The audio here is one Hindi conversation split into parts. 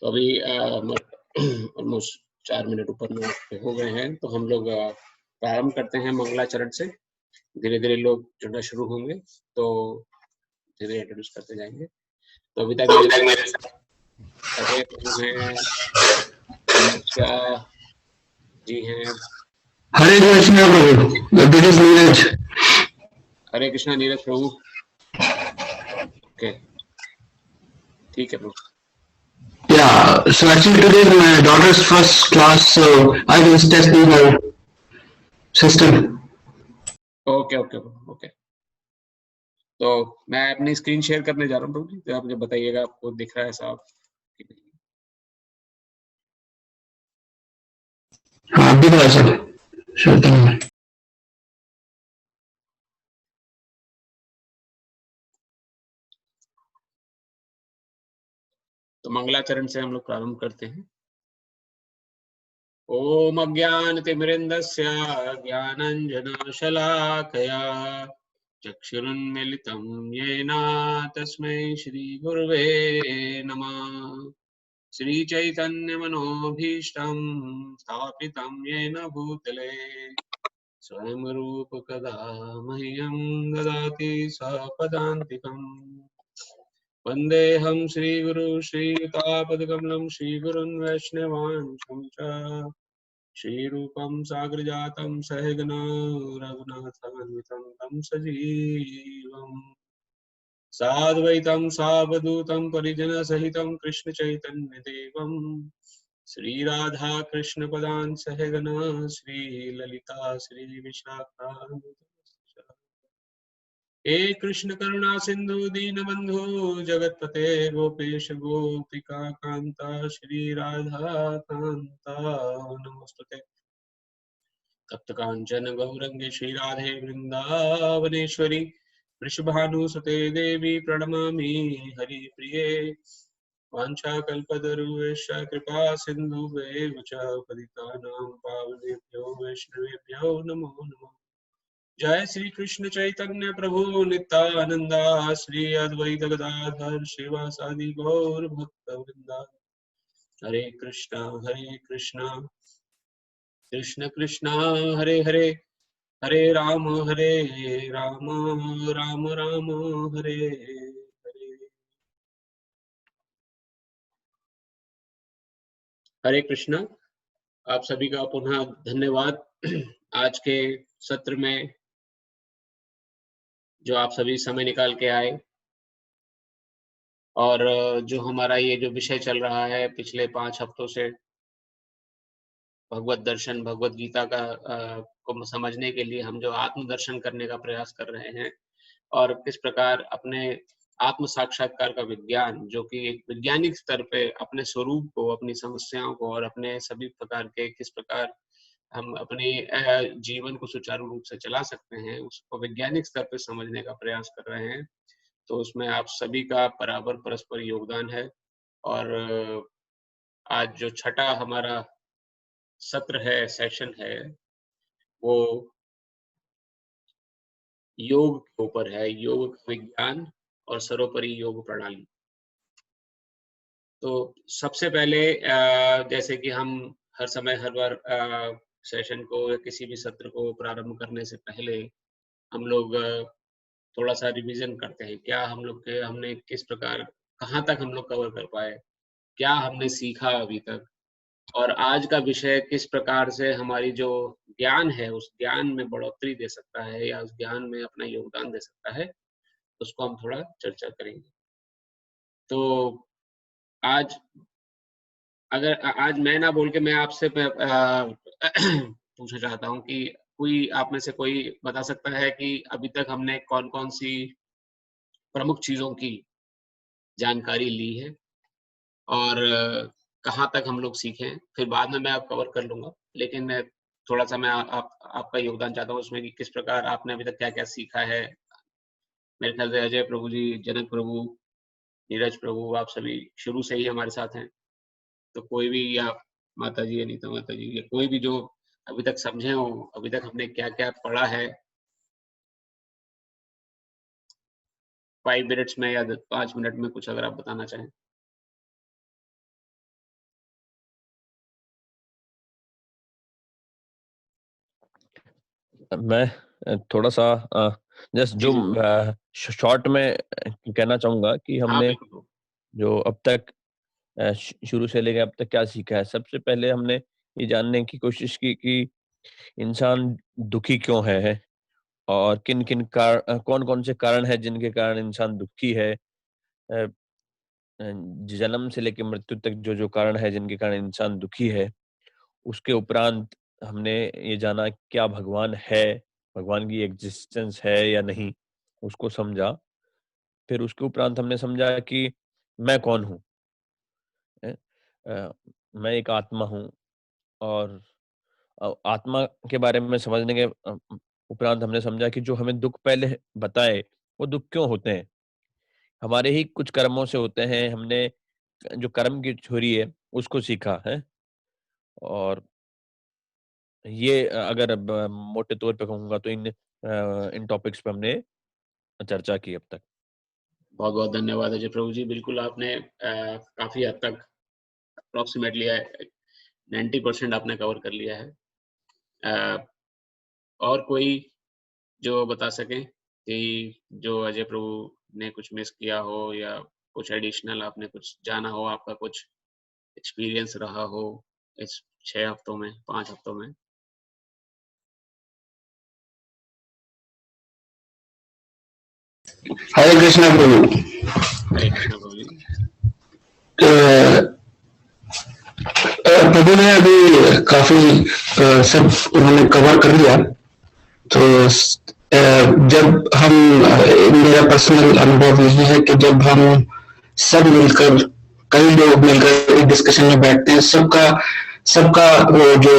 तो अभी ऑलमोस्ट 4 मिनट ऊपर में हो गए हैं, तो हम लोग प्रारंभ करते हैं मंगलाचरण से। धीरे-धीरे लोग जुड़ना शुरू होंगे, तो धीरे इंट्रोड्यूस करते जाएंगे। तो अभी तक मेरे साथ अजय प्रभु हैं, जी हैं, हरे कृष्णा प्रभु, दिस इज नीरज। हरे कृष्णा नीरज प्रभु। ओके, ठीक है प्रभु। Yeah, so actually today is my daughter's first class, so I was testing her system. Okay okay okay. तो मैं अपनी स्क्रीन शेयर करने जा रहा हूँ प्रभु जी, तो आप मुझे बताइएगा आपको दिख रहा है साफ कि नहीं। हाँ दिख रहा है सर, श्वेता में। तो मंगलाचरण से हम लोग प्रारंभ करते हैं। ओम अज्ञानतिमिरन्दस्य ज्ञानाञ्जनशलाकया चक्षुरुन्मीलितं येन तस्मै श्रीगुरवे नमः। श्रीचैतन्यमनोभीष्टं स्थापितं येन भूतले स्वयं रूपकदा मह्यं ददाति स्वपदान्तिकम्। वन्देऽहं श्रीगुरु श्रीयुतापदकमलं श्रीगुरुन् वैष्णवांशं च श्रीरूपं साग्रजातं सहगना रघुनाथान्वितं तं सजीवम् साद्वैतं सावधूतं परिजनसहितं कृष्णचैतन्यदेवं श्रीराधा कृष्णपदान् सहगना श्रीललिता श्रीविशाखान्वितम्। हे कृष्ण करुणा सिंधु दीनबंधु जगतपते गोपेश गोपिका कांता श्री राधा कांता नमोस्तुते। तप्त कांचन गौरंगे श्री राधे वृंदावनेश्वरी वृषभानुसुते देवी प्रणमामि हरिप्रिये। वाञ्छाकल्पतरुश्च कृपा सिन्धुभ्येव च पतितानां पावनेभ्यो वैष्णवेभ्यो नमो नमः। जय श्री कृष्ण चैतन्य प्रभु नित्यानंदा श्री अद्वैत गदाधर श्रीवासादि गौर भक्त वृंदा। हरे कृष्णा कृष्ण कृष्णा हरे हरे, हरे राम राम राम हरे हरे। हरे कृष्णा, आप सभी का पुनः धन्यवाद। आज के सत्र में जो आप सभी समय निकाल के आए, और जो हमारा ये जो विषय चल रहा है पिछले 5 हफ्तों से, भगवत दर्शन भगवत गीता का को समझने के लिए हम जो आत्मदर्शन करने का प्रयास कर रहे हैं, और किस प्रकार अपने आत्म साक्षात्कार का विज्ञान, जो कि एक वैज्ञानिक स्तर पे अपने स्वरूप को, अपनी समस्याओं को और अपने सभी प्रकार के किस प्रकार हम अपने जीवन को सुचारू रूप से चला सकते हैं, उसको वैज्ञानिक स्तर पे समझने का प्रयास कर रहे हैं। तो उसमें आप सभी का बराबर परस्पर योगदान है। और आज जो छठा हमारा सत्र है, सेशन है, वो योग के ऊपर है, योग विज्ञान और सर्वोपरि योग प्रणाली। तो सबसे पहले जैसे कि हम हर समय हर बार सेशन को या किसी भी सत्र को प्रारंभ करने से पहले हम लोग थोड़ा सा रिवीजन करते हैं। क्या हम लोग के हमने किस प्रकार, कहाँ तक हम लोग कवर कर पाए, क्या हमने सीखा अभी तक, और आज का विषय किस प्रकार से हमारी जो ज्ञान है उस ज्ञान में बढ़ोतरी दे सकता है या उस ज्ञान में अपना योगदान दे सकता है, उसको हम थोड़ा चर्चा करेंगे। तो आज अगर आज मैं ना बोल के मैं आपसे पूछना चाहता हूँ कि कोई आप में से कोई बता सकता है कि अभी तक हमने कौन-कौन सी प्रमुख चीज़ों की जानकारी ली है और कहाँ तक हम लोग सीखे हैं? फिर बाद में मैं अब कवर कर लूँगा, लेकिन मैं थोड़ा-सा मैं आप आपका योगदान चाहता हूँ उसमें कि किस प्रकार आपने अभी तक क्या-क्या सीखा है? मेरे ख्याल से अजय प्रभु जी, जनक प्रभु, नीरज प्रभु, आप सभी शुरू से ही हमारे साथ हैं। तो कोई भी, या माता जी, अनीता माता जी, या कोई भी जो अभी तक समझे हों, अभी तक हमने क्या-क्या पढ़ा है, 5 मिनट्स में या 5 मिनट में कुछ अगर आप बताना चाहें। मैं थोड़ा सा जस्ट जो शॉर्ट में कहना चाहूंगा कि हाँ हमने बिल्कुल। जो अब तक शुरू से लेकर अब तक क्या सीखा है। सबसे पहले हमने ये जानने की कोशिश की कि इंसान दुखी क्यों है और किन किन कौन कौन से कारण है जिनके कारण इंसान दुखी है। अ, जन्म से लेकर मृत्यु तक जो जो कारण है जिनके कारण इंसान दुखी है। उसके उपरांत हमने ये जाना क्या भगवान है, भगवान की एग्जिस्टेंस है या नहीं, उसको समझा। फिर उसके उपरांत हमने समझा कि मैं कौन हूँ। हैं? मैं एक आत्मा हूँ और आत्मा के बारे में समझने के उपरांत हमने समझा कि जो हमें दुःख पहले बताए, वो दुःख क्यों होते हैं? हमारे ही कुछ कर्मों से होते हैं। हमने जो कर्म की थ्योरी है, उसको सीखा है और ये अगर मोटे तौर पे कहूँगा तो इन टॉपिक्स पे हमने चर्चा की अब तक। बहुत-बहुत धन्यवाद अजय प्रभु जी। बिल्कुल आपने काफ़ी हद तक अप्रॉक्सिमेटली 90% आपने कवर कर लिया है। अ, और कोई जो बता सकें कि जो अजय प्रभु ने कुछ मिस किया हो या कुछ एडिशनल आपने कुछ जाना हो, आपका कुछ एक्सपीरियंस रहा हो इस 6 हफ्तों में, 5 हफ्तों में? हरे कृष्णा प्रभु। हरे कृष्णा प्रभु जी। प्रभु ने अभी काफी सब उन्होंने कवर कर लिया। तो जब हम मेरा पर्सनल अनुभव यही है कि जब हम सब मिलकर, कई लोग मिलकर एक डिस्कशन में बैठते हैं, सबका सबका वो जो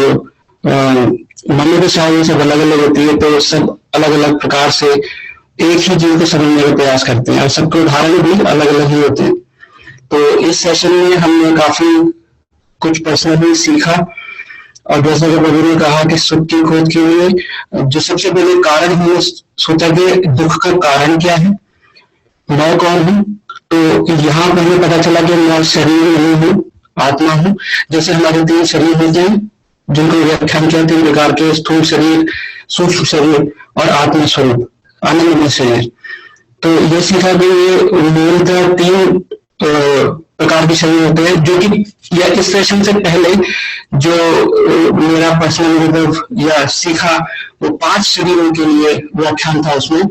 मम्मी की शायद सब अलग अलग होती है, तो सब अलग अलग प्रकार से एक ही चीज को समझने का प्रयास करते हैं और सबके उदाहरण भी अलग अलग ही होते हैं। तो इस सेशन में हमने काफी कुछ पर्सनली सीखा और जैसा कि प्रभु ने कहा कि सुख की खोज के लिए जो सबसे पहले कारण हमने सोचा कि दुख का कारण क्या है, मैं कौन हूँ। तो यहाँ पर हमें पता चला कि मैं शरीर नहीं हूँ, आत्मा हूँ। जैसे हमारे 3 शरीर होते हैं जिनको व्याख्यान किया 3 प्रकार के, स्थूल शरीर, सूक्ष्म शरीर और आत्मा स्वरूप, आनंदमय शरीर। तो ये सीखा कि ये मूलतः 3 प्रकार के शरीर होते हैं, जो कि या इस सेशन से पहले जो मेरा पर्सनल अनुभव या सीखा वो 5 शरीरों के लिए व्याख्यान था उसमें।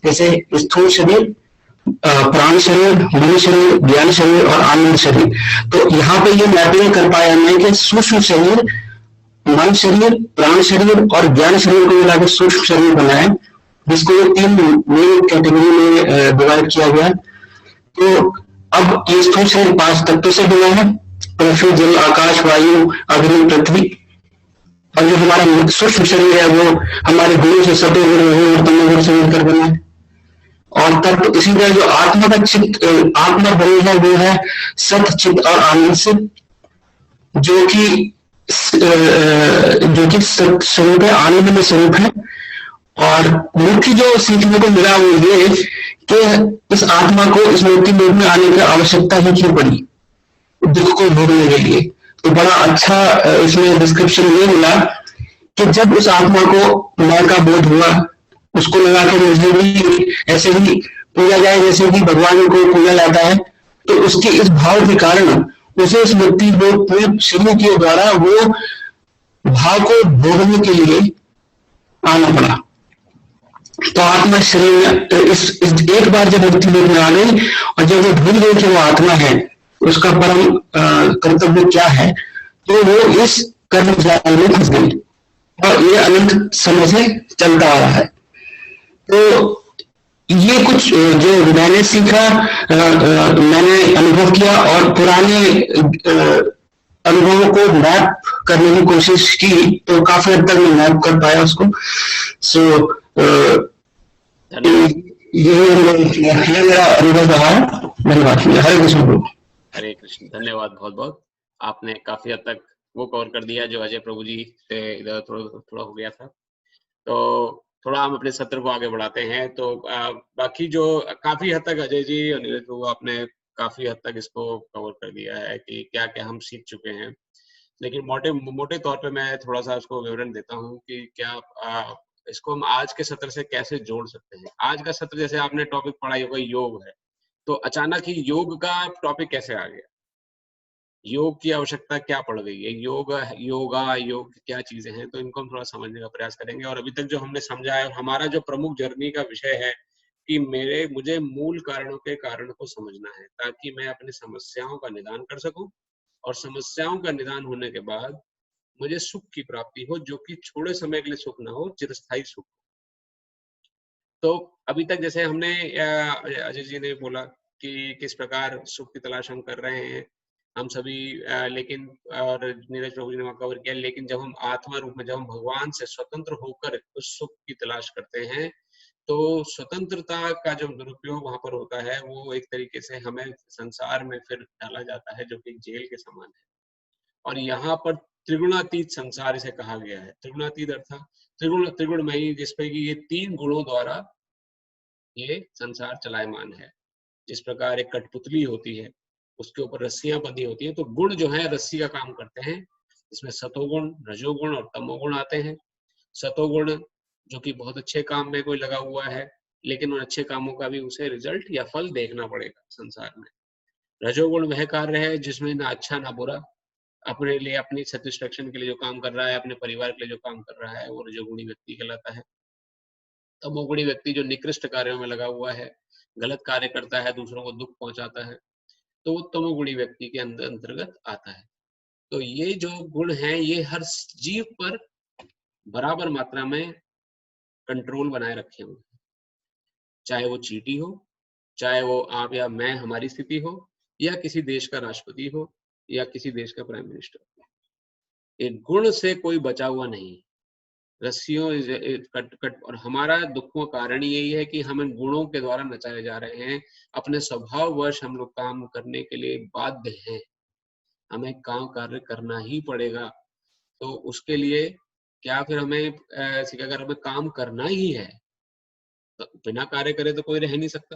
जैसे स्थूल शरीर, प्राण शरीर, मन शरीर, ज्ञान शरीर और आनंद शरीर। तो यहाँ पे ये मैपिंग कर पाया मैं कि सूक्ष्म शरीर, मन शरीर, प्राण शरीर और ज्ञान शरीर को मिलाकर सूक्ष्म शरीर बनाए, जिसको 3 मेन कैटेगरी में डिवाइड किया गया। तो अब ये स्थूल शरीर 5 तत्वों से बना है, पृथ्वी, जल, आकाश, वायु, अग्नि, पृथ्वी। और जो हमारा सूक्ष्म शरीर है वो हमारे गुणों से, सतों गुण और तमो गुण से मिलकर बना है। और तत्व इसी तरह जो आत्मा का चित्त, आत्मा बनी है वो है सत, चित्त और आनंद से, जो कि सत स्वरूप है, आनंद में स्वरूप है। और मुख्य जो सीखने को मिला वो ये कि इस आत्मा को इस मृत्यु लोक में आने की आवश्यकता ही क्यों पड़ी, दुख को भोगने के लिए। तो बड़ा अच्छा इसमें डिस्क्रिप्शन ये मिला कि जब उस आत्मा को मैं का बोध हुआ, उसको लगा कि मुझे भी ऐसे ही पूजा जाए जैसे कि भगवान को पूजा जाता है, तो उसके इस भाव के कारण उसे इस मृत्यु लोक में शरीर के द्वारा वो भाव को भोगने के लिए आना पड़ा। तो आत्मा शरीर में इस एक बार जब मृत्यु लोक में आ गई और जब वो भूल गई कि वो आत्मा है, उसका परम कर्तव्य क्या है, तो वो इस कर्म जाल में फंस गई और ये अनंत समय से चलता आ रहा है। तो ये कुछ जो मैंने सीखा, मैंने अनुभव किया और पुराने अनुभवों को मैप करने की कोशिश की, तो काफी हद तक मैं मैप कर पाया उसको। सो ये मेरा अनुभव रहा है। धन्यवाद। हरे कृष्ण प्रभु। हरे कृष्ण। धन्यवाद बहुत-बहुत। आपने काफ़ी हद तक वो कवर कर दिया जो अजय प्रभु जी से इधर थोड़ा हो गया था। तो थोड़ा हम अपने सत्र को आगे बढ़ाते हैं। तो बाकी जो काफ़ी हद तक अजय जी और नीरज प्रभु आपने काफ़ी हद तक इसको कवर कर दिया है कि क्या-क्या हम सीख चुके हैं। लेकिन मोटे तौर पे मैं थोड़ा-सा उसको विवरण देता हूँ कि क्या इसको हम आज के सत्र से कैसे जोड़ सकते हैं। आज का सत्र जैसे आपने टॉपिक पढ़ा होगा योग है, तो अचानक ही योग का टॉपिक कैसे आ गया? योग की आवश्यकता क्या पड़ गई है? योग क्या चीजें हैं, तो इनको हम थोड़ा समझने का प्रयास करेंगे। और अभी तक जो हमने समझा है, हमारा जो प्रमुख जर्नी का विषय है कि मुझे मूल कारणों के कारण को समझना है, ताकि मैं अपनी समस्याओं का निदान कर सकूं, और समस्याओं का निदान होने के बाद मुझे सुख की प्राप्ति हो, जो कि थोड़े समय के लिए सुख ना हो, चिरस्थायी सुख। तो अभी तक जैसे हमने अजय जी ने बोला कि किस प्रकार सुख की तलाश हम कर रहे हैं हम सभी, लेकिन और नीरज प्रभु जी ने वहाँ कवर किया, लेकिन जब हम आत्मा रूप में, जब हम भगवान से स्वतंत्र होकर उस सुख की तलाश करते हैं, तो स्वतंत्रता का जो दुरुपयोग वहां पर होता है, वो एक तरीके से हमें संसार में फिर डाला जाता है, जो कि जेल के समान है। और यहाँ पर त्रिगुणातीत संसार इसे कहा गया है। त्रिगुणातीत अर्थात त्रिगुणमयी, जिसपे कि ये 3 गुणों द्वारा ये संसार चलायमान है। जिस प्रकार एक कठपुतली होती है, उसके ऊपर रस्सियां बंधी होती हैं, तो गुण जो है रस्सी का काम करते हैं। इसमें सतोगुण, रजोगुण और तमोगुण आते हैं। सतोगुण जो कि बहुत अच्छे काम में कोई लगा हुआ है, लेकिन उन अच्छे कामों का भी उसे रिजल्ट या फल देखना पड़ेगा संसार में। रजोगुण वह कार्य है जिसमें ना अच्छा ना बुरा, अपने लिए, अपनी सेटिस्फेक्शन के लिए जो काम कर रहा है, अपने परिवार के लिए जो काम कर रहा है, वो रजोगुणी व्यक्ति कहलाता है। तमोगुणी व्यक्ति जो निकृष्ट कार्यों में लगा हुआ है, गलत कार्य करता है, दूसरों को दुख पहुंचाता है, तो वो तमोगुणी व्यक्ति के अंतर्गत आता है। तो ये जो गुण हैं, ये हर जीव पर बराबर मात्रा में कंट्रोल बनाए रखे हुए, चाहे वो चींटी हो, चाहे वो आप या मैं, हमारी स्थिति हो, या किसी देश का राष्ट्रपति हो, या किसी देश का प्राइम मिनिस्टर हो। एक गुण से कोई बचा हुआ नहीं। रस्सियों कट कट, और हमारा दुखों का कारण यही है कि हम इन गुणों के द्वारा नचाए जा रहे हैं। अपने स्वभाववश हम लोग काम करने के लिए बाध्य हैं, हमें काम कार्य करना ही पड़ेगा। तो उसके लिए क्या फिर हमें अगर हमें काम करना ही है, तो बिना कार्य करे तो कोई रह नहीं सकता।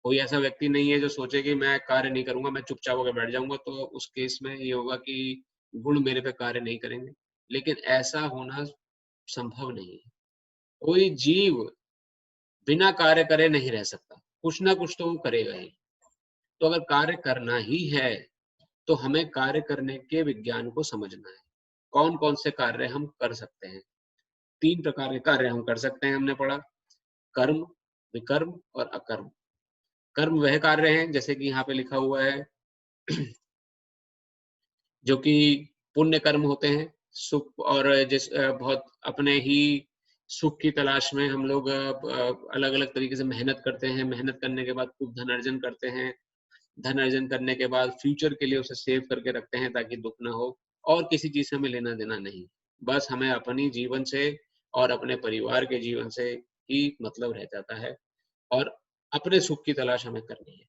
कोई ऐसा व्यक्ति नहीं है जो सोचे कि मैं कार्य नहीं करूंगा, मैं चुपचाप होकर बैठ जाऊंगा, तो उस केस में ये होगा कि गुण मेरे पे कार्य नहीं करेंगे। लेकिन ऐसा होना संभव नहीं है। कोई जीव बिना कार्य करे नहीं रह सकता, कुछ ना कुछ तो वो करेगा ही। तो अगर कार्य करना ही है, तो हमें कार्य करने के विज्ञान को समझना है। कौन कौन से कार्य हम कर सकते हैं? 3 प्रकार के कार्य हम कर सकते हैं, हमने पढ़ा। कर्म, विकर्म और अकर्म। कर्म वह कार्य हैं, जैसे कि यहाँ पे लिखा हुआ है जो कि पुण्य कर्म होते हैं, सुख और बहुत अपने ही सुख की तलाश में हम लोग अलग अलग तरीके से मेहनत करते हैं। मेहनत करने के बाद खूब धन अर्जन करते हैं। धन अर्जन करने के बाद फ्यूचर के लिए उसे सेव करके रखते हैं, ताकि दुख ना हो, और किसी चीज से हमें लेना देना नहीं। बस हमें अपनी जीवन से और अपने परिवार के जीवन से ही मतलब रह जाता है, और अपने सुख की तलाश हमें करनी है।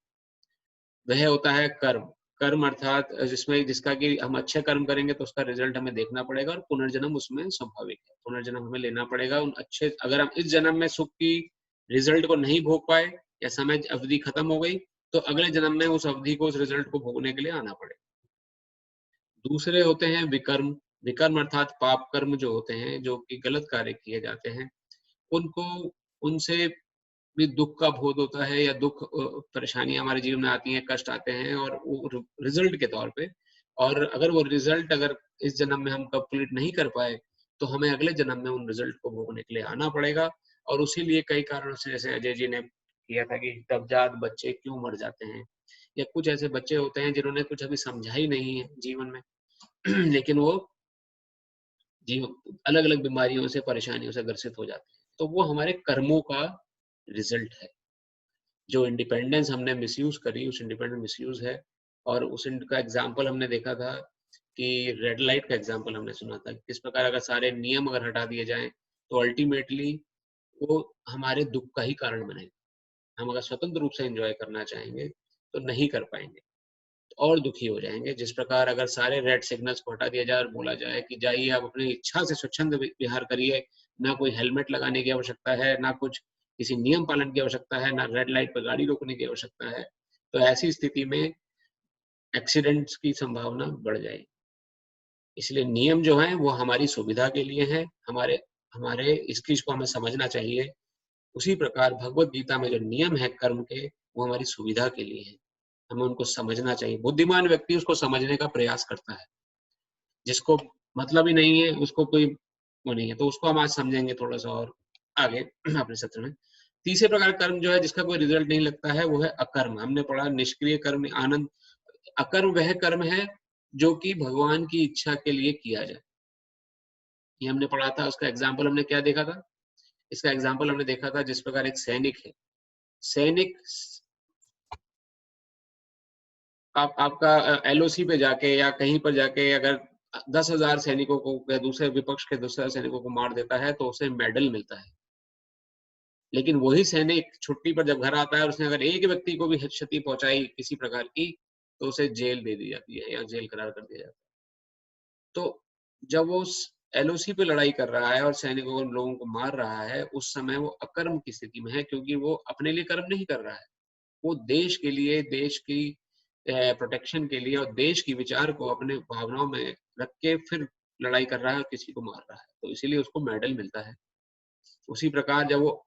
वह होता है कर्म। कर्म अर्थात जिसका कि हम अच्छे कर्म करेंगे तो उसका रिजल्ट हमें देखना पड़ेगा, और पुनर्जन्म उसमें स्वाभाविक है। पुनर्जन्म हमें लेना पड़ेगा उन अच्छे, अगर हम इस जन्म में सुख की रिजल्ट को नहीं भोग पाए, या समय अवधि खत्म हो गई, तो अगले जन्म में उस अवधि को, उस रिजल्ट को भोगने के लिए आना पड़ेगा। दूसरे होते हैं विकर्म। विकर्म अर्थात पाप कर्म जो होते हैं, जो कि गलत कार्य किए जाते हैं, उनको, उनसे भी दुख का बोध होता है, या दुख परेशानियां हमारे जीवन में आती हैं, कष्ट आते हैं, और वो रिजल्ट के तौर पे। और अगर वो रिजल्ट अगर इस जन्म में हम कंप्लीट नहीं कर पाए, तो हमें अगले जन्म में उन रिजल्ट को भोगने के लिए आना पड़ेगा। और उसी लिए कई कारणों से, जैसे अजय जी ने किया था कि नवजात बच्चे क्यों मर जाते हैं, या कुछ ऐसे बच्चे होते हैं जिन्होंने कुछ अभी समझा ही नहीं है जीवन में लेकिन वो जीवन अलग अलग बीमारियों से, परेशानियों से ग्रसित हो जाते हैं। तो वो हमारे कर्मों का रिजल्ट है। जो इंडिपेंडेंस हमने मिसयूज करी, उस इंडिपेंडेंस मिसयूज है। और उस का एग्जाम्पल हमने देखा था कि रेड लाइट का एग्जाम्पल हमने सुना था, किस प्रकार अगर सारे नियम अगर हटा दिए जाएं, तो अल्टीमेटली वो हमारे दुख का ही कारण बनेगा। हम अगर स्वतंत्र रूप से एंजॉय करना चाहेंगे तो नहीं कर पाएंगे, तो और दुखी हो जाएंगे। जिस प्रकार अगर सारे रेड सिग्नल्स को हटा दिया जाए और बोला जाए कि जाइए आप अपनी इच्छा से स्वच्छंद विहार करिए, ना कोई हेलमेट लगाने की आवश्यकता है, ना कुछ किसी नियम पालन की आवश्यकता है, ना रेड लाइट पर गाड़ी रोकने की आवश्यकता है, तो ऐसी स्थिति में एक्सीडेंट्स की संभावना बढ़ जाएगी। इसलिए नियम जो हैं वो हमारी सुविधा के लिए हैं, हमारे इस चीज को हमें समझना चाहिए। उसी प्रकार भगवत गीता में जो नियम है कर्म के, वो हमारी सुविधा के लिए है, हमें उनको समझना चाहिए। बुद्धिमान व्यक्ति उसको समझने का प्रयास करता है, जिसको मतलब ही नहीं है उसको कोई वो नहीं है, तो उसको हम आज समझेंगे थोड़ा सा और आगे अपने सत्र में। तीसरे प्रकार कर्म जो है जिसका कोई रिजल्ट नहीं लगता है, वो है अकर्म। हमने पढ़ा निष्क्रिय कर्म आनंद। अकर्म वह कर्म है जो कि भगवान की इच्छा के लिए किया जाए, ये हमने पढ़ा था। उसका एग्जाम्पल हमने क्या देखा था? इसका एग्जाम्पल हमने देखा था जिस प्रकार एक सैनिक है, सैनिक आपका एलओसी पे जाके या कहीं पर जाके अगर 10,000 सैनिकों को या दूसरे विपक्ष के 10,000 सैनिकों को मार देता है तो उसे मेडल मिलता है। लेकिन वही सैनिक छुट्टी पर जब घर आता है और उसने अगर एक व्यक्ति को भी क्षति पहुंचाई किसी प्रकार की, तो उसे जेल दे दी जाती है या जेल करार कर दिया जाता है। तो जब वो एलओसी पे लड़ाई कर रहा है और सैनिकों को लोगों को मार रहा है, उस समय वो अकर्म की स्थिति में है, क्योंकि वो अपने लिए कर्म नहीं कर रहा है, वो देश के लिए, देश की प्रोटेक्शन के लिए और देश की विचार को अपने भावनाओं में रख के फिर लड़ाई कर रहा है और किसी को मार रहा है, तो इसीलिए उसको मेडल मिलता है। उसी प्रकार जब वो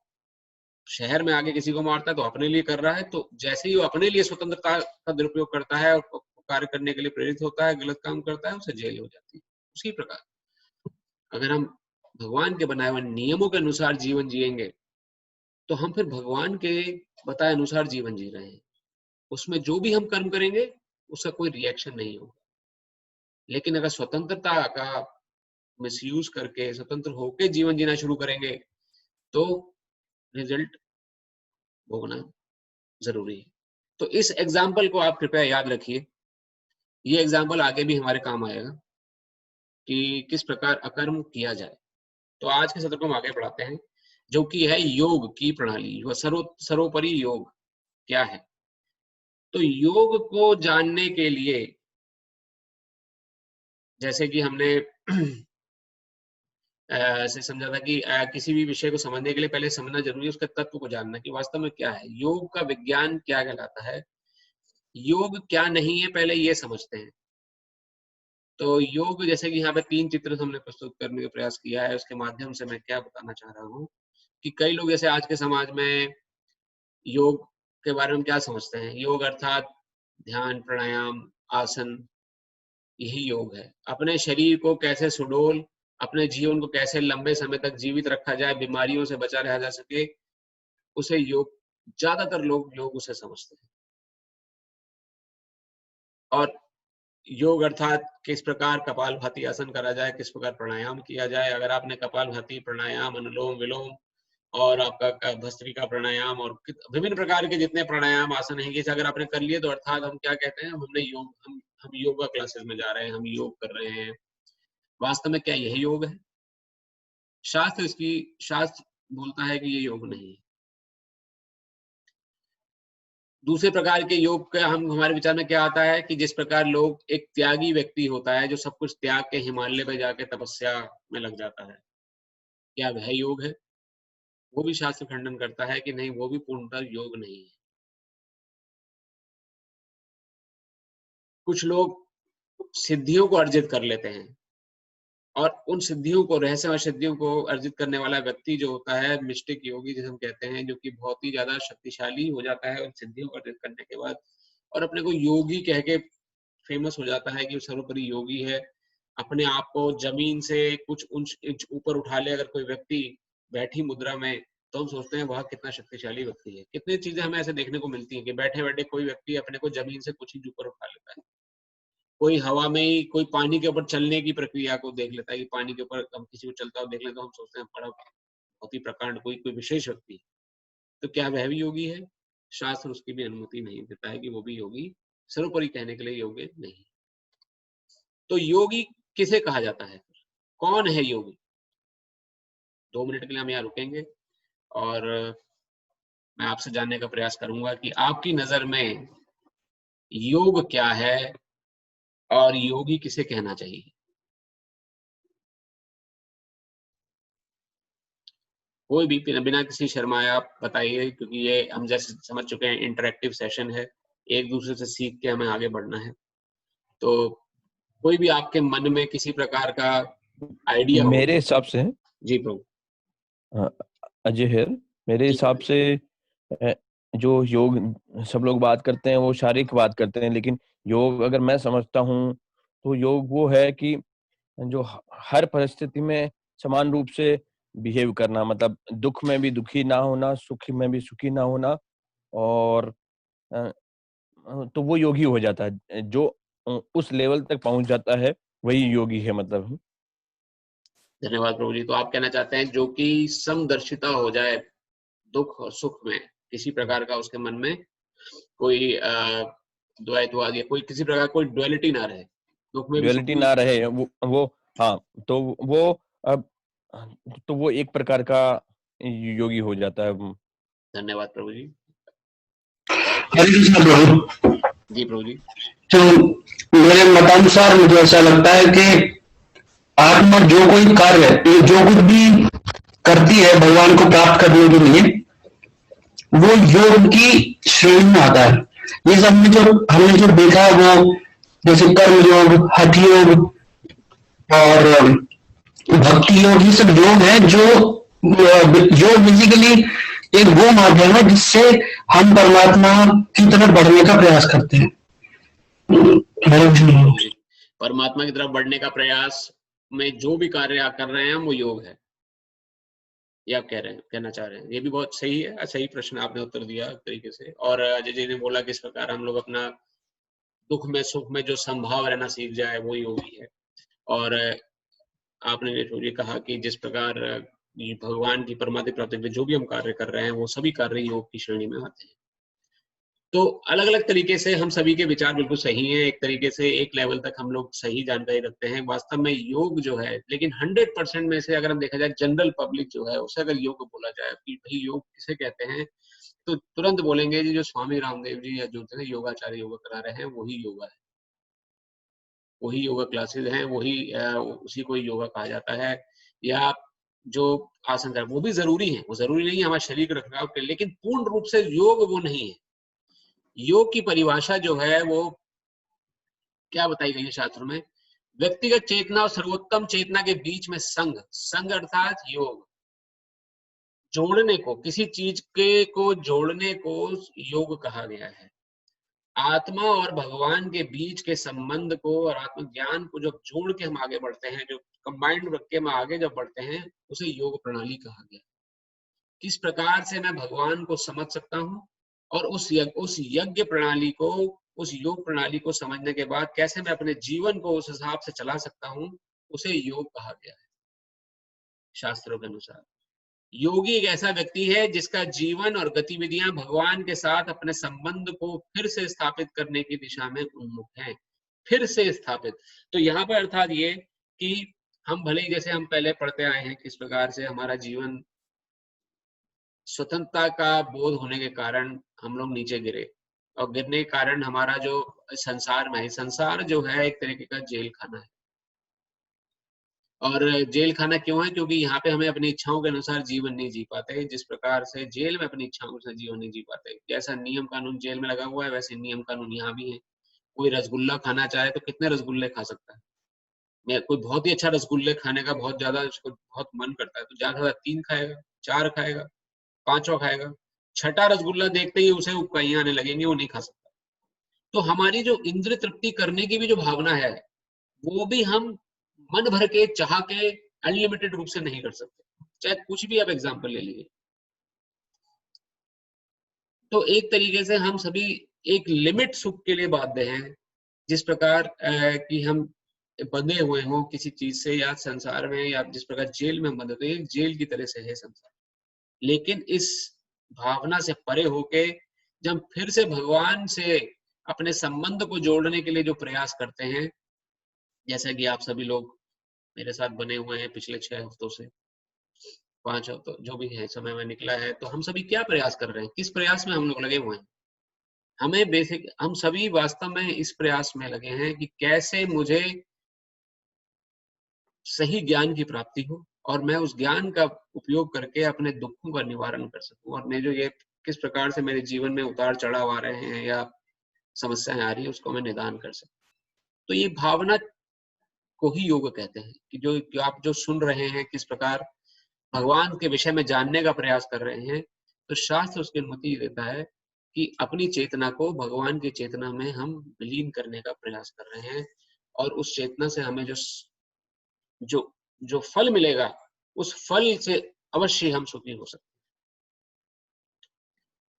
शहर में आके किसी को मारता है तो अपने लिए कर रहा है, तो जैसे ही वो अपने लिए स्वतंत्रता का दुरुपयोग करता है और कार्य करने के लिए प्रेरित होता है, गलत काम करता है, उसे जेल हो जाती है। उसी प्रकार अगर हम भगवान के बनाए हुए नियमों के अनुसार जीवन जिएंगे, तो हम फिर भगवान के बताए अनुसार जीवन जी रहे हैं। उसमें जो भी हम कर्म करेंगे उसका कोई रिएक्शन नहीं होगा। लेकिन अगर स्वतंत्रता का मिसयूज करके स्वतंत्र होकर जीवन जीना शुरू करेंगे, तो रिजल्ट भोगना जरूरी है। तो इस एग्जाम्पल को आप कृपया याद रखिए, ये एग्जाम्पल आगे भी हमारे काम आएगा कि किस प्रकार अकर्म किया जाए। तो आज के सत्र को हम आगे बढ़ाते हैं, जो कि है योग की प्रणाली। सर्वोपरि योग क्या है? तो योग को जानने के लिए, जैसे कि हमने ऐसे समझा था कि किसी भी विषय को समझने के लिए पहले समझना जरूरी है, उसके तत्व को जानना कि वास्तव में क्या है, योग का विज्ञान क्या कहलाता है, योग क्या नहीं है, पहले ये समझते हैं। तो योग, जैसे कि यहाँ पे 3 चित्र हमने प्रस्तुत करने का प्रयास किया है, उसके माध्यम से मैं क्या बताना चाह रहा हूँ कि कई लोग जैसे आज के समाज में योग के बारे में क्या समझते हैं, योग अर्थात ध्यान, प्राणायाम, आसन, यही योग है। अपने शरीर को कैसे सुडौल, अपने जीवन को कैसे लंबे समय तक जीवित रखा जाए, बीमारियों से बचा रहा जा सके, उसे योग, ज्यादातर लोग योग उसे समझते हैं। और योग अर्थात किस प्रकार कपालभाति आसन करा जाए, किस प्रकार प्राणायाम किया जाए। अगर आपने कपालभाति, प्राणायाम, अनुलोम विलोम और आपका भस्त्रिका प्राणायाम और विभिन्न प्रकार के जितने प्राणायाम आसन हैं, ये अगर आपने कर लिए, तो अर्थात हम क्या कहते हैं, हमने योग, हम योगा क्लासेस में जा रहे हैं, हम योग कर रहे हैं। वास्तव में क्या यही योग है? शास्त्र बोलता है कि ये योग नहीं है। दूसरे प्रकार के योग का हमारे विचार में क्या आता है कि जिस प्रकार लोग, एक त्यागी व्यक्ति होता है जो सब कुछ त्याग के हिमालय पे जाके तपस्या में लग जाता है, क्या वह योग है? वो भी शास्त्र खंडन करता है कि नहीं, वो भी पूर्णतः योग नहीं है। कुछ लोग सिद्धियों को अर्जित कर लेते हैं, और उन सिद्धियों को, रहस्यमय सिद्धियों को अर्जित करने वाला व्यक्ति जो होता है, मिस्टिक योगी जिसे हम कहते हैं, जो कि बहुत ही ज्यादा शक्तिशाली हो जाता है उन सिद्धियों को अर्जित करने के बाद, और अपने को योगी कह के फेमस हो जाता है कि वो सर्वोपरि योगी है। अपने आप को जमीन से कुछ इंच ऊपर उठा ले अगर कोई व्यक्ति बैठी मुद्रा में, तो हम सोचते हैं वह कितना शक्तिशाली व्यक्ति है। कितनी चीजें हमें ऐसे देखने को मिलती हैं कि बैठे बैठे कोई व्यक्ति अपने को जमीन से कुछ इंच ऊपर उठा लेता है। कोई हवा में ही, कोई पानी के ऊपर चलने की प्रक्रिया को देख लेता है कि पानी के ऊपर हम किसी को चलता हुआ देख लेते, तो हम सोचते हैं बड़ा बहुत ही प्रकांड कोई विशेष व्यक्ति। तो क्या वह भी योगी है? शास्त्र उसकी भी अनुमति नहीं देता है कि वो भी योगी, सर्वोपरि कहने के लिए योग्य नहीं। तो योगी किसे कहा जाता है? कौन है योगी? 2 मिनट के लिए हम यहाँ रुकेंगे और मैं आपसे जानने का प्रयास करूंगा कि आपकी नजर में योग क्या है और योगी किसे कहना चाहिए। कोई भी बिना किसी शर्माए आप बताइए, क्योंकि ये हम जैसे समझ चुके हैं इंटरेक्टिव सेशन है, एक दूसरे से सीख के हमें आगे बढ़ना है। तो कोई भी आपके मन में किसी प्रकार का आइडिया हो। मेरे हिसाब से जी प्रभु। अजय है। मेरे जी हिसाब से अ, जो योग सब लोग बात करते हैं वो शारीरिक बात करते हैं, लेकिन योग अगर मैं समझता हूँ तो योग वो है कि जो हर परिस्थिति में समान रूप से बिहेव करना, मतलब दुख में भी दुखी ना होना, सुख में भी सुखी ना होना। और अ, तो वो योगी हो जाता है। जो उस लेवल तक पहुंच जाता है वही योगी है, मतलब। धन्यवाद प्रभु जी। तो आप कहना चाहते हैं जो कि समदर्शिता हो जाए दुख और सुख में, किसी प्रकार का उसके मन में कोई द्वैतवाद या कोई किसी प्रकार कोई ड्युअलिटी ना रहे, दुख में भी सुख ड्युअलिटी में भी। ना रहे, वो हाँ, तो वो अब तो वो एक प्रकार का योगी हो जाता है। धन्यवाद प्रभु जी। हरे कृष्ण प्रभु। जी प्रभु जी। तो मेरे मतानुसार मुझे ऐसा लगता है कि आत्मा जो कोई कार्य, ये जो कुछ भी करती है भगवान को प्राप्त करने के लिए, वो योग की श्रेणी में आता है। ये सब में जो हमने जो देखा है वो जैसे कर्म योग, हठ योग और भक्ति योग, ये सब योग है जो योग बेसिकली एक वो माध्यम है जिससे हम परमात्मा की तरफ बढ़ने का प्रयास करते हैं। जी प्रभु जी। परमात्मा की तरफ बढ़ने का प्रयास में जो भी कार्य आप कर रहे हैं वो योग है, ये आप कह रहे हैं, कहना चाह रहे हैं। ये भी बहुत सही है, सही प्रश्न आपने उत्तर दिया एक तरीके से। और अजय जी ने बोला किस प्रकार हम लोग अपना दुख में सुख में जो संभाव रहना सीख जाए वो योगी है। और आपने ये कहा कि जिस प्रकार ये भगवान की परमात्मा प्राप्ति के लिए जो भी हम कार्य कर रहे हैं वो सभी कार्य योग की श्रेणी में आते हैं। तो अलग-अलग तरीके से हम सभी के विचार बिल्कुल सही हैं, एक तरीके से एक लेवल तक हम लोग सही जानकारी रखते हैं। वास्तव में योग जो है, लेकिन 100% में से अगर हम देखा जाए जनरल पब्लिक जो है उसे अगर योग बोला जाए कि भई योग किसे कहते हैं, तो तुरंत बोलेंगे जी जो स्वामी रामदेव जी या जो थे योगाचार्य योगा करा रहे हैं वही योगा है। वही योगा क्लासेस हैं, वही उसी को योगा कहा जाता है। या जो आसन है वो भी ज़रूरी है, वो ज़रूरी नहीं है हमारे शरीर के रखरखाव के लिए, लेकिन पूर्ण रूप से योग वो नहीं है। योग की परिभाषा जो है वो क्या बताई गई है शास्त्रों में? व्यक्तिगत चेतना और सर्वोत्तम चेतना के बीच में संघ, संघ अर्थात योग, जोड़ने को, किसी चीज के को जोड़ने को योग कहा गया है। आत्मा और भगवान के बीच के संबंध को और आत्मज्ञान को जब जोड़ के हम आगे बढ़ते हैं, जो कंबाइंड रख के हम आगे जब बढ़ते हैं, उसे योग प्रणाली कहा गया। किस प्रकार से मैं भगवान को समझ सकता हूँ और उस यज्ञ प्रणाली को, उस योग प्रणाली को समझने के बाद कैसे मैं अपने जीवन को उस हिसाब से चला सकता हूँ, उसे योग कहा गया है शास्त्रों के अनुसार। योगी एक ऐसा व्यक्ति है जिसका जीवन और गतिविधियां भगवान के साथ अपने संबंध को फिर से स्थापित करने की दिशा में उन्मुख हैं। फिर से स्थापित, तो यहाँ पर अर्थात ये कि हम भले ही जैसे हम पहले पढ़ते आए हैं किस प्रकार से हमारा जीवन स्वतंत्रता का बोध होने के कारण हम लोग नीचे गिरे और गिरने के कारण हमारा जो संसार में है, संसार जो है एक तरीके का जेल खाना है। और जेल खाना क्यों है? क्योंकि यहाँ पे हमें अपनी इच्छाओं के अनुसार जीवन नहीं जी पाते, जिस प्रकार से जेल में अपनी इच्छाओं के अनुसार जीवन नहीं जी पाते। जैसा नियम कानून जेल में लगा हुआ है वैसे नियम कानून यहाँ भी है। कोई रसगुल्ला खाना चाहे तो कितने रसगुल्ले खा सकता है? मैं कोई बहुत ही अच्छा रसगुल्ले खाने का बहुत ज्यादा उसको बहुत मन करता है तो ज्यादा से ज्यादा 3 खाएगा, 4 खाएगा, 5वां खाएगा। छठा रसगुल्ला देखते ही उसे उबकाइयां आने लगेंगी, वो नहीं खा सकता। तो हमारी जो इंद्रिय तृप्ति करने की भी जो भावना है, वो भी हम मन भर के चाह के अनलिमिटेड रूप से नहीं कर सकते। चाहे कुछ भी आप एग्जांपल ले लीजिए। तो एक तरीके से हम सभी एक लिमिट सुख के लिए बाध्य हैं, जिस प्रकार कि हम बंधे हुए हों किसी चीज से या संसार में, या जिस प्रकार जेल में हम बंधे होते हैं, जेल की तरह से है संसार। लेकिन इस भावना से परे होके जब फिर से भगवान से अपने संबंध को जोड़ने के लिए जो प्रयास करते हैं, जैसा कि आप सभी लोग मेरे साथ बने हुए हैं पिछले 6 हफ्तों से, 5 हफ्तों जो भी है समय में निकला है, तो हम सभी क्या प्रयास कर रहे हैं? किस प्रयास में हम लोग लगे हुए हैं? हमें बेसिक हम सभी वास्तव में इस प्रयास में लगे हैं कि कैसे मुझे सही ज्ञान की प्राप्ति हो और मैं उस ज्ञान का उपयोग करके अपने दुखों का निवारण कर सकूं, और मैं जो ये किस प्रकार से मेरे जीवन में उतार चढ़ाव आ रहे हैं या समस्याएं आ रही है उसको मैं निदान कर सकूं। तो ये भावना को ही योग कहते हैं कि जो आप जो सुन रहे हैं किस प्रकार भगवान के विषय में जानने का प्रयास कर रहे हैं, तो शास्त्र उसकी अनुमति देता है कि अपनी चेतना को भगवान की चेतना में हम विलीन करने का प्रयास कर रहे हैं, और उस चेतना से हमें जो जो फल मिलेगा, उस फल से अवश्य हम सुखी हो सकते हैं।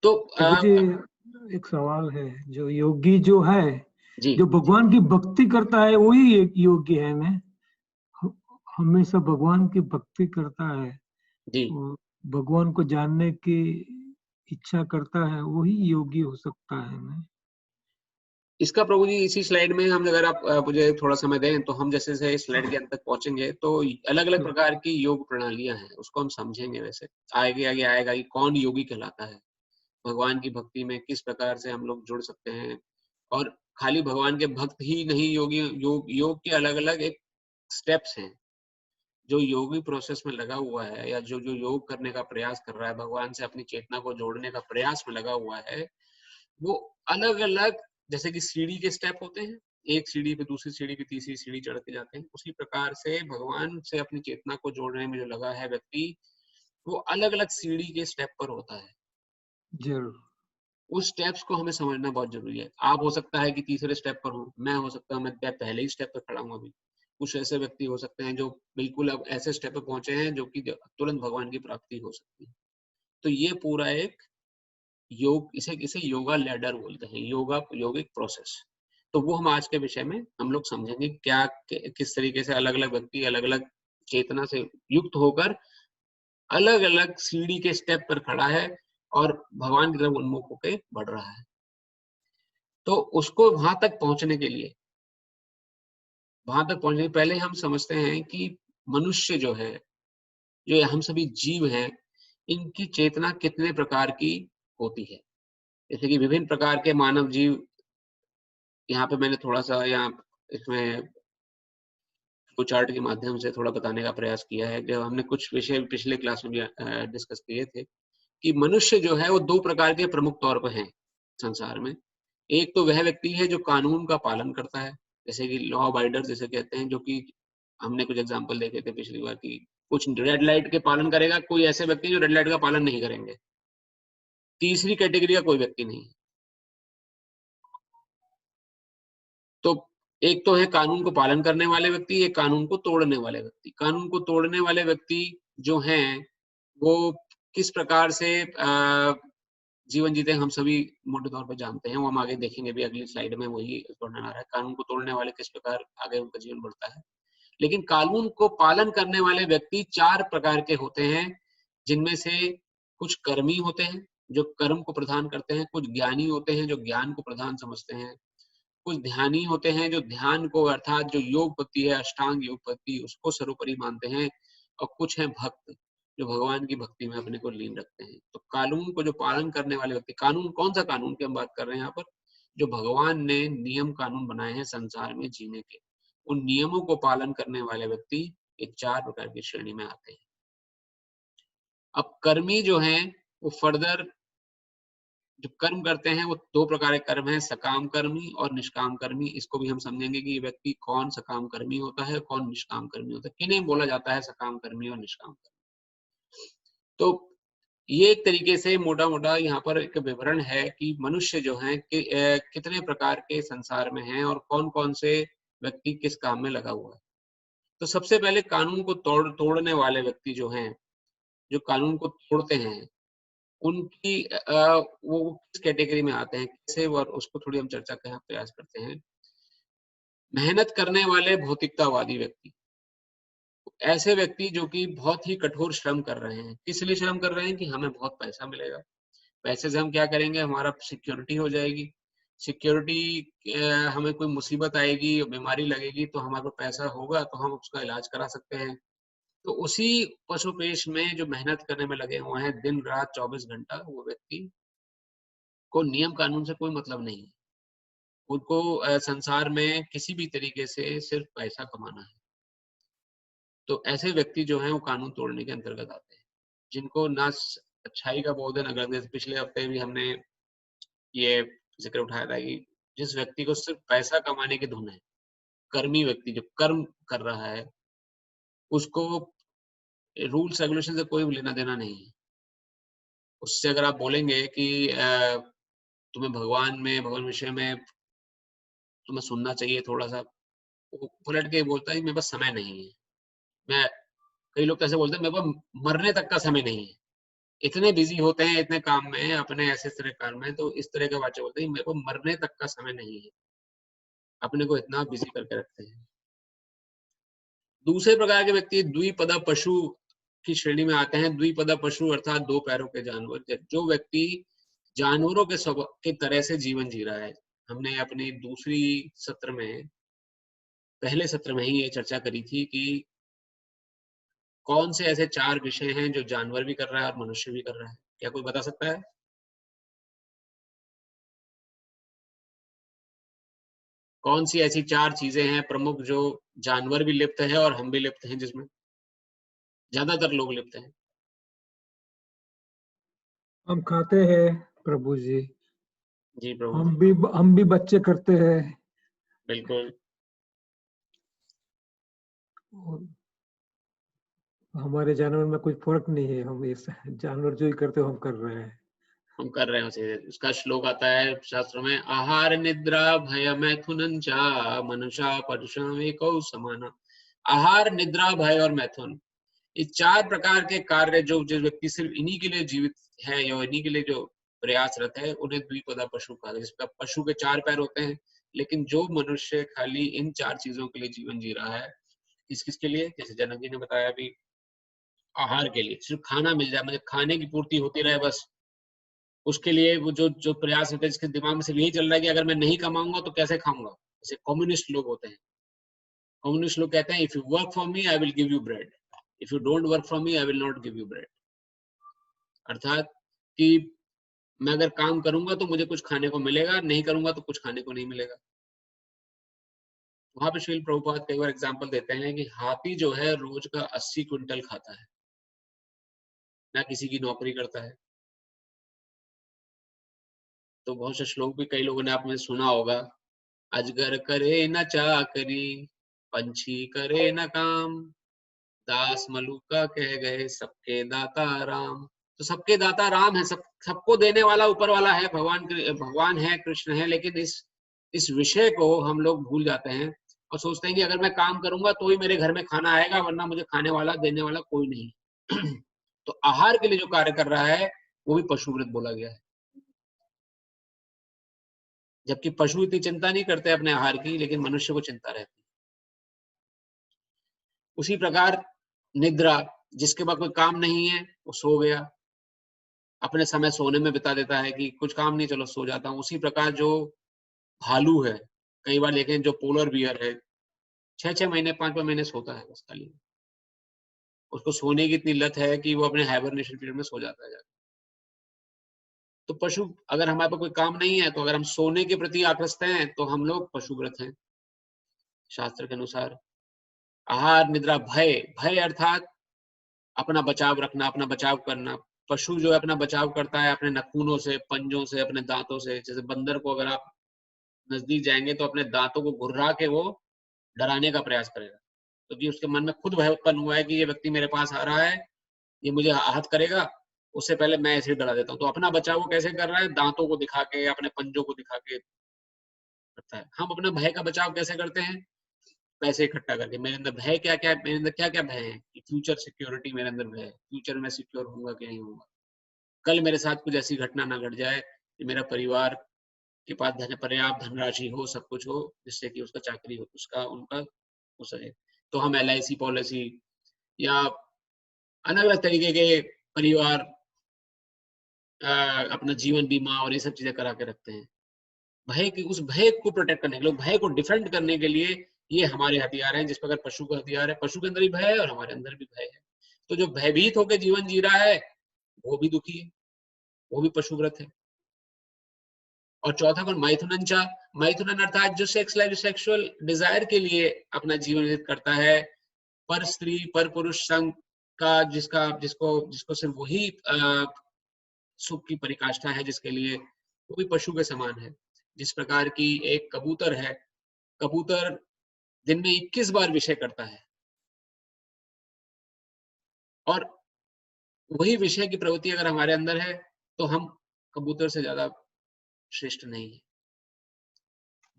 तो प्रभु जी, एक सवाल है, जो योगी जो है, जी जो भगवान की भक्ति करता है वही एक योगी है ना? हमेशा भगवान की भक्ति करता है, जी वो भगवान को जानने की इच्छा करता है, वही योगी हो सकता है ना? इसका प्रभु जी इसी स्लाइड में हम, अगर आप मुझे थोड़ा समय दें तो हम जैसे जैसे स्लाइड के अंत तक पहुंचेंगे तो अलग अलग प्रकार की योग प्रणालियां हैं, उसको हम समझेंगे। वैसे आगे आगे आएगा कि कौन योगी कहलाता है, भगवान की भक्ति में किस प्रकार से हम लोग जुड़ सकते हैं, और खाली भगवान के भक्त ही नहीं योगी, योग के अलग अलग एक स्टेप्स हैं। जो योगी प्रोसेस में लगा हुआ है, या जो जो योग करने का प्रयास कर रहा है, भगवान से अपनी चेतना को जोड़ने का प्रयास में लगा हुआ है, वो अलग अलग, जैसे कि सीढ़ी के स्टेप होते हैं, एक सीढ़ी पे दूसरी सीढ़ी पे तीसरी सीढ़ी चढ़ते जाते हैं, उसी प्रकार से भगवान से अपनी चेतना को जोड़ने में जो लगा है व्यक्ति, वो अलग अलग सीढ़ी के स्टेप पर होता है। जरूर। उस स्टेप्स को हमें समझना बहुत जरूरी है। आप हो सकता है कि तीसरे स्टेप पर हो, मैं हो सकता हूँ मैं पहले ही स्टेप पर खड़ा हूँ अभी। कुछ ऐसे व्यक्ति हो सकते हैं जो बिल्कुल अब ऐसे स्टेप पे पहुंचे हैं जो कि तुरंत भगवान की प्राप्ति हो सकती है। तो ये पूरा एक योग, इसे इसे योगा लैडर बोलते हैं, योगा योगिक प्रोसेस। तो वो हम आज के विषय में हम लोग समझेंगे क्या किस तरीके से अलग अलग व्यक्ति अलग अलग चेतना से युक्त होकर अलग अलग सीढ़ी के स्टेप पर खड़ा है और भगवान की तरफ उन्मुख होकर बढ़ रहा है। तो उसको वहां तक पहुंचने के लिए, पहले हम समझते हैं कि मनुष्य जो है, जो हम सभी जीव हैं, इनकी चेतना कितने प्रकार की होती है। जैसे कि विभिन्न प्रकार के मानव जीव, यहाँ पे मैंने थोड़ा सा यहाँ इसमें फ्लो चार्ट के माध्यम से थोड़ा बताने का प्रयास किया है। जब हमने कुछ विषय पिछले क्लास में भी डिस्कस किए थे कि मनुष्य जो है वो दो प्रकार के प्रमुख तौर पर हैं संसार में। एक तो वह व्यक्ति है जो कानून का पालन करता है, जैसे कि लॉ अबाइडर जिसे कहते हैं, जो कि हमने कुछ एग्जांपल देखे थे पिछली बार की कुछ रेड लाइट के पालन करेगा, कोई ऐसे व्यक्ति जो रेड लाइट का पालन नहीं करेंगे। तीसरी कैटेगरी का कोई व्यक्ति नहीं। तो एक तो है कानून को पालन करने वाले व्यक्ति, एक कानून को तोड़ने वाले व्यक्ति। कानून को तोड़ने वाले व्यक्ति जो हैं वो किस प्रकार से जीवन जीते हैं हम सभी मोटे तौर पर जानते हैं, वो हम आगे देखेंगे भी, अगली स्लाइड में वही वर्णन आ रहा है, कानून को तोड़ने वाले किस प्रकार आगे उनका जीवन बढ़ता है। लेकिन कानून को पालन करने वाले व्यक्ति चार प्रकार के होते हैं, जिनमें से कुछ कर्मी होते हैं जो कर्म को प्रधान करते हैं, कुछ ज्ञानी होते हैं जो ज्ञान को प्रधान समझते हैं, कुछ ध्यानी होते हैं जो ध्यान को अर्थात जो योग पद्धति है, अष्टांग योग पद्धति, उसको सर्वोपरि मानते हैं, और कुछ हैं भक्त जो भगवान की भक्ति में अपने को लीन रखते हैं। तो कानून को जो पालन करने वाले व्यक्ति, कानून कौन सा कानून की हम बात कर रहे हैं यहाँ पर, जो भगवान ने नियम कानून बनाए हैं संसार में जीने के, उन नियमों को पालन करने वाले व्यक्ति ये चार प्रकार की श्रेणी में आते हैं। अब कर्मी जो हैं वो फर्दर जो कर्म करते हैं वो दो प्रकार के कर्म हैं, सकाम कर्मी और निष्काम कर्मी। इसको भी हम समझेंगे कि ये व्यक्ति कौन सकाम कर्मी होता है, कौन निष्काम कर्मी होता है, किन्हें बोला जाता है सकाम कर्मी और निष्काम कर्मी। तो ये एक तरीके से मोटा मोटा यहाँ पर एक विवरण है कि मनुष्य जो है कि कितने प्रकार के संसार में हैं और कौन कौन से व्यक्ति किस काम में लगा हुआ है। तो सबसे पहले कानून को तोड़ने वाले व्यक्ति जो हैं, जो कानून को तोड़ते हैं, उनकी वो किस कैटेगरी में आते हैं, कैसे, और उसको थोड़ी हम चर्चा का प्रयास करते हैं। मेहनत करने वाले भौतिकतावादी व्यक्ति, ऐसे व्यक्ति जो कि बहुत ही कठोर श्रम कर रहे हैं। किस लिए श्रम कर रहे हैं? कि हमें बहुत पैसा मिलेगा, पैसे से हम क्या करेंगे, हमारा सिक्योरिटी हो जाएगी, सिक्योरिटी, हमें कोई मुसीबत आएगी, बीमारी लगेगी तो हमारे पास पैसा होगा तो हम उसका इलाज करा सकते हैं। तो उसी पशुपेश में जो मेहनत करने में लगे हुए हैं दिन रात 24 घंटा, वो व्यक्ति को नियम कानून से कोई मतलब नहीं है। उनको संसार में किसी भी तरीके से सिर्फ पैसा कमाना है। तो ऐसे व्यक्ति जो हैं वो कानून तोड़ने के अंतर्गत आते हैं, जिनको ना अच्छाई का बोध है ना गलत। पिछले हफ्ते भी हमने ये जिक्र उठाया था कि जिस व्यक्ति को सिर्फ पैसा कमाने की धुन है, कर्मी व्यक्ति जो कर्म कर रहा है, उसको रूल्स रेगुलेशन से कोई लेना देना नहीं है। उससे अगर आप बोलेंगे कि तुम्हें भगवान विषय में तुम्हें सुनना चाहिए थोड़ा-सा, वो पलट के बोलता है मेरे पास समय नहीं है। मैं कई लोग तो ऐसे बोलते हैं मेरे पास मरने तक का समय नहीं है। इतने बिज़ी होते हैं, इतने काम में, अपने ऐसे तरह काम में, तो इस तरह के बातें बोलते हैं मेरे को मरने तक का समय नहीं है। अपने को इतना बिज़ी करके रखते हैं। दूसरे प्रकार के व्यक्ति द्विपद पशु की श्रेणी में आते हैं। द्विपद पशु अर्थात 2 पैरों के जानवर। जो व्यक्ति जानवरों के तरह से जीवन जी रहा है। हमने अपनी पहले सत्र में ही ये चर्चा करी थी कि कौन से ऐसे 4 विषय हैं जो जानवर भी कर रहा है और मनुष्य भी कर रहा है। क्या कोई बता सकता है? कौन सी ऐसी 4 चीजें हैं प्रमुख जो जानवर भी लिप्त है और हम भी लिप्त हैं, जिसमें ज्यादातर लोग लिप्त हैं? हम खाते हैं प्रभु जी, जी प्रभु। हम भी बच्चे करते हैं। बिल्कुल। और हमारे जानवर में कोई फर्क नहीं है, हम इस जानवर जो ही करते हो हम कर रहे हैं। हम कर रहे हैं उसे। उसका श्लोक आता है शास्त्रों में, आहार निद्रा भय मैथुन चा मनुष्य परुषमेकौ समाना। आहार, निद्रा, भय और मैथुन, ये 4 प्रकार के कार्य जो व्यक्ति सिर्फ इन्हीं के लिए जीवित है या इन्हीं के लिए जो प्रयासरत है, उन्हें द्विपदा पशु कहा है। जिसका पशु के 4 पैर होते हैं, लेकिन जो मनुष्य खाली इन 4 चीजों के लिए जीवन जी रहा है, किस-किस के लिए? जैसे जनक जी ने बताया अभी, आहार के लिए, सिर्फ खाना मिल जाए, मुझे खाने की पूर्ति होती रहे बस, उसके लिए वो जो प्रयास होते हैं, जिसके दिमाग में सिर्फ यही चल रहा है कि अगर मैं नहीं कमाऊंगा तो कैसे खाऊंगा। जैसे कम्युनिस्ट लोग होते हैं। कम्युनिस्ट लोग कहते हैं if you work for me I will give you bread, if you don't work for me I will not give you bread. अर्थात कि मैं अगर काम करूंगा तो मुझे कुछ खाने को मिलेगा, नहीं करूंगा तो कुछ खाने को नहीं मिलेगा। वहां पे श्रील प्रभुपाद कई बार एग्जांपल देते हैं कि हाथी जो है रोज का 80 क्विंटल खाता है, ना किसी की नौकरी करता है। तो बहुत से श्लोक भी कई लोगों ने आपने सुना होगा, अजगर करे न चाकरी, पंछी करे न काम, दास मलुका कह गए सबके दाता राम। तो सबके दाता राम है, सबको देने वाला ऊपर वाला है, भगवान है, कृष्ण है। लेकिन इस विषय को हम लोग भूल जाते हैं और सोचते हैं कि अगर मैं काम करूंगा तो ही मेरे घर में खाना आएगा, वरना मुझे खाने वाला देने वाला कोई नहीं। तो आहार के लिए जो कार्य कर रहा है वो भी पशुव्रत बोला गया है। जबकि पशु इतनी चिंता नहीं करते अपने आहार की, लेकिन मनुष्य को चिंता रहती है। उसी प्रकार निद्रा, जिसके बाद कोई काम नहीं है वो सो गया, अपने समय सोने में बिता देता है कि कुछ काम नहीं, चलो सो जाता हूँ। उसी प्रकार जो भालू है, कई बार देखें जो पोलर बियर है, 6-6 महीने 5-5 महीने सोता है बस खाली। उसको सोने की इतनी लत है कि वो अपने हाइबरनेशन पीरियड में सो जाता है जाके। तो पशु, अगर हमारे पास कोई काम नहीं है तो अगर हम सोने के प्रति आकृष्ट हैं तो हम लोग पशुव्रत हैं शास्त्र के अनुसार। आहार, निद्रा, भय, भय अर्थात अपना बचाव रखना, अपना बचाव करना। पशु जो है अपना बचाव करता है अपने नखूनों से, पंजों से, अपने दांतों से। जैसे बंदर को अगर आप नजदीक जाएंगे तो अपने दांतों को घुर्रा के वो डराने का प्रयास करेगा, क्योंकि उसके मन में खुद भय उत्पन्न हुआ है कि ये व्यक्ति मेरे पास आ रहा है, ये मुझे आहत करेगा, उससे पहले मैं इसे डरा देता हूँ। तो अपना बचाव वो कैसे कर रहा है? दांतों को दिखा के, अपने पंजों को दिखा के करता है। हम अपने भय का बचाव कैसे करते हैं? पैसे इकट्ठा करके। मेरे अंदर भय क्या-क्या है? मेरे अंदर क्या-क्या भय है कि फ्यूचर सिक्योरिटी मेरे अंदर भय है, फ्यूचर में सिक्योर होऊँगा कि नहीं होऊँगा। कल मेरे साथ कुछ ऐसी घटना ना घट जाए कि मेरा परिवार के पास पर्याप्त धनराशि हो, सब कुछ हो, जिससे कि उसका चाकरी हो, उनका हो सके। तो हम एलआईसी पॉलिसी या अलग-अलग तरीके के परिवार अपना जीवन बीमा और ये सब चीज़ें करा के रखते हैं। उस भय को प्रोटेक्ट करने के लिए, भय को डिफेंड करने के लिए ये हमारे हथियार हैं। जिस प्रकार पशु का हथियार है, पशु के अंदर भी भय है और हमारे अंदर भी भय है। तो जो भयभीत होकर जीवन जी रहा है वो भी दुखी है, वो भी पशुव्रत है। और चौथा कौन? मैथुनंचा। मैथुनन अर्थात जो सेक्स लाइफ, सेक्सुअल डिजायर के लिए अपना जीवन व्यतीत करता है, पर स्त्री पर पुरुष संग का, जिसको सिर्फ वही सुख की परिकाष्ठा है जिसके लिए, वो भी पशु के समान है। जिस प्रकार की एक कबूतर है, कबूतर दिन में 21 बार विषय करता है और वही विषय की प्रवृत्ति अगर हमारे अंदर है तो हम कबूतर से ज्यादा श्रेष्ठ नहीं है।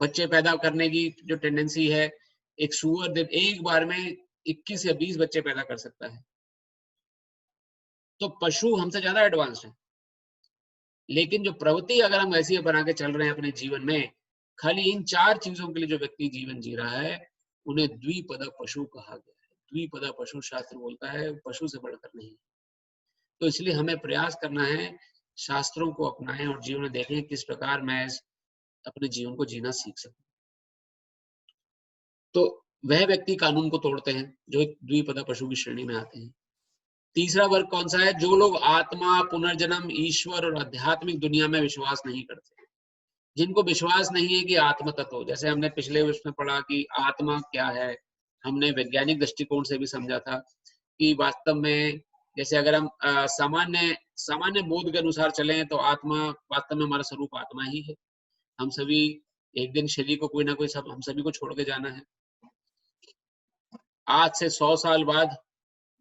बच्चे पैदा करने की जो टेंडेंसी है, एक सुअर दिन एक बार में 21 या 20 बच्चे पैदा कर सकता है, तो पशु हमसे ज्यादा एडवांस्ड है। लेकिन जो प्रवृत्ति अगर हम ऐसी बना के चल रहे हैं अपने जीवन में, खाली इन 4 चीजों के लिए जो व्यक्ति जीवन जी रहा है, उन्हें द्विपद पशु कहा गया है। द्विपद पशु शास्त्र बोलता है, पशु से बढ़कर नहीं। तो इसलिए हमें प्रयास करना है, शास्त्रों को अपनाएं और जीवन में देखें किस प्रकार मैं अपने जीवन को जीना सीख सकूं। तो वह व्यक्ति कानून को तोड़ते हैं जो द्विपद पशु की श्रेणी में आते हैं। तीसरा वर्ग कौन सा है? जो लोग आत्मा, पुनर्जन्म, ईश्वर और आध्यात्मिक दुनिया में विश्वास नहीं करते, जिनको विश्वास नहीं है कि आत्म तत्व, जैसे हमने पिछले उसमें पढ़ा कि आत्मा क्या है, हमने वैज्ञानिक दृष्टिकोण से भी समझा था कि वास्तव में जैसे अगर हम सामान्य बोध के अनुसार चलें तो आत्मा वास्तव में हमारा स्वरूप आत्मा ही है। हम सभी एक दिन शरीर को कोई ना कोई हम सभी को छोड़ के जाना है। आज से 100 साल बाद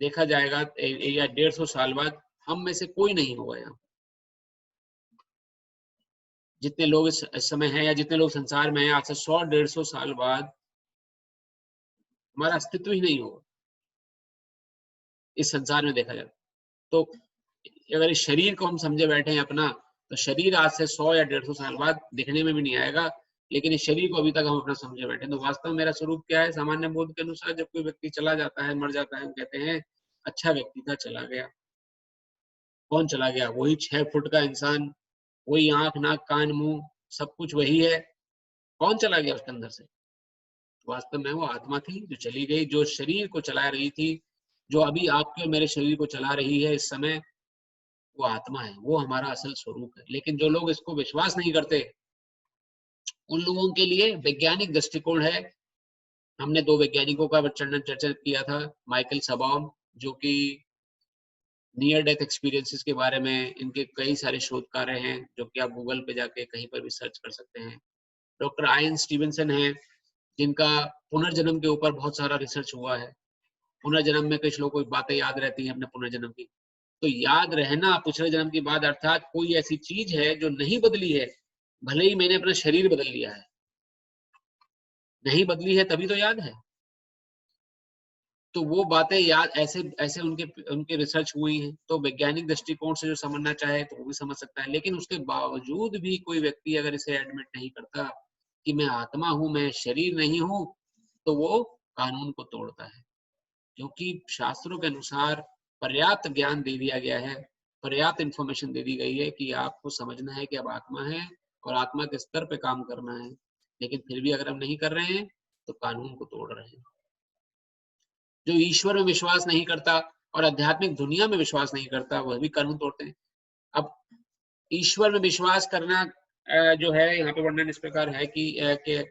देखा जाएगा या 150 साल बाद हम में से कोई नहीं होगा यहाँ। जितने लोग इस समय हैं या जितने लोग संसार में हैं, आज से 100-150 साल बाद हमारा अस्तित्व ही नहीं होगा इस संसार में देखा जाए तो। अगर इस शरीर को हम समझे बैठे हैं अपना, तो शरीर आज से 100 या 150 साल बाद दिखने में भी नहीं आएगा, लेकिन इस शरीर को अभी तक हम अपना समझे बैठे हैं। तो वास्तव में मेरा स्वरूप क्या है? सामान्य बोध के अनुसार जब कोई व्यक्ति चला जाता है, मर जाता है, हम कहते हैं अच्छा व्यक्ति था, चला गया। कौन चला गया? वही 6 फुट का इंसान, वही आंख, नाक, कान, मुंह, सब कुछ वही है। कौन चला गया उसके अंदर से? वास्तव में वो आत्मा थी जो चली गई, जो शरीर को चला रही थी, जो अभी आपके और मेरे शरीर को चला रही है इस समय, वो आत्मा है, वो हमारा असल स्वरूप है। लेकिन जो लोग इसको विश्वास नहीं करते, उन लोगों के लिए वैज्ञानिक दृष्टिकोण है। हमने 2 वैज्ञानिकों का चर्चा किया था, माइकल सबाउम, जो कि नियर डेथ एक्सपीरियंसेस के बारे में इनके कई सारे शोध कार्य हैं, जो कि आप गूगल पे जाके कहीं पर भी सर्च कर सकते हैं। डॉक्टर आयन स्टीवेंसन है, जिनका पुनर्जन्म के ऊपर बहुत सारा रिसर्च हुआ है। पुनर्जन्म में कुछ लोगों को बातें याद रहती हैं अपने पुनर्जन्म की, तो याद रहना पिछले जन्म की बात, अर्थात कोई ऐसी चीज है जो नहीं बदली है, भले ही मैंने अपना शरीर बदल लिया है, नहीं बदली है तभी तो याद है। तो वो बातें याद ऐसे उनके रिसर्च हुई हैं। तो वैज्ञानिक दृष्टिकोण से जो समझना चाहे तो वो भी समझ सकता है। लेकिन उसके बावजूद भी कोई व्यक्ति अगर इसे एडमिट नहीं करता कि मैं आत्मा हूं, मैं शरीर नहीं हूं, तो वो कानून को तोड़ता है। क्योंकि शास्त्रों के अनुसार पर्याप्त ज्ञान दे दिया गया है, पर्याप्त इंफॉर्मेशन दे दी गई है कि आपको समझना है कि अब आत्मा है और आत्मा के स्तर पे काम करना है। लेकिन फिर भी अगर हम नहीं कर रहे हैं तो कानून को तोड़ रहे हैं। जो ईश्वर में विश्वास नहीं करता और आध्यात्मिक दुनिया में विश्वास नहीं करता, वह भी कानून तोड़ते हैं। अब ईश्वर में विश्वास करना जो है, यहाँ पे वर्णन इस प्रकार है कि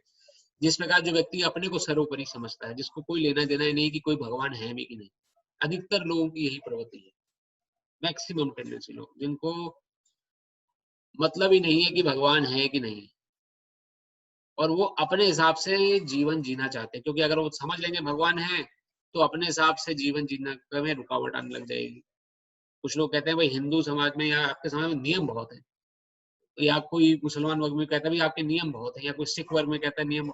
जिस प्रकार जो व्यक्ति अपने को सर्वोपरि समझता है, जिसको कोई लेना देना ही नहीं कि कोई भगवान है भी कि नहीं। अधिकतर लोगों की यही प्रवृत्ति है, मैक्सिमम टेंडेंसी लोग, जिनको मतलब ही नहीं है कि भगवान है कि नहीं, और वो अपने हिसाब से जीवन जीना चाहते हैं। क्योंकि अगर वो समझ लेंगे भगवान है तो अपने हिसाब से जीवन जीने में रुकावट आने लग जाएगी। कुछ लोग कहते हैं भाई हिंदू समाज में या आपके समाज में नियम बहुत है, या कोई मुसलमान वर्ग में कहता है भाई आपके नियम बहुत है, या कोई सिख वर्ग में कहता है नियम।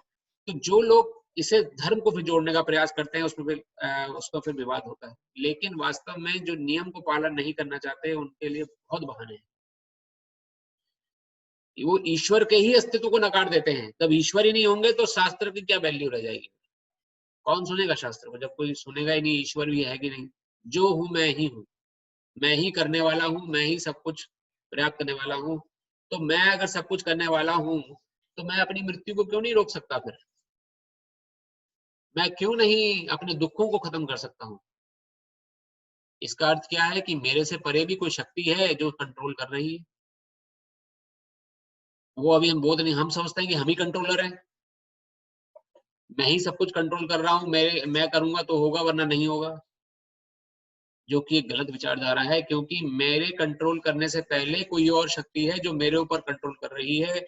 तो जो लोग इसे धर्म को फिर जोड़ने का प्रयास करते हैं, उसका फिर विवाद होता है। लेकिन वास्तव में जो नियम को पालन नहीं करना चाहते, उनके लिए बहुत बहाने हैं। वो ईश्वर के ही अस्तित्व को नकार देते हैं। तब ईश्वर ही नहीं होंगे तो शास्त्र की क्या वैल्यू रह जाएगी? कौन सुनेगा शास्त्र को जब कोई सुनेगा ही नहीं ईश्वर भी है कि नहीं। जो हूं मैं ही हूं, मैं ही करने वाला हूं, मैं ही सब कुछ पर्याप्त करने वाला हूं। तो मैं अगर सब कुछ करने वाला हूं तो मैं अपनी मृत्यु को क्यों नहीं रोक सकता? फिर मैं क्यों नहीं अपने दुखों को खत्म कर सकता हूं? इसका अर्थ क्या है कि मेरे से परे भी कोई शक्ति है जो कंट्रोल कर रही है। वो अभी हम बोध नहीं, हम समझते हैं कि हम ही कंट्रोलर हैं, मैं ही सब कुछ कंट्रोल कर रहा हूं, मैं करूंगा तो होगा वरना नहीं होगा, जो कि एक गलत विचारधारा है। क्योंकि मेरे कंट्रोल करने से पहले कोई और शक्ति है जो मेरे ऊपर कंट्रोल कर रही है,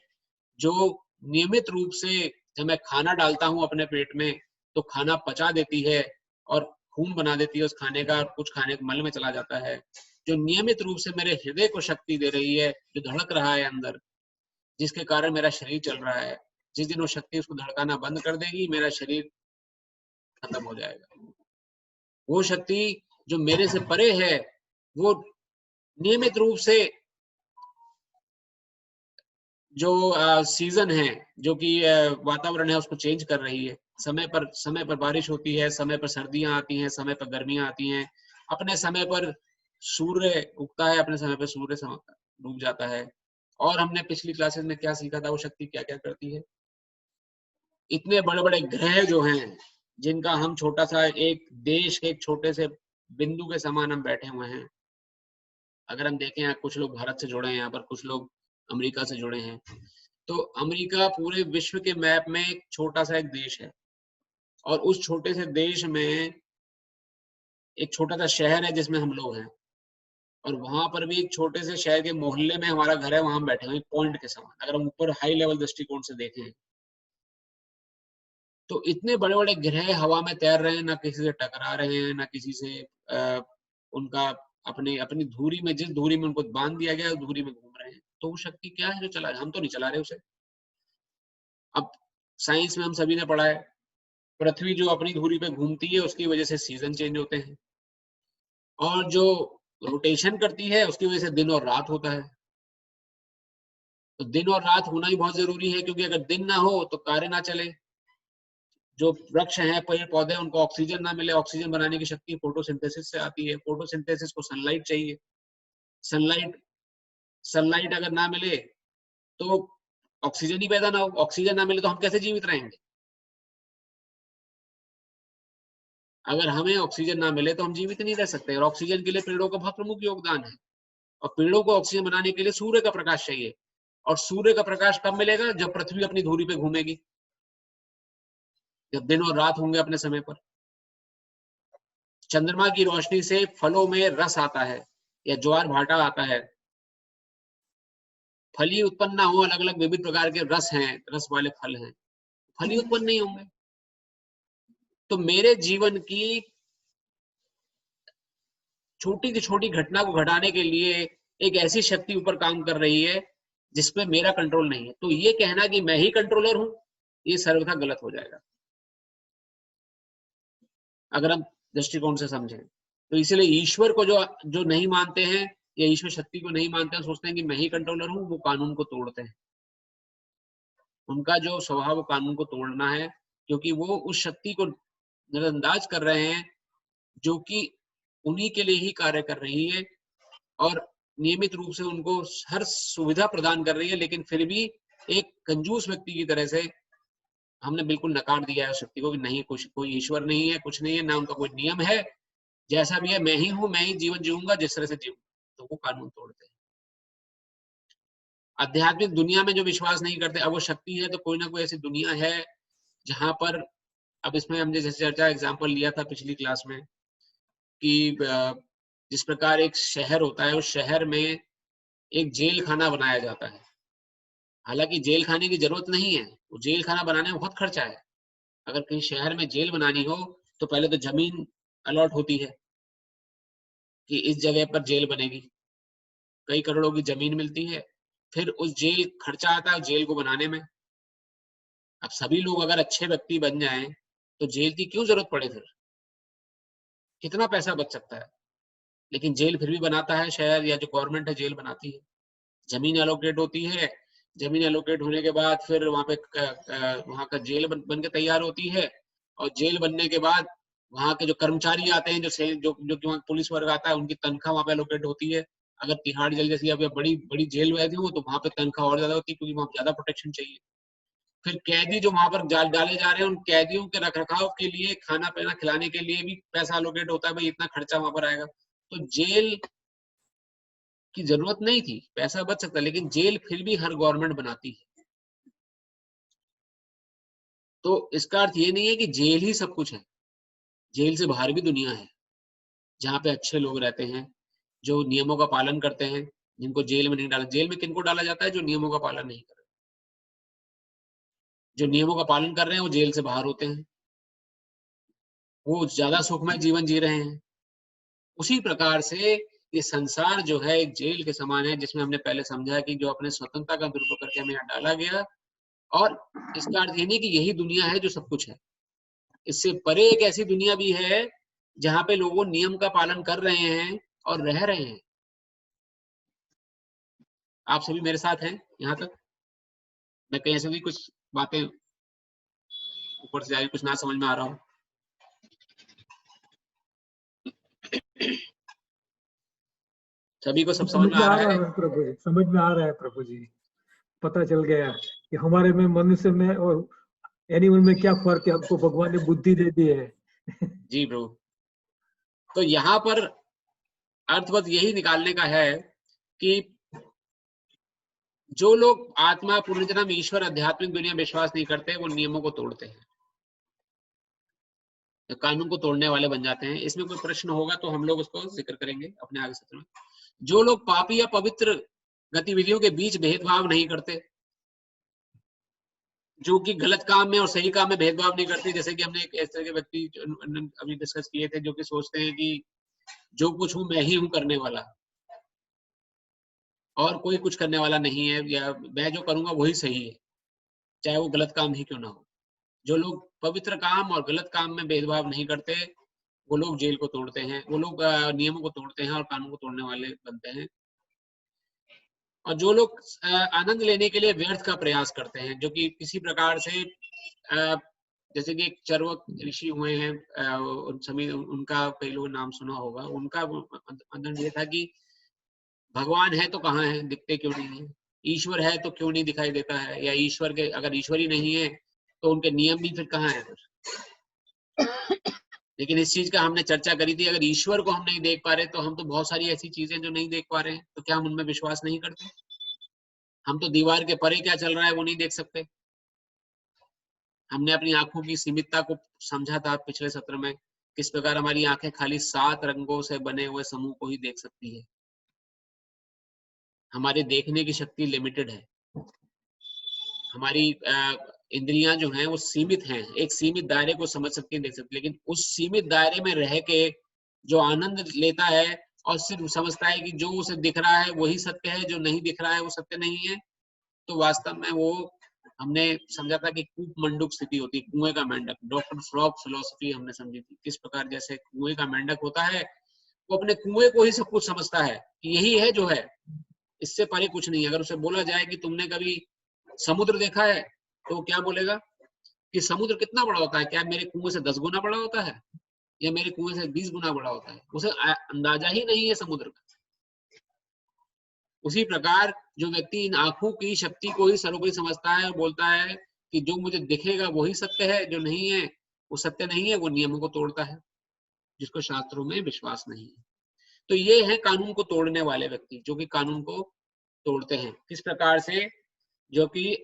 जो नियमित रूप से जब मैं खाना डालता हूं अपने पेट में तो खाना पचा देती है और खून बना देती है उस खाने का, और कुछ खाने मल में चला जाता है, जो नियमित रूप से मेरे हृदय को शक्ति दे रही है, जो धड़क रहा है अंदर, जिसके कारण मेरा शरीर चल रहा है। जिस दिन वो शक्ति उसको धड़काना बंद कर देगी, मेरा शरीर खत्म हो जाएगा। वो शक्ति जो मेरे से परे है, वो नियमित रूप से जो सीजन है, जो कि वातावरण है, उसको चेंज कर रही है। समय पर बारिश होती है, समय पर सर्दियां आती हैं, समय पर गर्मियां आती हैं, अपने समय पर सूर्य उगता है, अपने समय पर सूर्य डूब जाता है। और हमने पिछली क्लासेस में क्या सीखा था, वो शक्ति क्या क्या करती है। इतने बड़े बड़े ग्रह जो हैं, जिनका हम छोटा सा एक देश के एक छोटे से बिंदु के समान हम बैठे हुए हैं। अगर हम देखें, कुछ लोग भारत से जुड़े हैं, यहाँ पर कुछ लोग अमेरिका से जुड़े हैं, तो अमेरिका पूरे विश्व के मैप में एक छोटा सा एक देश है, और उस छोटे से देश में एक छोटा सा शहर है जिसमें हम लोग हैं, और वहां पर भी एक छोटे से शहर के मोहल्ले में हमारा घर है, वहां हम बैठे हुए पॉइंट के समान, अगर हम ऊपर हाई लेवल दृष्टिकोण से देखें। तो इतने बड़े बड़े ग्रह हवा में तैर रहे हैं, ना किसी से टकरा रहे हैं, ना किसी से उनका अपनी धुरी में, जिस धुरी में उनको बांध दिया गया, उस धुरी में घूम रहे हैं। तो वो शक्ति क्या है जो चला रहे? हम तो नहीं चला रहे उसे। अब साइंस में हम सभी ने पढ़ा है, पृथ्वी जो अपनी धुरी पे घूमती है, उसकी वजह से सीजन चेंज होते हैं, और जो रोटेशन करती है, उसकी वजह से दिन और रात होता है। तो दिन और रात होना ही बहुत जरूरी है, क्योंकि अगर दिन ना हो तो कार्य ना चले। जो वृक्ष हैं, पेड़ पौधे, उनको ऑक्सीजन ना मिले, ऑक्सीजन बनाने की शक्ति फोटोसिंथेसिस से आती है। फोटोसिंथेसिस को सनलाइट चाहिए। सनलाइट अगर ना मिले तो ऑक्सीजन ही पैदा ना हो। ऑक्सीजन ना मिले तो हम कैसे जीवित रहेंगे? अगर हमें ऑक्सीजन ना मिले तो हम जीवित नहीं रह सकते। और ऑक्सीजन के लिए पेड़ों का बहुत प्रमुख योगदान है, और पेड़ों को ऑक्सीजन बनाने के लिए सूर्य का प्रकाश चाहिए। और सूर्य का प्रकाश कब मिलेगा? जब पृथ्वी अपनी धुरी पे घूमेगी, जब दिन और रात होंगे अपने समय पर। चंद्रमा की रोशनी से फलों में रस आता है, या ज्वार भाटा आता है। फल ही उत्पन्न ना हो, अलग अलग विविध प्रकार के रस हैं, रस वाले फल हैं, फल ही उत्पन्न नहीं होंगे। तो मेरे जीवन की छोटी से छोटी घटना को घटाने के लिए एक ऐसी शक्ति ऊपर काम कर रही है जिसपे मेरा कंट्रोल नहीं है। तो ये कहना कि मैं ही कंट्रोलर हूं, ये सर्वथा गलत हो जाएगा अगर हम दृष्टिकोण से समझें। तो इसलिए ईश्वर को जो नहीं मानते हैं, या ईश्वर शक्ति को नहीं मानते हैं, सोचते हैं कि मैं ही कंट्रोलर हूं, वो कानून को तोड़ते हैं। उनका जो स्वभाव, कानून को तोड़ना है, क्योंकि वो उस शक्ति को नजरअंदाज कर रहे हैं जो कि उन्हीं के लिए ही कार्य कर रही है, और नियमित रूप से उनको हर सुविधा प्रदान कर रही है। लेकिन फिर भी एक कंजूस व्यक्ति की तरह से हमने बिल्कुल नकार दिया है शक्ति को, कि नहीं, कुछ कोई ईश्वर नहीं है, कुछ नहीं है, ना उनका कोई नियम है, जैसा भी है मैं ही हूं, मैं ही जीवन जीऊंगा जिस तरह से जीऊंगा। तो वो कानून तोड़ते हैं। आध्यात्मिक दुनिया में जो विश्वास नहीं करते, अब वो शक्ति है तो कोई ना कोई ऐसी दुनिया है जहां पर, अब इसमें हमने जैसे चर्चा एग्जाम्पल लिया था पिछली क्लास में, कि जिस प्रकार एक शहर होता है, उस शहर में एक जेल खाना बनाया जाता है। हालांकि जेल खाने की जरूरत नहीं है, वो जेल खाना बनाने में बहुत खर्चा है। अगर कहीं शहर में जेल बनानी हो तो पहले तो जमीन अलॉट होती है कि इस जगह पर जेल बनेगी, कई करोड़ों की जमीन मिलती है, फिर उस जेल खर्चा आता है जेल को बनाने में। अब सभी लोग अगर अच्छे व्यक्ति बन जाएं तो जेल की क्यों जरूरत पड़े? फिर कितना पैसा बच सकता है। लेकिन जेल फिर भी बनाता है शहर, या जो गवर्नमेंट है जेल बनाती है। जमीन एलोकेट होती है, जमीन एलोकेट होने के बाद फिर वहां पे वहां का जेल बन के तैयार होती है, और जेल बनने के बाद वहां के जो कर्मचारी आते हैं, जो वहाँ पुलिस वर्ग आता है, उनकी तनख्वाह वहां पे एलोकेट होती है। अगर तिहाड़ जेल जैसी अब बड़ी बड़ी जेल वैसी हो तो वहां पे तनख्वाह और ज्यादा होती है, क्योंकि वहां ज्यादा प्रोटेक्शन चाहिए। फिर कैदी जो वहां पर डाले जा रहे हैं, उन कैदियों के रखरखाव के लिए, खाना पीना खिलाने के लिए भी पैसा एलोकेट होता है, भाई इतना खर्चा वहां पर आएगा। तो जेल की जरूरत नहीं थी, पैसा बच सकता, लेकिन जेल फिर भी हर गवर्नमेंट बनाती है। तो इसका अर्थ ये नहीं है कि जेल ही सब कुछ है। जेल से बाहर भी दुनिया है, जहाँ पे अच्छे लोग रहते हैं, जो नियमों का पालन करते हैं, जिनको जेल में नहीं डाला। जेल में किनको डाला जाता है? जो नियमों का पालन नहीं कर रहे। जो नियमों का पालन कर रहे हैं वो जेल से बाहर होते हैं। वो ज्यादा सुखमय जीवन जी रहे हैं। उसी प्रकार से ये संसार जो है एक जेल के समान है, जिसमें हमने पहले समझा कि जो अपने स्वतंत्रता का दुरुपयोग करके हमें यहाँ डाला गया, और इसका अर्थ ये नहीं कि यही दुनिया है जो सब कुछ है। इससे परे एक ऐसी दुनिया भी है जहाँ पे लोगों नियम का पालन कर रहे हैं और रह रहे हैं। आप सभी मेरे साथ हैं यहाँ तक? मैं कहीं ऐसे भी कुछ बातें ऊपर से जाके कुछ ना समझ में आ रहा हो? सभी को सब समझ में आ रहा है? प्रभु जी, समझ में आ रहा है प्रभु जी। पता चल गया कि हमारे में, मनुष्य में और एनिमल में क्या फर्क है। हमको भगवान ने बुद्धि दे दी है। जी प्रभु। तो यहाँ पर अर्थ बस यही निकालने का है कि जो लोग आत्मा, पुनर्जन्म, ईश्वर, आध्यात्मिक दुनिया विश्वास नहीं करते, वो नियमों को तोड़ते हैं, तो कानून को तोड़ने वाले बन जाते हैं। इसमें कोई प्रश्न होगा तो हम लोग उसको जिक्र करेंगे अपने आगे सत्र में। जो लोग पापी या पवित्र गतिविधियों के बीच भेदभाव नहीं करते, जो कि गलत काम में और सही काम में भेदभाव नहीं करते, जैसे कि हमने एक इस तरह के व्यक्ति अभी डिस्कस किए थे, जो कि सोचते हैं कि जो कुछ हूं मैं ही हूं करने वाला, और कोई कुछ करने वाला नहीं है, या मैं जो करूंगा वही सही है, चाहे वो गलत काम ही क्यों ना हो। जो लोग पवित्र काम और गलत काम में भेदभाव नहीं करते, वो लोग जेल को तोड़ते हैं, वो लोग नियमों को तोड़ते हैं और कानून को तोड़ने वाले बनते हैं। और जो लोग आनंद लेने के लिए व्यर्थ का प्रयास करते हैं, जो कि किसी प्रकार से जैसे कि एक चरवक ऋषि हुए हैं, उन सभी उनका कई लोगों नाम सुना होगा। उनका अंदर ये था कि भगवान है तो कहाँ है, दिखते क्यों नहीं है, ईश्वर है तो क्यों नहीं दिखाई देता है, या ईश्वर के अगर ईश्वर ही नहीं है तो उनके नियम भी फिर कहाँ है। लेकिन इस चीज का हमने चर्चा करी थी, अगर ईश्वर को हम नहीं देख पा रहे तो हम तो बहुत सारी ऐसी चीजें जो नहीं देख पा रहे हैं, तो क्या हम उनमें विश्वास नहीं करते? हम तो दीवार के परे क्या चल रहा है वो नहीं देख सकते। हमने अपनी आंखों की सीमितता को समझा था पिछले सत्र में, किस प्रकार हमारी आंखें खाली 7 रंगों से बने हुए समूह को ही देख सकती है। हमारे देखने की शक्ति लिमिटेड है, हमारी इंद्रियां जो हैं वो सीमित हैं, एक सीमित दायरे को समझ सकती है, देख सकती है। लेकिन उस सीमित दायरे में रह के जो आनंद लेता है और सिर्फ समझता है कि जो उसे दिख रहा है वही सत्य है, जो नहीं दिख रहा है वो सत्य नहीं है, तो वास्तव में वो हमने समझा था कि कूप मंडूक स्थिति होती है, कुएं का मेंढक। डॉक्टर फ्रॉग फिलॉसफी हमने समझी थी, किस प्रकार जैसे कुएं का मेंढक होता है, वो अपने कुएं को ही सब कुछ समझता है कि यही है जो है, इससे परे कुछ नहीं है। अगर उसे बोला जाए कि तुमने कभी समुद्र देखा है, तो क्या बोलेगा कि समुद्र कितना बड़ा होता है, क्या मेरे कुएं से 10 गुना बड़ा होता है या मेरे कुएं से 20 गुना बड़ा होता है, उसे अंदाजा ही नहीं है समुद्र का। उसी प्रकार जो व्यक्ति इन आंखों की शक्ति को ही सर्वोपरि समझता है और बोलता है कि जो मुझे दिखेगा वही सत्य है, जो नहीं है वो सत्य नहीं है, वो नियमों को तोड़ता है, जिसको शास्त्रों में विश्वास नहीं है। तो ये है कानून को तोड़ने वाले व्यक्ति, जो कि कानून को तोड़ते हैं। किस प्रकार से? जो कि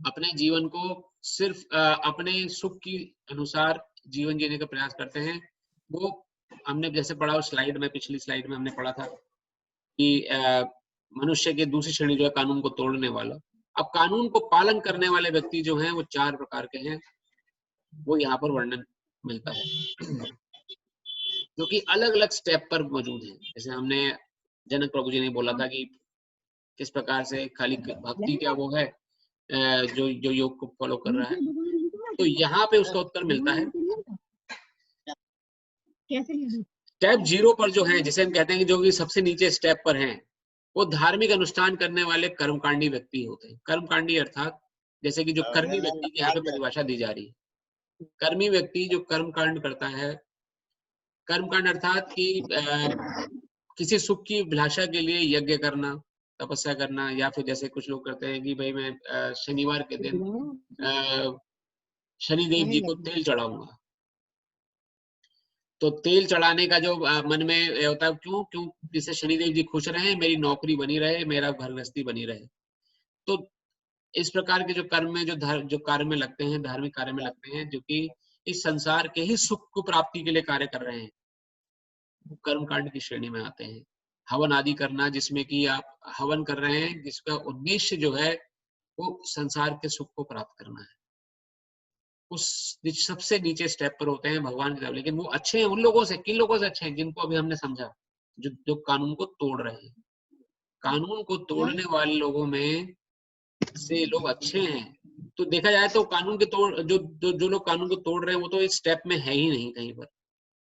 अपने जीवन को सिर्फ अपने सुख की अनुसार जीवन जीने का प्रयास करते हैं। वो हमने जैसे पढ़ा स्लाइड में, पिछली स्लाइड में हमने पढ़ा था कि मनुष्य की दूसरी श्रेणी जो है कानून को तोड़ने वाला। अब कानून को पालन करने वाले व्यक्ति जो हैं वो 4 प्रकार के हैं, वो यहाँ पर वर्णन मिलता है, जो कि अलग अलग स्टेप पर मौजूद है। जैसे हमने जनक प्रभु जी ने बोला था कि किस प्रकार से खाली भक्ति क्या वो है जो योग को फॉलो कर रहा है, तो यहाँ पे उसका उत्तर मिलता है। स्टेप 0 पर जो है, जिसे हम कहते हैं कि जो भी सबसे नीचे स्टेप पर हैं, वो धार्मिक अनुष्ठान करने वाले कर्मकांडी व्यक्ति होते हैं। कर्मकांडी अर्थात जैसे कि जो कर्मी व्यक्ति की यहाँ पे परिभाषा दी जा रही है। कर्मी व्यक्ति जो कर्मकांड करता है, कर्मकांड अर्थात कि किसी सुख की अभिलाषा के लिए यज्ञ करना, तपस्या करना, या फिर जैसे कुछ लोग करते हैं कि भाई मैं शनिवार के दिन शनिदेव जी को तेल चढ़ाऊंगा। तो तेल चढ़ाने का जो मन में होता है, क्यों जिससे शनिदेव जी खुश रहे, मेरी नौकरी बनी रहे, मेरा घर गृहस्थी बनी रहे। तो इस प्रकार के जो कर्म में जो कार्य में लगते हैं, धार्मिक कार्य में लगते हैं, जो कि इस संसार के ही सुख को प्राप्ति के लिए कार्य कर रहे हैं, कर्मकांड की श्रेणी में आते हैं। हवन आदि करना, जिसमें कि आप हवन कर रहे हैं, जिसका उद्देश्य जो है वो संसार के सुख को प्राप्त करना है। उस सबसे नीचे स्टेप पर होते हैं भगवान की तरफ, लेकिन वो अच्छे हैं उन लोगों से, किन लोगों से अच्छे हैं, जिनको अभी हमने समझा, जो कानून को तोड़ रहे हैं। कानून को तोड़ने वाले लोगों में से लोग अच्छे हैं। तो देखा जाए तो कानून के तोड़ जो लोग कानून को तोड़ रहे हैं वो तो इस स्टेप में है ही नहीं कहीं पर।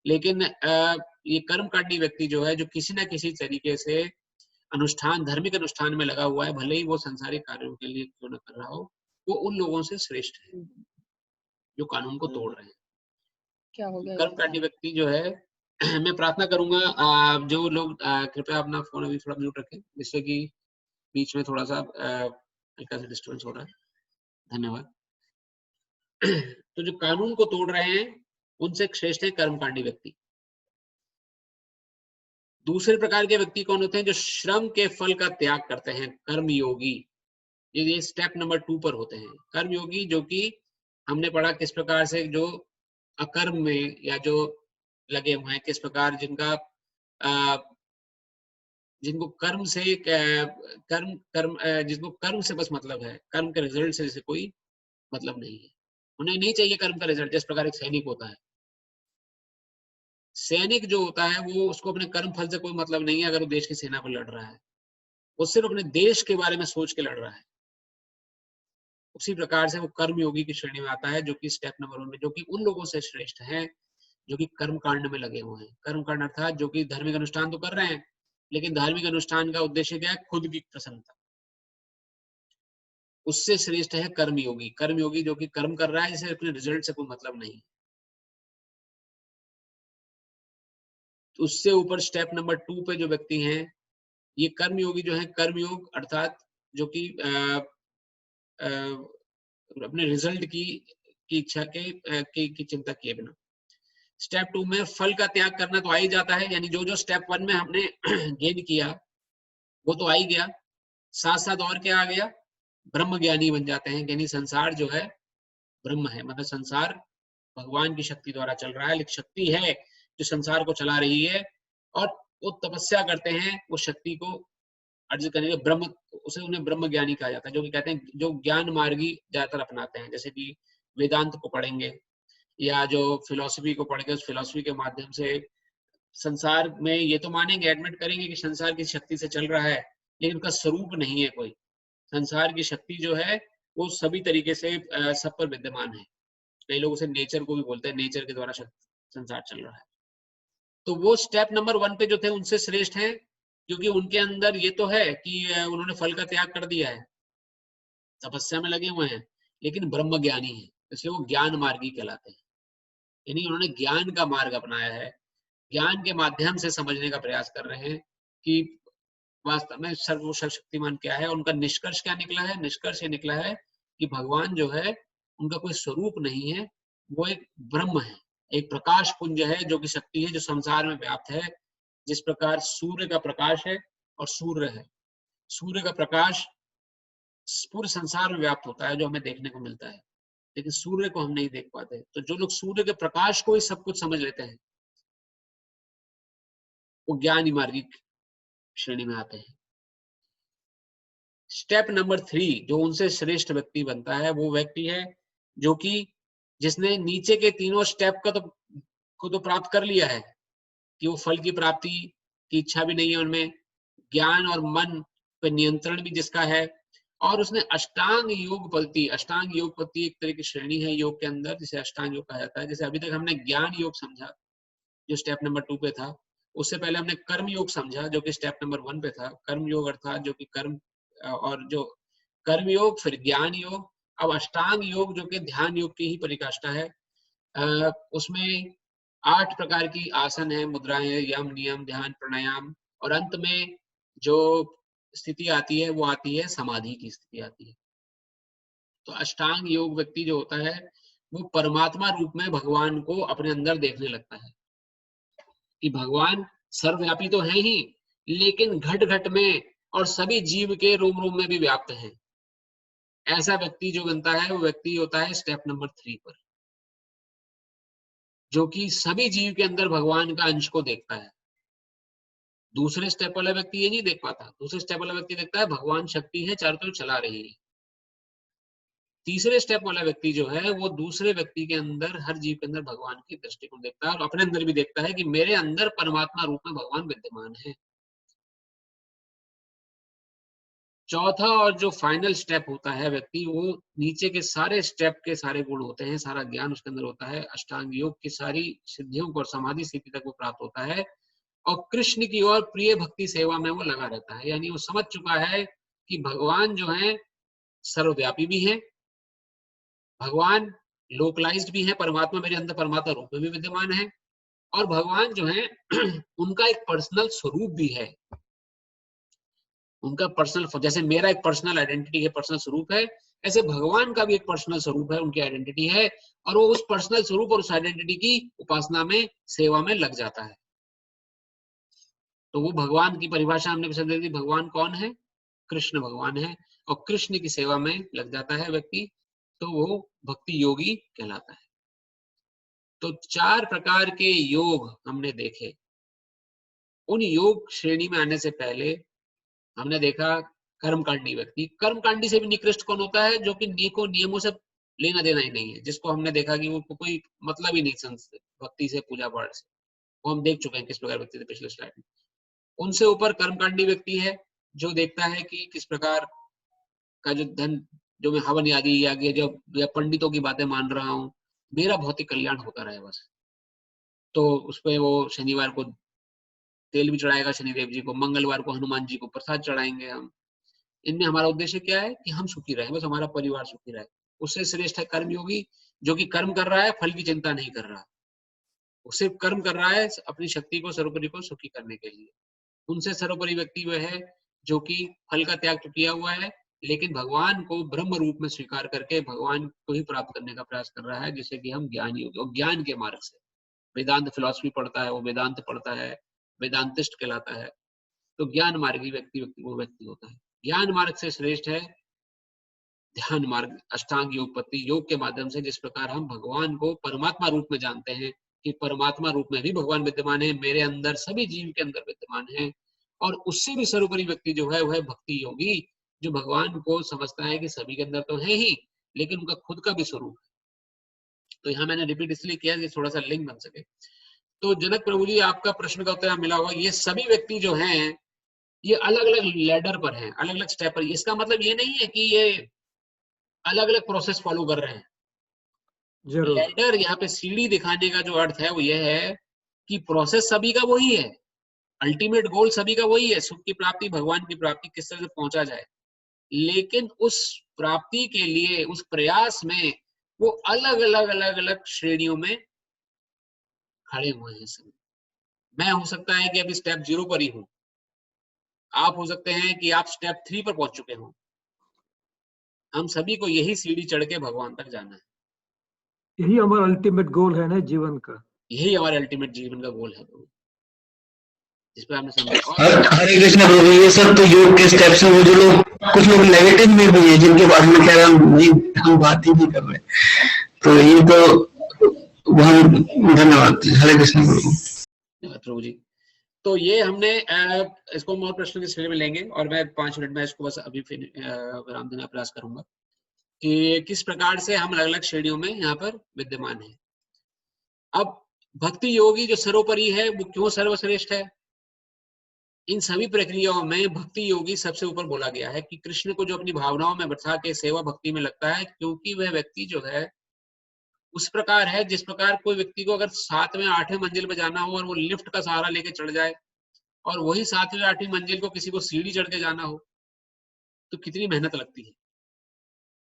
लेकिन ये कर्मकांडी व्यक्ति जो है, जो किसी ना किसी तरीके से अनुष्ठान, धार्मिक अनुष्ठान में लगा हुआ है, भले ही वो संसारिक कार्यों के लिए क्यों न कर रहा हो, वो उन लोगों से श्रेष्ठ है जो कानून को तोड़ रहे हैं। क्या हो गया? कर्मकांडी व्यक्ति जो है मैं प्रार्थना करूंगा जो लोग कृपया अपना फोन अभी थोड़ा म्यूट रखें, जिससे कि बीच में थोड़ा सा हल्का सा डिस्टर्बेंस हो रहा है। धन्यवाद। तो जो कानून को तोड़ रहे हैं उनसे श्रेष्ठ है कर्मकांडी व्यक्ति। दूसरे प्रकार के व्यक्ति कौन होते हैं? जो श्रम के फल का त्याग करते हैं, कर्मयोगी। ये स्टेप नंबर 2 पर होते हैं। कर्मयोगी जो कि हमने पढ़ा किस प्रकार से जो अकर्म में या जो लगे हुए हैं, किस प्रकार जिनको कर्म से जिनको कर्म से बस मतलब है, कर्म के रिजल्ट से जैसे कोई मतलब नहीं है, उन्हें नहीं चाहिए कर्म का रिजल्ट। जिस प्रकार एक सैनिक होता है, सैनिक जो होता है वो उसको अपने कर्म फल से कोई मतलब नहीं है। अगर वो देश की सेना पर लड़ रहा है, वो सिर्फ अपने देश के बारे में सोच के लड़ रहा है। उसी प्रकार से वो कर्मयोगी की श्रेणी में आता है, जो कि स्टेप नंबर 1 में, जो कि उन लोगों से श्रेष्ठ है जो कि कर्म कांड में लगे हुए हैं। कर्म कांड अर्थात जो कि धार्मिक अनुष्ठान तो कर रहे हैं, लेकिन धार्मिक अनुष्ठान का उद्देश्य क्या है? खुद की प्रसन्नता। उससे श्रेष्ठ है कर्मयोगी। कर्मयोगी जो कि कर्म कर रहा है जिसे अपने रिजल्ट से कोई मतलब नहीं। उससे ऊपर स्टेप नंबर 2 पे जो व्यक्ति हैं, ये कर्मयोगी जो है, कर्मयोग अर्थात जो कि अपने रिजल्ट की इच्छा की चिंता किए बिना। स्टेप 2 में फल का त्याग करना तो आ ही जाता है, यानी जो स्टेप 1 में हमने गेन किया वो तो आ ही गया। साथ साथ और क्या आ गया? ब्रह्म ज्ञानी बन जाते हैं। यानी संसार जो है ब्रह्म है, मतलब संसार भगवान की शक्ति द्वारा चल रहा है, लेकिन शक्ति है जो संसार को चला रही है, और वो तपस्या करते हैं वो शक्ति को अर्जित करने के ब्रह्म, उसे उन्हें ब्रह्म ज्ञानी कहा जाता है, जो कि कहते हैं जो ज्ञान मार्गी ज्यादातर अपनाते हैं। जैसे कि वेदांत को पढ़ेंगे या जो फिलॉसफी को पढ़ेंगे, उस फिलॉसफी के माध्यम से संसार में ये तो मानेंगे, एडमिट करेंगे कि संसार की शक्ति से चल रहा है, लेकिन उसका स्वरूप नहीं है कोई। संसार की शक्ति जो है वो सभी तरीके से सब पर विद्यमान है। कई लोग उसे नेचर को भी बोलते हैं, नेचर के द्वारा संसार चल रहा है। तो वो स्टेप नंबर 1 पे जो थे उनसे श्रेष्ठ हैं, क्योंकि उनके अंदर ये तो है कि उन्होंने फल का त्याग कर दिया है, तपस्या में लगे हुए हैं, लेकिन ब्रह्म ज्ञानी है, इसलिए वो ज्ञान मार्गी कहलाते हैं। यानी उन्होंने ज्ञान का मार्ग अपनाया है, ज्ञान के माध्यम से समझने का प्रयास कर रहे हैं कि वास्तव में सर्वशक्तिमान क्या है। उनका निष्कर्ष क्या निकला है? निष्कर्ष ये निकला है कि भगवान जो है उनका कोई स्वरूप नहीं है, वो एक ब्रह्म है, एक प्रकाश पुंज है, जो कि शक्ति है, जो संसार में व्याप्त है। जिस प्रकार सूर्य का प्रकाश है और सूर्य है, सूर्य का प्रकाश पूरे संसार में व्याप्त होता है, जो हमें देखने को मिलता है, लेकिन सूर्य को हम नहीं देख पाते। तो जो लोग सूर्य के प्रकाश को ही सब कुछ समझ लेते हैं, वो ज्ञानी मार्गी श्रेणी में आते हैं। स्टेप नंबर 3 जो उनसे श्रेष्ठ व्यक्ति बनता है, वो व्यक्ति है जो कि जिसने नीचे के तीनों स्टेप को तो प्राप्त कर लिया है, कि वो फल की प्राप्ति की इच्छा भी नहीं है उनमें, ज्ञान और मन पर नियंत्रण भी जिसका है, और उसने अष्टांग योग पद्धति एक तरह की श्रेणी है योग के अंदर, जिसे अष्टांग योग कहा जाता है। जैसे अभी तक हमने ज्ञान योग समझा जो स्टेप नंबर 2 पे था, उससे पहले हमने कर्म योग समझा जो कि स्टेप नंबर 1 पे था। कर्म योग अर्थात जो कि कर्म, और जो कर्म योग, फिर ज्ञान योग, अब अष्टांग योग जो कि ध्यान योग की ही परिकाष्ठा है। उसमें 8 प्रकार की आसन है, मुद्राएं, यम, नियम, ध्यान, प्राणायाम, और अंत में जो स्थिति आती है वो आती है समाधि की स्थिति आती है। तो अष्टांग योग व्यक्ति जो होता है वो परमात्मा रूप में भगवान को अपने अंदर देखने लगता है, कि भगवान सर्वव्यापी तो है ही, लेकिन घट घट में और सभी जीव के रोम रोम में भी व्याप्त है। ऐसा व्यक्ति जो बनता है वो व्यक्ति होता है स्टेप नंबर 3 पर, जो कि सभी जीव के अंदर भगवान का अंश को देखता है। दूसरे स्टेप वाला व्यक्ति ये नहीं देख पाता। दूसरे स्टेप वाला व्यक्ति देखता है भगवान शक्ति है, चारों तरफ चला रही है। तीसरे स्टेप वाला व्यक्ति जो है वो दूसरे व्यक्ति के अंदर, हर जीव के अंदर भगवान की दृष्टि को देखता है और अपने अंदर भी देखता है कि मेरे अंदर परमात्मा रूप में भगवान विद्यमान है। चौथा और जो फाइनल स्टेप होता है व्यक्ति, वो नीचे के सारे स्टेप के सारे गुण होते हैं, सारा ज्ञान उसके अंदर होता है, अष्टांग योग की सारी सिद्धियों को और समाधि स्थिति तक वो प्राप्त होता है और कृष्ण की ओर प्रिय भक्ति सेवा में वो लगा रहता है। यानी वो समझ चुका है कि भगवान जो है सर्वव्यापी भी है, भगवान लोकलाइज्ड भी है, परमात्मा मेरे अंदर परमात्मा रूप में भी विद्यमान है और भगवान जो है उनका एक पर्सनल स्वरूप भी है, उनका पर्सनल, जैसे मेरा एक पर्सनल आइडेंटिटी है, पर्सनल स्वरूप है, ऐसे भगवान का भी एक पर्सनल स्वरूप है, उनकी आइडेंटिटी है और वो उस पर्सनल स्वरूप और उस आइडेंटिटी की उपासना में, सेवा में लग जाता है। तो वो भगवान की परिभाषा हमने पसंद दी, भगवान कौन है? कृष्ण भगवान है और कृष्ण की सेवा में लग जाता है व्यक्ति, तो वो भक्ति योगी कहलाता है। तो 4 प्रकार के योग हमने देखे। उन योग श्रेणी में आने से पहले हमने देखा कर्मकांडी व्यक्ति। कर्मकांडी से भी निकृष्ट कौन होता है? जो कि नियमों से लेना देना ही नहीं है, जिसको हमने देखा कि वो कोई मतलब ही नहीं भक्ति से, पूजा पाठ से। वो हम देख चुके हैं किस प्रकार व्यक्ति थे पिछले स्लाइड में। उनसे ऊपर कर्मकांडी व्यक्ति है जो देखता है कि किस प्रकार का जो धन, जो मैं हवन आदि या जो पंडितों की बातें मान रहा हूँ, मेरा भौतिक कल्याण होता रहे बस। तो उस पर वो शनिवार को तेल भी चढ़ाएगा शनिदेव जी को, मंगलवार को हनुमान जी को प्रसाद चढ़ाएंगे हम। इनमें हमारा उद्देश्य क्या है? कि हम सुखी रहें, बस हमारा परिवार सुखी रहे। उससे श्रेष्ठ है कर्मयोगी, जो कि कर्म कर रहा है, फल की चिंता नहीं कर रहा, वो सिर्फ कर्म कर रहा है अपनी शक्ति को, सर्वोपरि को सुखी करने के लिए। उनसे सर्वोपरि व्यक्ति वह है जो कि फल का त्याग तो किया हुआ है, लेकिन भगवान को ब्रह्म रूप में स्वीकार करके भगवान को ही प्राप्त करने का प्रयास कर रहा है, जिसे कि हम ज्ञान योग और ज्ञान के मार्ग से, वेदांत फिलॉसफी पढ़ता है, वो वेदांत पढ़ता है, वेदांतिस्ट कहलाता है। तो ज्ञान मार्गी व्यक्ति वो व्यक्ति होता है। ज्ञान मार्ग से श्रेष्ठ है ध्यान मार्ग, अष्टांग योगपत्ति योग के माध्यम से, जिस प्रकार हम भगवान को परमात्मा रूप में जानते हैं कि परमात्मा रूप में भी भगवान विद्यमान है, मेरे अंदर, सभी जीव के अंदर विद्यमान है। और उससे भी सर्वोपरि व्यक्ति जो है वह भक्ति योगी, जो भगवान को समझता है कि सभी के अंदर तो है ही, लेकिन उनका खुद का भी स्वरूप है। तो यहाँ मैंने रिपीट इसलिए किया कि थोड़ा सा लिंक बन सके। तो जनक प्रभु जी, आपका प्रश्न का उत्तर मिला होगा। ये सभी व्यक्ति जो हैं ये अलग अलग लैडर पर हैं, अलग अलग स्टेप पर। इसका मतलब ये नहीं है कि ये अलग अलग प्रोसेस फॉलो कर रहे हैं। लैडर, यहाँ पे सीढ़ी दिखाने का जो अर्थ है वो ये है कि प्रोसेस सभी का वही है, अल्टीमेट गोल सभी का वही है, सुख की प्राप्ति, भगवान की प्राप्ति, किस तरह से पहुंचा जाए। लेकिन उस प्राप्ति के लिए, उस प्रयास में वो अलग अलग श्रेणियों में खड़े हुए हैं सभी। मैं हो सकता है कि अभी स्टेप 0 पर ही हूं, आप हो सकते हैं कि आप स्टेप 3 पर पहुंच चुके हों। हम सभी को यही सीढ़ी चढ़ के भगवान तक जाना है। यही हमारा अल्टीमेट गोल है ना जीवन का, यही हमारे अल्टीमेट जीवन का गोल है जिस पर हमने समझा। हरे कृष्ण प्रभु, ये सब तो योग के स्टेप्स हैं। वो जो लोग, कुछ लोग नेगेटिव में भी है, जिनके बारे में कह रहे हम बात ही नहीं कर रहे, तो ये तो वहाँ। धन्यवाद, हरे कृष्ण प्रभु जी। तो ये हमने इसको हम और प्रश्न की श्रेणी में लेंगे और मैं 5 मिनट में इसको बस अभी विराम देने का प्रयास करूंगा कि किस प्रकार से हम अलग अलग श्रेणियों में यहाँ पर विद्यमान है। अब भक्ति योगी जो सर्वोपरि है, वो क्यों सर्वश्रेष्ठ है? इन सभी प्रक्रियाओं में भक्ति योगी सबसे ऊपर बोला गया है कि कृष्ण को जो अपनी भावनाओं में बैठा के सेवा भक्ति में लगता है, क्योंकि वह व्यक्ति जो है उस प्रकार है जिस प्रकार कोई व्यक्ति को अगर 7वें 8वें मंजिल पे जाना हो और वो लिफ्ट का सहारा लेके चढ़ जाए, और वही 7वीं 8वीं मंजिल को किसी को सीढ़ी चढ़ के जाना हो, तो कितनी मेहनत लगती है।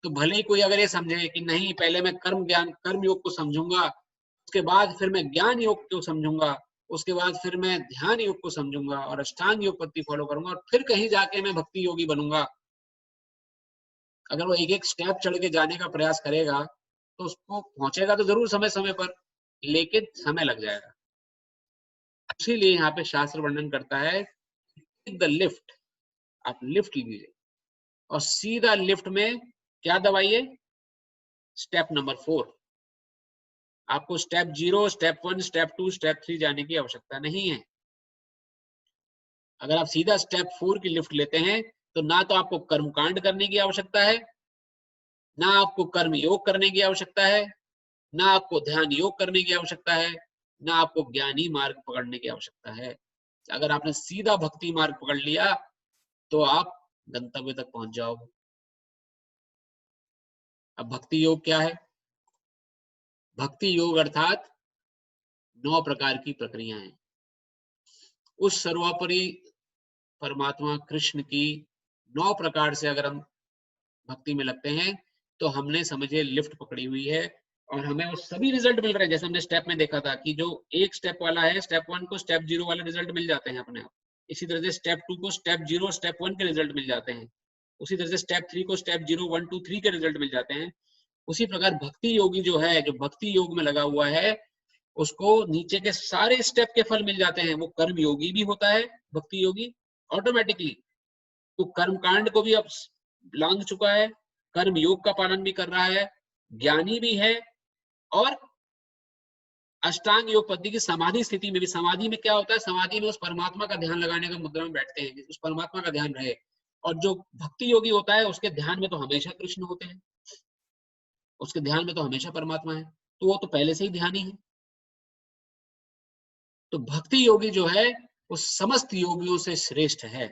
तो भले ही कोई अगर ये समझे कि नहीं, पहले मैं कर्म योग को समझूंगा, उसके बाद फिर मैं ज्ञान योग को समझूंगा, उसके बाद फिर मैं ध्यान योग को समझूंगा और अष्टांग योग पद्धति फॉलो करूंगा और फिर कहीं जाके मैं भक्ति योगी बनूंगा। अगर वो एक एक स्टेप चढ़ के जाने का प्रयास करेगा तो उसको पहुंचेगा तो जरूर समय समय पर, लेकिन समय लग जाएगा। इसीलिए यहाँ पे शास्त्र वर्णन करता है द लिफ्ट, आप लिफ्ट लीजिए और सीधा लिफ्ट में क्या दबाइए? Step number 4। आपको स्टेप 0, स्टेप 1, स्टेप 2, स्टेप 3 जाने की आवश्यकता नहीं है। अगर आप सीधा स्टेप 4 की लिफ्ट लेते हैं तो ना तो आपको कर्मकांड करने की आवश्यकता है, ना आपको कर्म योग करने की आवश्यकता है, ना आपको ध्यान योग करने की आवश्यकता है, ना आपको ज्ञानी मार्ग पकड़ने की आवश्यकता है। अगर आपने सीधा भक्ति मार्ग पकड़ लिया तो आप गंतव्य तक पहुंच जाओगे। अब भक्ति योग क्या है? भक्ति योग अर्थात 9 प्रकार की प्रक्रियाएं। उस सर्वोपरि परमात्मा कृष्ण की 9 प्रकार से अगर हम भक्ति में लगते हैं तो हमने समझिए लिफ्ट पकड़ी हुई है और हमें वो सभी रिजल्ट मिल रहे हैं। जैसे हमने स्टेप में देखा था कि जो एक स्टेप वाला है, स्टेप 1 को स्टेप 0 वाले रिजल्ट मिल जाते हैं अपने आप। इसी तरह से स्टेप 2 को स्टेप 0 स्टेप 1 के रिजल्ट मिल जाते हैं। उसी तरह से स्टेप 3 को स्टेप 0 1 2 3 के रिजल्ट मिल जाते हैं। उसी प्रकार भक्ति योगी जो है, जो भक्ति योग में लगा हुआ है, उसको नीचे के सारे स्टेप के फल मिल जाते हैं। वो कर्म योगी भी होता है भक्ति योगी ऑटोमेटिकली। तो कर्म कांड को भी अब लांघ चुका है, कर्म योग का पालन भी कर रहा है, ज्ञानी भी है, और अष्टांग योग पद्धति की समाधि स्थिति में भी। समाधि में क्या होता है? समाधि में उस परमात्मा का ध्यान लगाने का मुद्रा में बैठते हैं, उस परमात्मा का ध्यान रहे। और जो भक्ति योगी होता है उसके ध्यान में तो हमेशा कृष्ण होते हैं, उसके ध्यान में तो हमेशा परमात्मा है, तो वो तो पहले से ही ध्यानी है। तो भक्ति योगी जो है वो समस्त योगियों से श्रेष्ठ है।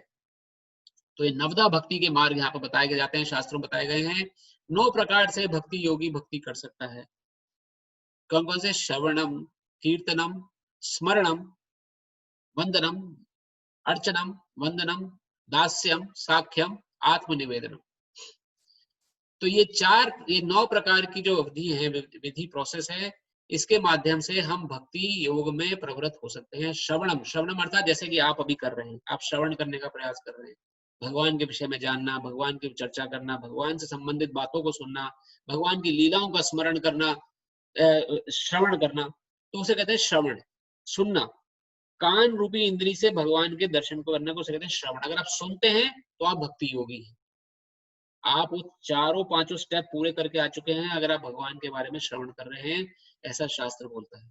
तो ये नवदा भक्ति के मार्ग यहाँ पर बताए गए जाते हैं, शास्त्रों में बताए गए हैं। 9 प्रकार से भक्ति योगी भक्ति कर सकता है। कौन कौन से? श्रवणम, कीर्तनम, स्मरणम, वंदनम, अर्चनम, वंदनम, दास्यम, साख्यम, आत्मनिवेदनम। तो ये 9 प्रकार की जो विधि है, विधि प्रोसेस है, इसके माध्यम से हम भक्ति योग में प्रवृत्त हो सकते हैं। श्रवणम, श्रवणम अर्थात जैसे कि आप अभी कर रहे हैं, आप श्रवण करने का प्रयास कर रहे हैं, भगवान के विषय में जानना, भगवान की चर्चा करना, भगवान से संबंधित बातों को सुनना, भगवान की लीलाओं का स्मरण करना, श्रवण करना, तो उसे कहते हैं श्रवण। सुनना, कान रूपी इंद्री से भगवान के दर्शन को करने को उसे कहते हैं श्रवण। अगर आप सुनते हैं तो आप भक्ति योगी हैं, आप वो चारों 5 स्टेप पूरे करके आ चुके हैं अगर आप भगवान के बारे में श्रवण कर रहे हैं, ऐसा शास्त्र बोलता है।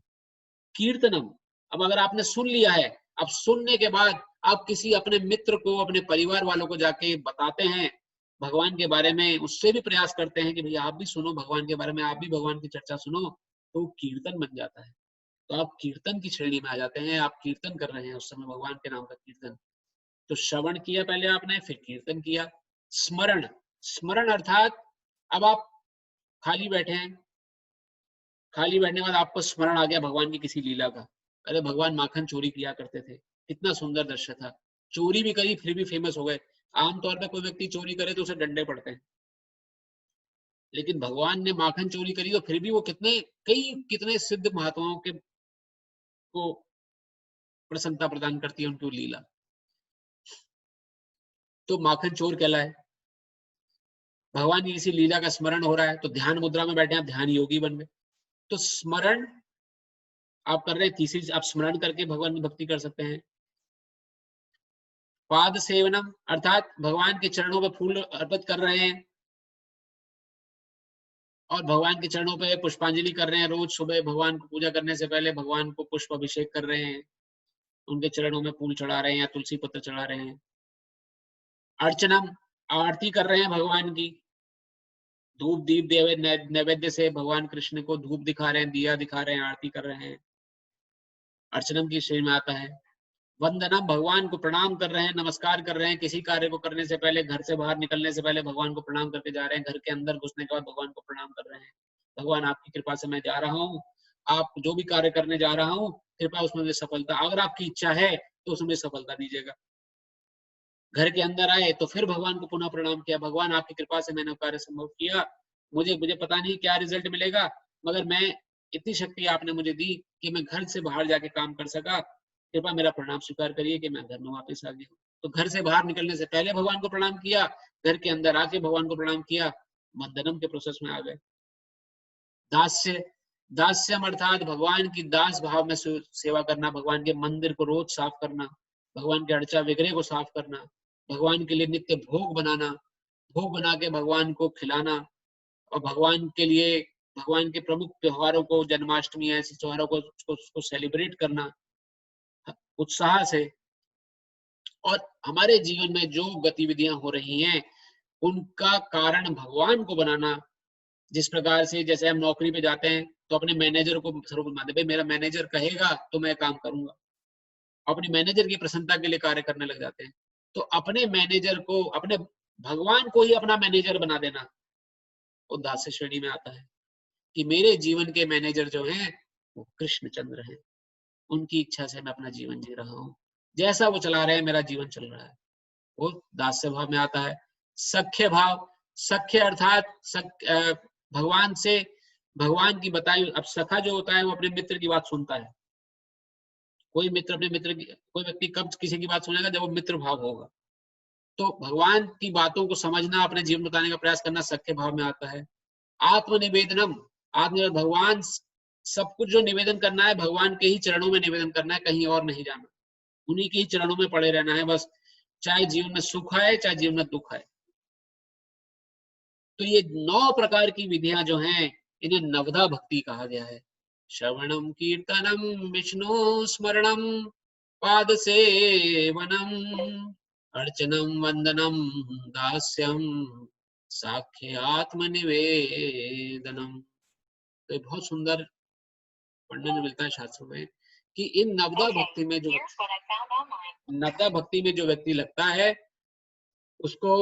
कीर्तनम, अब अगर आपने सुन लिया है, अब सुनने के बाद आप किसी अपने मित्र को, अपने परिवार वालों को जाके बताते हैं भगवान के बारे में, उससे भी प्रयास करते हैं कि भैया आप भी सुनो भगवान के बारे में, आप भी भगवान की चर्चा सुनो, तो कीर्तन बन जाता है। तो आप कीर्तन की श्रेणी में आ जाते हैं, आप कीर्तन कर रहे हैं उस समय भगवान के नाम का कीर्तन। तो श्रवण किया पहले आपने, फिर कीर्तन किया। स्मरण, स्मरण अर्थात अब आप खाली बैठे हैं, खाली बैठने के बाद आपको स्मरण आ गया भगवान की किसी लीला का। अरे भगवान माखन चोरी किया करते थे, कितना सुंदर दृश्य था, चोरी भी करी फिर भी फेमस हो गए। आमतौर पर कोई व्यक्ति चोरी करे तो उसे डंडे पड़ते हैं, लेकिन भगवान ने माखन चोरी करी तो फिर भी वो कितने सिद्ध महात्माओं के को प्रसन्नता प्रदान करती है उनकी लीला। तो माखन चोर कहलाए। भगवान की किसी लीला का स्मरण हो रहा है तो ध्यान मुद्रा में बैठे, आप ध्यान योगी बन गए। तो स्मरण आप कर रहे हैं, तीसरी आप स्मरण करके भगवान की भक्ति कर सकते हैं। पाद सेवनम अर्थात भगवान के चरणों पे फूल अर्पित कर रहे हैं और भगवान के चरणों पे पुष्पांजलि कर रहे हैं। रोज सुबह भगवान को पूजा करने से पहले भगवान को पुष्प अभिषेक कर रहे हैं, उनके चरणों में फूल चढ़ा रहे हैं या तुलसी पत्र चढ़ा रहे हैं। अर्चनम, आरती कर रहे हैं भगवान की, धूप दीप नैवेद्य से भगवान कृष्ण को धूप दिखा रहे हैं, दिया दिखा रहे हैं, आरती कर रहे हैं, अर्चनम की श्रेणी में आता है। वंदनम, भगवान को प्रणाम कर रहे हैं, नमस्कार कर रहे हैं, किसी कार्य को करने से पहले, घर से बाहर निकलने से पहले भगवान को प्रणाम करके जा रहे हैं, घर के अंदर घुसने के बाद भगवान को प्रणाम कर रहे हैं। भगवान आपकी कृपा से मैं जा रहा हूँ, आप जो भी कार्य करने जा रहा हूँ कृपा उसमें मुझे सफलता, अगर आपकी इच्छा है तो उसमें सफलता दीजिएगा। घर के अंदर आए तो फिर भगवान को पुनः प्रणाम किया, भगवान आपकी कृपा से मैंने कार्य संभव किया, मुझे पता नहीं क्या रिजल्ट मिलेगा, मगर मैं इतनी शक्ति आपने मुझे दी कि मैं घर से बाहर जाके काम कर सका, कृपा मेरा प्रणाम स्वीकार करिए कि मैं घर में वापस आ गया। तो घर से बाहर निकलने से पहले भगवान को प्रणाम किया, घर के अंदर आके भगवान को प्रणाम किया, मध्यम के प्रोसेस में आ गए। दास्य, दास्यम अर्थात भगवान की दास भाव में सेवा करना, भगवान के मंदिर को रोज साफ करना, भगवान के अर्चा विग्रह को साफ करना, भगवान के लिए नित्य भोग बनाना, भोग बना के भगवान को खिलाना, और भगवान के लिए भगवान के प्रमुख त्योहारों को, जन्माष्टमी ऐसे त्योहारों को उसको सेलिब्रेट करना उत्साह से। और हमारे जीवन में जो गतिविधियां हो रही हैं उनका कारण भगवान को बनाना, जिस प्रकार से जैसे हम नौकरी पे जाते हैं तो अपने मैनेजर को सर्वोपरि मानते हैं, भाई मेरा मैनेजर कहेगा तो मैं काम करूंगा, अपने मैनेजर की प्रसन्नता के लिए कार्य करने लग जाते हैं। तो अपने मैनेजर को, अपने भगवान को ही अपना मैनेजर बना देना वो दास्य श्रेणी में आता है कि मेरे जीवन के मैनेजर जो हैं वो कृष्णचंद्र हैं, उनकी इच्छा से मैं अपना जीवन जी रहा हूँ, जैसा वो चला रहे हैं मेरा जीवन चल रहा है, वो दास्य भाव में आता है। सख्य भाव, सख्य अर्थात भगवान से, भगवान की बताई, अब सखा जो होता है वो अपने मित्र की बात सुनता है। कोई मित्र अपने मित्र की, कोई व्यक्ति कब किसी की बात सुनेगा, जब वो मित्र भाव होगा। तो भगवान की बातों को समझना, अपने जीवन बताने का प्रयास करना सख्य भाव में आता है। आत्मनिवेदनम, आत्मनिवेदन, भगवान सब कुछ जो निवेदन करना है भगवान के ही चरणों में निवेदन करना है, कहीं और नहीं जाना, उन्हीं के ही चरणों में पड़े रहना है बस, चाहे जीवन में सुख आए चाहे जीवन में दुख आए। तो ये 9 प्रकार की विधियां जो हैं इन्हें नवधा भक्ति कहा गया है। श्रवणम कीर्तनम विष्णु स्मरणम पाद सेवनम अर्चनम वंदनम दास्यम साख्य आत्मनिवेदनम। तो बहुत सुंदर वर्णन मिलता है शास्त्रों में कि इन नवधा भक्ति में जो व्यक्ति लगता है उसको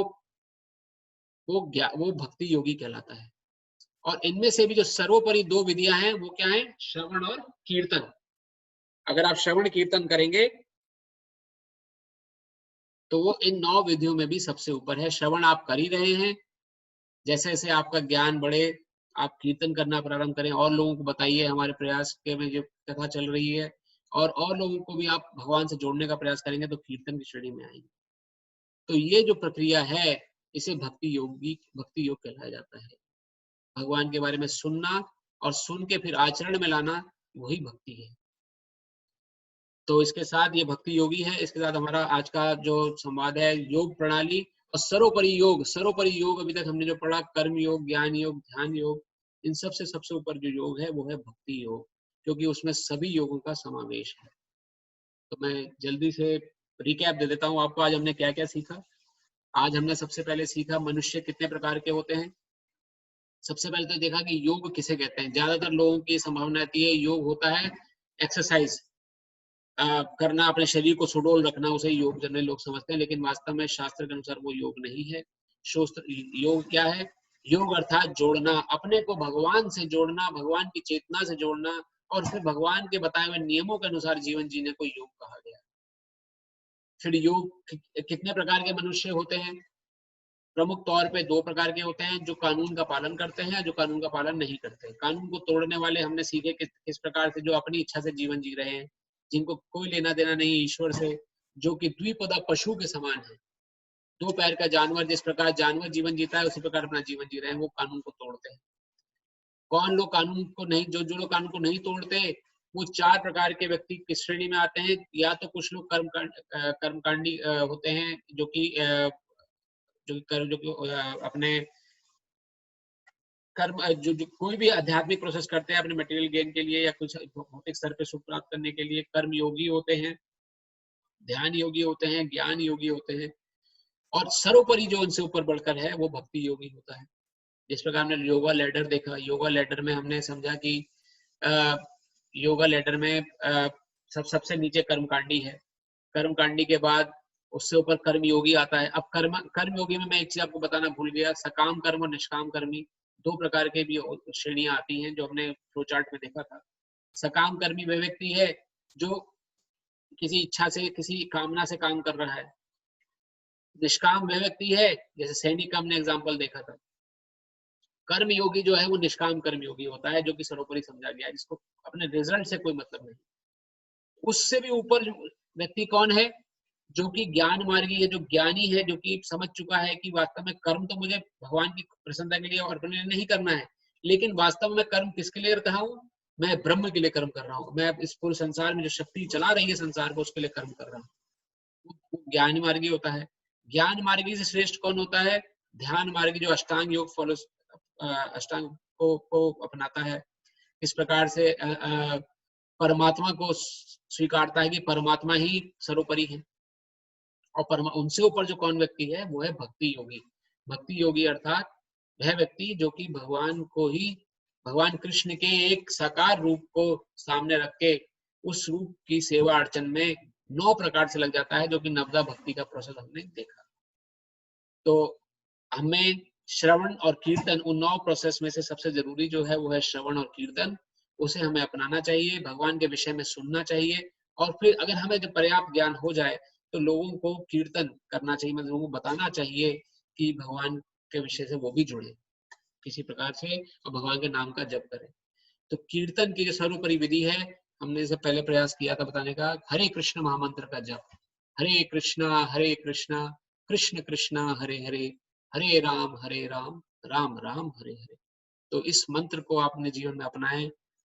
वो भक्ति योगी कहलाता है। और इनमें से भी जो सर्वोपरि 2 विधियां हैं वो क्या है, श्रवण और कीर्तन। अगर आप श्रवण कीर्तन करेंगे तो वो इन 9 विधियों में भी सबसे ऊपर है। श्रवण आप कर ही रहे हैं, जैसे जैसे आपका ज्ञान बढ़े आप कीर्तन करना प्रारंभ करें, और लोगों को बताइए हमारे प्रयास के में जो कथा चल रही है, और लोगों को भी आप भगवान से जोड़ने का प्रयास करेंगे तो कीर्तन की श्रेणी में आएंगे। तो ये जो प्रक्रिया है इसे भक्ति योग कहलाया जाता है। भगवान के बारे में सुनना और सुन के फिर आचरण में लाना, वही भक्ति है। तो इसके साथ ये भक्ति योगी है, इसके साथ हमारा आज का जो संवाद है योग प्रणाली और सर्वोपरि योग। सर्वोपरि योग अभी तक हमने जो पढ़ा, कर्म योग, ज्ञान योग, ध्यान योग, इन सबसे ऊपर जो योग है वो है भक्ति योग, क्योंकि उसमें सभी योगों का समावेश है। तो मैं जल्दी से रिकैप दे देता हूँ आपको, आज हमने क्या क्या सीखा। आज हमने सबसे पहले सीखा मनुष्य कितने प्रकार के होते हैं। सबसे पहले तो देखा कि योग किसे कहते हैं। ज्यादातर लोगों की संभावना रहती है योग होता है एक्सरसाइज करना, अपने शरीर को सुडौल रखना, उसे योग जनरली लोग समझते हैं, लेकिन वास्तव में शास्त्र के अनुसार वो योग नहीं है। योग क्या है? योग अर्थात जोड़ना, अपने को भगवान से जोड़ना, भगवान की चेतना से जोड़ना, और फिर भगवान के बताए हुए नियमों के अनुसार जीवन जीने को योग कहा गया। फिर योग कितने प्रकार के मनुष्य होते हैं? प्रमुख तौर पे 2 प्रकार के होते हैं, जो कानून का पालन करते हैं, जो कानून का पालन नहीं करते। कानून को तोड़ने वाले हमने सीखे किस प्रकार से, जो अपनी इच्छा से जीवन जी रहे हैं, जिनको कोई लेना देना नहीं ईश्वर से, जो कि द्विपदा पशु के समान है, 2 पैर का जानवर। जिस प्रकार जानवर जीवन जीता है उसी प्रकार अपना जीवन जी रहे हैं, वो कानून को तोड़ते हैं। कौन लोग कानून को नहीं, जो लोग कानून को नहीं तोड़ते, वो 4 प्रकार के व्यक्ति किस श्रेणी में आते हैं। या तो कुछ लोग कर्मकांडी होते हैं, जो कि अपने कर्म जो कोई भी आध्यात्मिक प्रोसेस करते हैं अपने मटेरियल गेन के लिए या कुछ भौतिक स्तर पे सुख प्राप्त करने के लिए, कर्म योगी होते हैं, ध्यान योगी होते हैं, ज्ञान योगी होते हैं, और सर्वोपरि जो उनसे ऊपर बढ़कर है वो भक्ति योगी होता है। जिस प्रकार हमने योगा लैडर देखा, योगा लैडर में हमने समझा कि योगा लैडर में सबसे नीचे कर्मकांडी है, कर्मकांडी के बाद उससे ऊपर कर्म योगी आता है। अब कर्म योगी में मैं एक चीज आपको बताना भूल गया, सकाम कर्म और निष्काम कर्मी 2 प्रकार के भी श्रेणियां आती हैं, जो हमने फ्लो चार्ट में देखा था। सकाम कर्मी वह व्यक्ति है जो किसी इच्छा से, किसी कामना से काम कर रहा है। निष्काम वह व्यक्ति है, जैसे सैनिक का हमने एग्जाम्पल देखा था। कर्म योगी जो है वो निष्काम कर्म योगी होता है, जो कि सर्वोपरि समझा गया है, जिसको अपने रिजल्ट से कोई मतलब नहीं। उससे भी ऊपर व्यक्ति कौन है? जो कि ज्ञान मार्गी है, जो ज्ञानी है, जो कि समझ चुका है कि वास्तव में कर्म तो मुझे भगवान की प्रसन्नता के लिए और अपने लिए नहीं करना है, लेकिन वास्तव में कर्म किसके लिए कर रहा हूँ? मैं ब्रह्म के लिए कर्म कर रहा हूँ, मैं इस पूरे संसार में जो शक्ति चला रही है संसार को, उसके लिए कर्म कर रहा हूँ। वो ज्ञान मार्गी होता है। ज्ञान मार्गी से श्रेष्ठ कौन होता है? ध्यान मार्गी, जो अष्टांग योग फॉलो, अष्टांग को अपनाता है। इस प्रकार से परमात्मा को स्वीकारता है कि परमात्मा ही सर्वोपरि है, और उनसे ऊपर जो कौन व्यक्ति है वो है भक्ति योगी। भक्ति योगी अर्थात वह व्यक्ति जो कि भगवान को ही, भगवान कृष्ण के एक साकार रूप को सामने रख के उस रूप की सेवा अर्चन में 9 प्रकार से लग जाता है, जो कि नवदा भक्ति का प्रोसेस हमने देखा। तो हमें श्रवण और कीर्तन, उन 9 प्रोसेस में से सबसे जरूरी जो है वो है श्रवण और कीर्तन। उसे हमें अपनाना चाहिए, भगवान के विषय में सुनना चाहिए, और फिर अगर हमें जब पर्याप्त ज्ञान हो जाए तो लोगों को कीर्तन करना चाहिए, मतलब लोगों को बताना चाहिए कि भगवान के विषय से वो भी जुड़े किसी प्रकार से और भगवान के नाम का जप करें। तो कीर्तन की जो सर्वोपरि विधि है, हमने इसे पहले प्रयास किया था बताने का, हरे कृष्ण महामंत्र का जप। हरे कृष्णा कृष्ण कृष्णा हरे हरे, हरे राम राम राम हरे हरे। तो इस मंत्र को आपने जीवन में अपनाएं,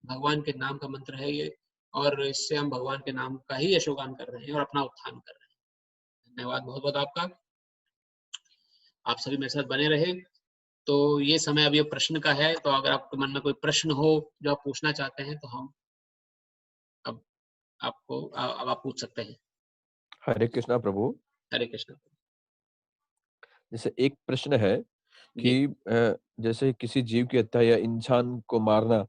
भगवान के नाम का मंत्र है ये, और इससे हम भगवान के नाम का ही यशोगान कर रहे हैं और अपना उत्थान कर रहे हैं। धन्यवाद बहुत बहुत आपका, आप सभी मेरे साथ बने रहे। तो ये समय अभी प्रश्न का है, तो अगर आपके मन में कोई प्रश्न हो जो आप पूछना चाहते हैं तो हम अब अब आप पूछ सकते हैं। हरे कृष्णा प्रभु। हरे कृष्ण। जैसे एक प्रश्न है जी। कि जैसे किसी जीव की हत्या या इंसान को मारना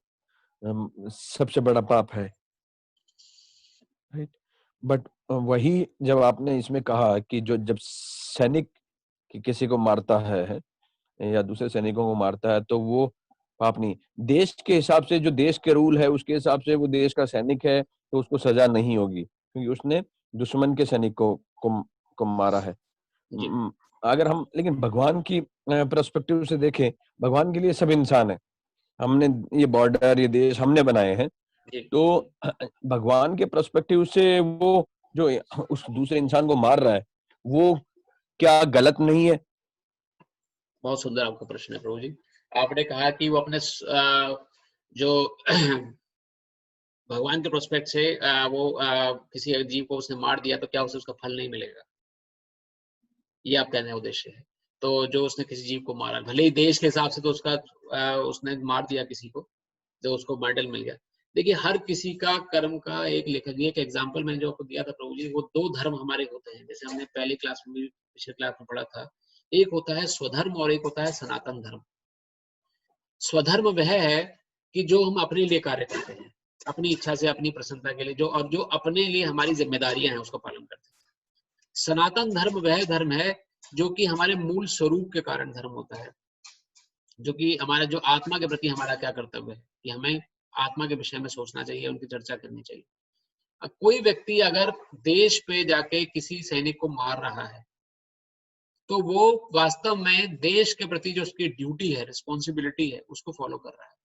सबसे बड़ा पाप है, राइट? बट वही जब आपने इसमें कहा कि जो जब सैनिक किसी को मारता है या दूसरे सैनिकों को मारता है तो वो पाप नहीं, देश के हिसाब से, जो देश के रूल है उसके हिसाब से वो देश का सैनिक है तो उसको सजा नहीं होगी क्योंकि उसने दुश्मन के सैनिक को मारा है। जी। अगर हम लेकिन भगवान की पर्सपेक्टिव से देखें, भगवान के लिए सब इंसान है, हमने ये बॉर्डर, ये देश हमने बनाए हैं, जी। तो भगवान के पर्सपेक्टिव से वो जो उस दूसरे इंसान को मार रहा है वो क्या गलत नहीं है? बहुत सुंदर आपका प्रश्न है प्रभु जी। आपने कहा कि वो अपने जो भगवान के प्रोस्पेक्ट से वो किसी एक जीव को उसने मार दिया तो क्या उसे उसका फल नहीं मिलेगा, ये आप कहने का उद्देश्य है। तो जो उसने किसी जीव को मारा, भले ही देश के हिसाब से तो उसका उसने मार दिया किसी को, जो उसको मेडल मिल गया। देखिए हर किसी का कर्म का एक लेखक, एक एग्जांपल मैंने जो आपको दिया था प्रभु जी, वो 2 धर्म हमारे होते हैं, जैसे हमने पहली क्लास में भी, पिछले क्लास में पढ़ा था। एक होता है स्वधर्म और एक होता है सनातन धर्म। स्वधर्म वह है कि जो हम अपने लिए कार्य करते हैं, अपनी इच्छा से, अपनी प्रसन्नता के लिए, जो अपने लिए हमारी जिम्मेदारियां हैं उसको पालन करते हैं। सनातन धर्म वह धर्म है जो कि हमारे मूल स्वरूप के कारण धर्म होता है, जो कि हमारा जो आत्मा के प्रति हमारा क्या कर्तव्य है कि हमें आत्मा के विषय में सोचना चाहिए, उनकी चर्चा करनी चाहिए। अब कोई व्यक्ति अगर देश पे जाके किसी सैनिक को मार रहा है तो वो वास्तव में देश के प्रति जो उसकी ड्यूटी है, रिस्पॉन्सिबिलिटी है, उसको फॉलो कर रहा है।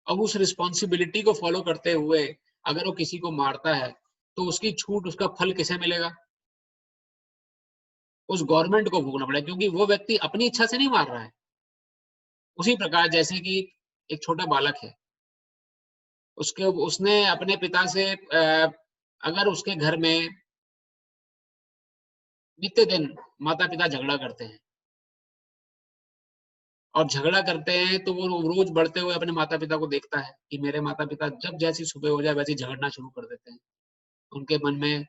अब उस रिस्पॉन्सिबिलिटी को फॉलो करते हुए अगर वो किसी को मारता है तो उसकी छूट, उसका फल किसे मिलेगा? उस गवर्नमेंट को भोगना पड़ेगा, क्योंकि वो व्यक्ति अपनी इच्छा से नहीं मार रहा है। उसी प्रकार जैसे कि एक छोटा बालक है, उसने अपने पिता से अगर उसके घर में नित्य दिन माता पिता झगड़ा करते हैं और झगड़ा करते हैं तो वो रोज बढ़ते हुए अपने माता पिता को देखता है कि मेरे माता पिता जब जैसी सुबह हो जाए वैसे झगड़ना शुरू कर देते हैं, उनके मन में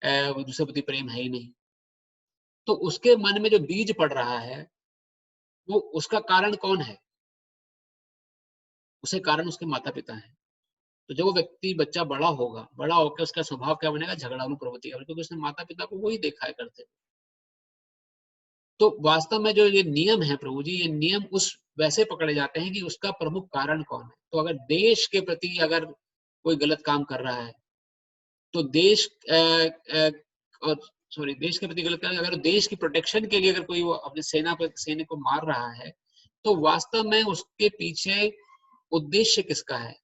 दूसरे प्रति प्रेम है ही नहीं। तो उसके मन में जो बीज पड़ रहा है वो उसका कारण कौन है? उसे कारण उसके माता पिता है। तो जब वो व्यक्ति, बच्चा बड़ा होगा, बड़ा होकर उसका स्वभाव क्या बनेगा? झगड़ालू प्रवृत्ति का, क्योंकि उसने माता पिता को वही देखा है करते। तो वास्तव में जो ये नियम है प्रभु जी, ये नियम उस वैसे पकड़े जाते हैं कि उसका प्रमुख कारण कौन है। तो अगर देश के प्रति अगर कोई गलत काम कर रहा है तो देश और सॉरी देश के प्रति गलत काम, अगर देश की प्रोटेक्शन के लिए अगर कोई वो अपने सैनिक को मार रहा है तो वास्तव में उसके पीछे उद्देश्य किसका है?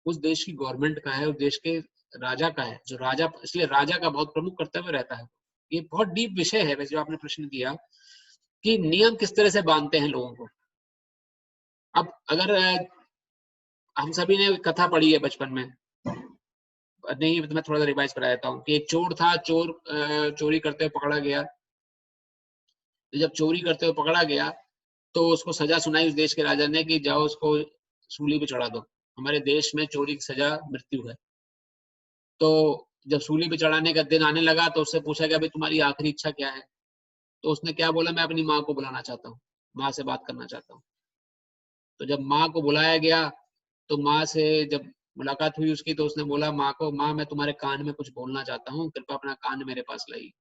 उस देश की गवर्नमेंट का है, उस देश के राजा का है, जो राजा, इसलिए राजा का बहुत प्रमुख कर्तव्य रहता है। ये बहुत डीप विषय है वैसे जो आपने प्रश्न किया कि नियम किस तरह से बांधते हैं लोगों को। अब अगर हम सभी ने कथा पढ़ी है बचपन में, नहीं तो मैं थोड़ा सा रिवाइज करा देता हूँ कि एक चोर था, चोरी करते हुए पकड़ा गया। तो जब चोरी करते हुए पकड़ा गया तो उसको सजा सुनाई उस देश के राजा ने कि जाओ उसको सूली पे चढ़ा दो। हमारे देश में चोरी की सजा मृत्यु है। तो जब सूली पे चढ़ाने का दिन आने लगा तो उससे पूछा गया भाई तुम्हारी आखिरी इच्छा क्या है? तो उसने क्या बोला? मैं अपनी माँ को बुलाना चाहता हूँ। माँ से बात करना चाहता हूँ। तो जब माँ को बुलाया गया तो माँ से जब मुलाकात हुई उसकी, तो उसने बोला माँ को, माँ मैं तुम्हारे कान में कुछ बोलना चाहता हूँ, कृपया अपना कान मेरे पास लाई।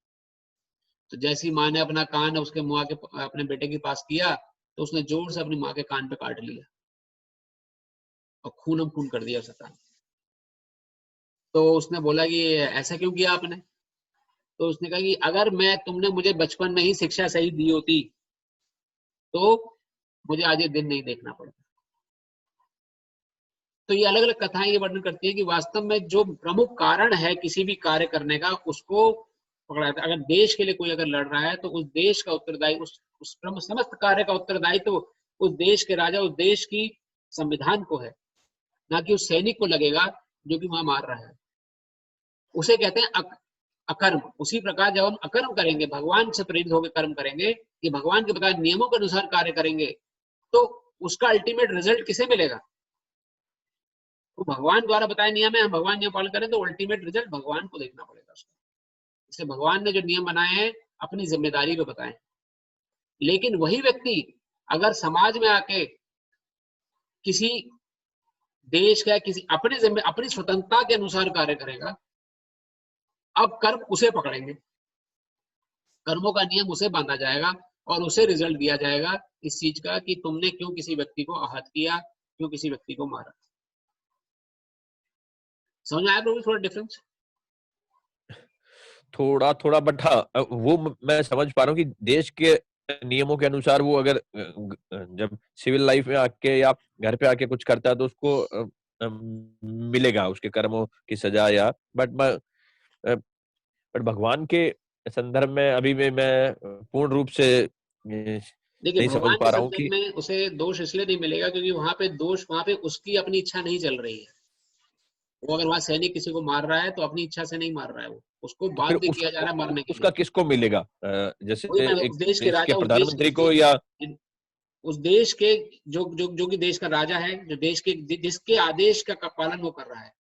तो जैसी माँ ने अपना कान उसके मुँह के अपने बेटे के पास किया, तो उसने जोर से अपनी माँ के कान पे काट लिया और खूनम खून कर दिया उसका कान। तो उसने बोला कि ऐसा क्यों किया आपने? तो उसने कहा कि अगर तुमने मुझे बचपन में ही शिक्षा सही दी होती तो मुझे आज ये दिन नहीं देखना पड़ता। तो ये अलग अलग कथाएं ये वर्णन करती है कि वास्तव में जो प्रमुख कारण है किसी भी कार्य करने का, उसको पकड़ा जाता है। अगर देश के लिए कोई अगर लड़ रहा है तो उस देश का उत्तरदायी, उस प्रमुख समस्त कार्य का उत्तरदायी तो उस देश के राजा, उस देश की संविधान को है, ना कि उस सैनिक को लगेगा जो कि वहां मार रहा है। उसे कहते हैं अकर्म। उसी प्रकार जब हम अकर्म करेंगे, भगवान से प्रेरित होकर कर्म करेंगे, कि भगवान के बताए नियमों के अनुसार कार्य करेंगे, तो उसका अल्टीमेट रिजल्ट किसे मिलेगा? तो भगवान द्वारा बताए नियम है, हम भगवान नियम पालन करें तो अल्टीमेट रिजल्ट भगवान को देखना पड़ेगा उसको। इसलिए भगवान ने जो नियम बनाए हैं अपनी जिम्मेदारी पे बताए। लेकिन वही व्यक्ति अगर समाज में आके किसी देश का किसी अपनी स्वतंत्रता के अनुसार कार्य करेगा, अब कर्म उसे पकड़ेंगे, कर्मों का नियम उसे बांधा जाएगा और उसे रिजल्ट दिया जाएगा इस चीज का कि तुमने क्यों किसी व्यक्ति को आहत किया, क्यों किसी व्यक्ति को मारा। समझ में आया प्रभु थोड़ा डिफरेंस? थोड़ा थोड़ा, बट हाँ वो मैं समझ पा रहा हूँ कि देश के नियमों के अनुसार वो अगर जब सिविल लाइफ में आके या घर पे आके कुछ करता है तो उसको मिलेगा उसके कर्मों की सजा, या बट भगवान के संदर्भ में अभी भी मैं पूर्ण रूप से देखिए नहीं समझ भगवान के पा रहा हूँ संदर्भ कि में उसे दोष इसलिए नहीं मिलेगा क्योंकि वहां पे उसकी अपनी इच्छा नहीं चल रही है। वो अगर वहां सैनिक किसी को मार रहा है तो अपनी इच्छा से नहीं मार रहा है, वो उसको तो फिर बाध्य किया जा रहा है मारने के उसका लिए। किसको मिलेगा? जैसे वही मैं एक उस देश के देश के राजा, प्रधानमंत्री को, या उस देश के जो जो जो कि देश का राजा है, जो देश के जिसके आदेश का पालन वो कर रहा है।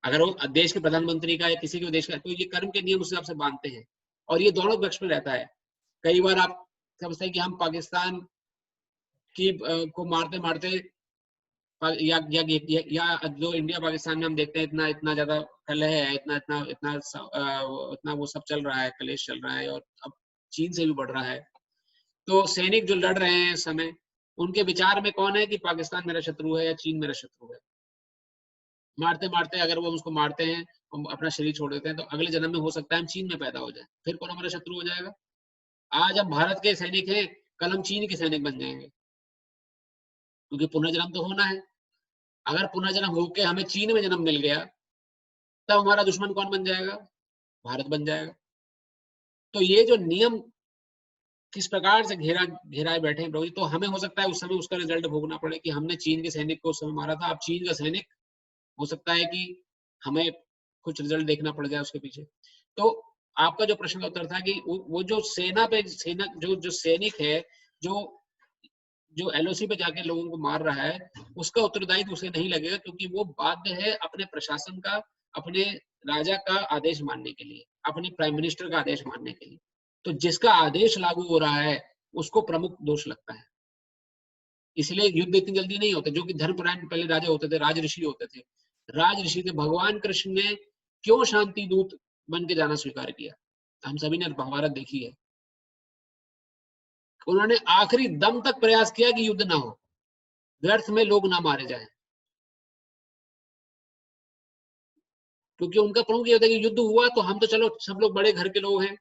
अगर वो देश के प्रधानमंत्री का या किसी के देश का, तो ये कर्म के नियम उस हिसाब से बांधते हैं और ये दोनों पक्ष में रहता है। कई बार आप समझते हैं कि हम पाकिस्तान की को मारते मारते या जो इंडिया पाकिस्तान में हम देखते हैं इतना इतना ज्यादा कलह है, इतना इतना इतना इतना वो सब चल रहा है, कलेश चल रहा है और अब चीन से भी बढ़ रहा है। तो सैनिक जो लड़ रहे हैं इस समय, उनके विचार में कौन है कि पाकिस्तान मेरा शत्रु है या चीन मेरा शत्रु है। मारते मारते अगर वो उसको मारते हैं, हम अपना शरीर छोड़ देते हैं, तो अगले जन्म में हो सकता है हम चीन में पैदा हो जाए, फिर कौन हमारा शत्रु हो जाएगा? आज हम भारत के सैनिक हैं, कल हम चीन के सैनिक बन जाएंगे, क्योंकि पुनर्जन्म तो होना है। अगर पुनर्जन्म होके हमें चीन में जन्म मिल गया, तब हमारा दुश्मन कौन बन जाएगा? भारत बन जाएगा। तो ये जो नियम किस प्रकार से घेराए बैठे हैं प्रभु जी, तो हमें हो सकता है उस समय उसका रिजल्ट भोगना पड़े कि हमने चीन के सैनिक को उस समय मारा था। अब चीन का सैनिक हो सकता है कि हमें कुछ रिजल्ट देखना पड़ जाए उसके पीछे। तो आपका जो प्रश्न का उत्तर था कि वो जो सेना जो सैनिक है, जो जो एलओसी पे जाके लोगों को मार रहा है, उसका उत्तरदायित्व उसे नहीं लगेगा, क्योंकि वो बाध्य है अपने प्रशासन का, अपने राजा का आदेश मानने के लिए, अपने प्राइम मिनिस्टर का आदेश मानने के लिए। तो जिसका आदेश लागू हो रहा है उसको प्रमुख दोष लगता है। इसलिए युद्ध इतनी जल्दी नहीं होते। जो कि धर्मपरायण पहले राजा होते थे, राज ऋषि होते थे, राज ऋषि थे, भगवान कृष्ण ने क्यों शांति दूत बन के जाना स्वीकार किया? हम सभी ने महाभारत देखी है। उन्होंने आखिरी दम तक प्रयास किया कि युद्ध ना हो, व्यर्थ में लोग ना मारे जाएं, क्योंकि उनका प्रमुख ये होता है कि युद्ध हुआ तो हम तो चलो सब लोग बड़े घर के लोग हैं,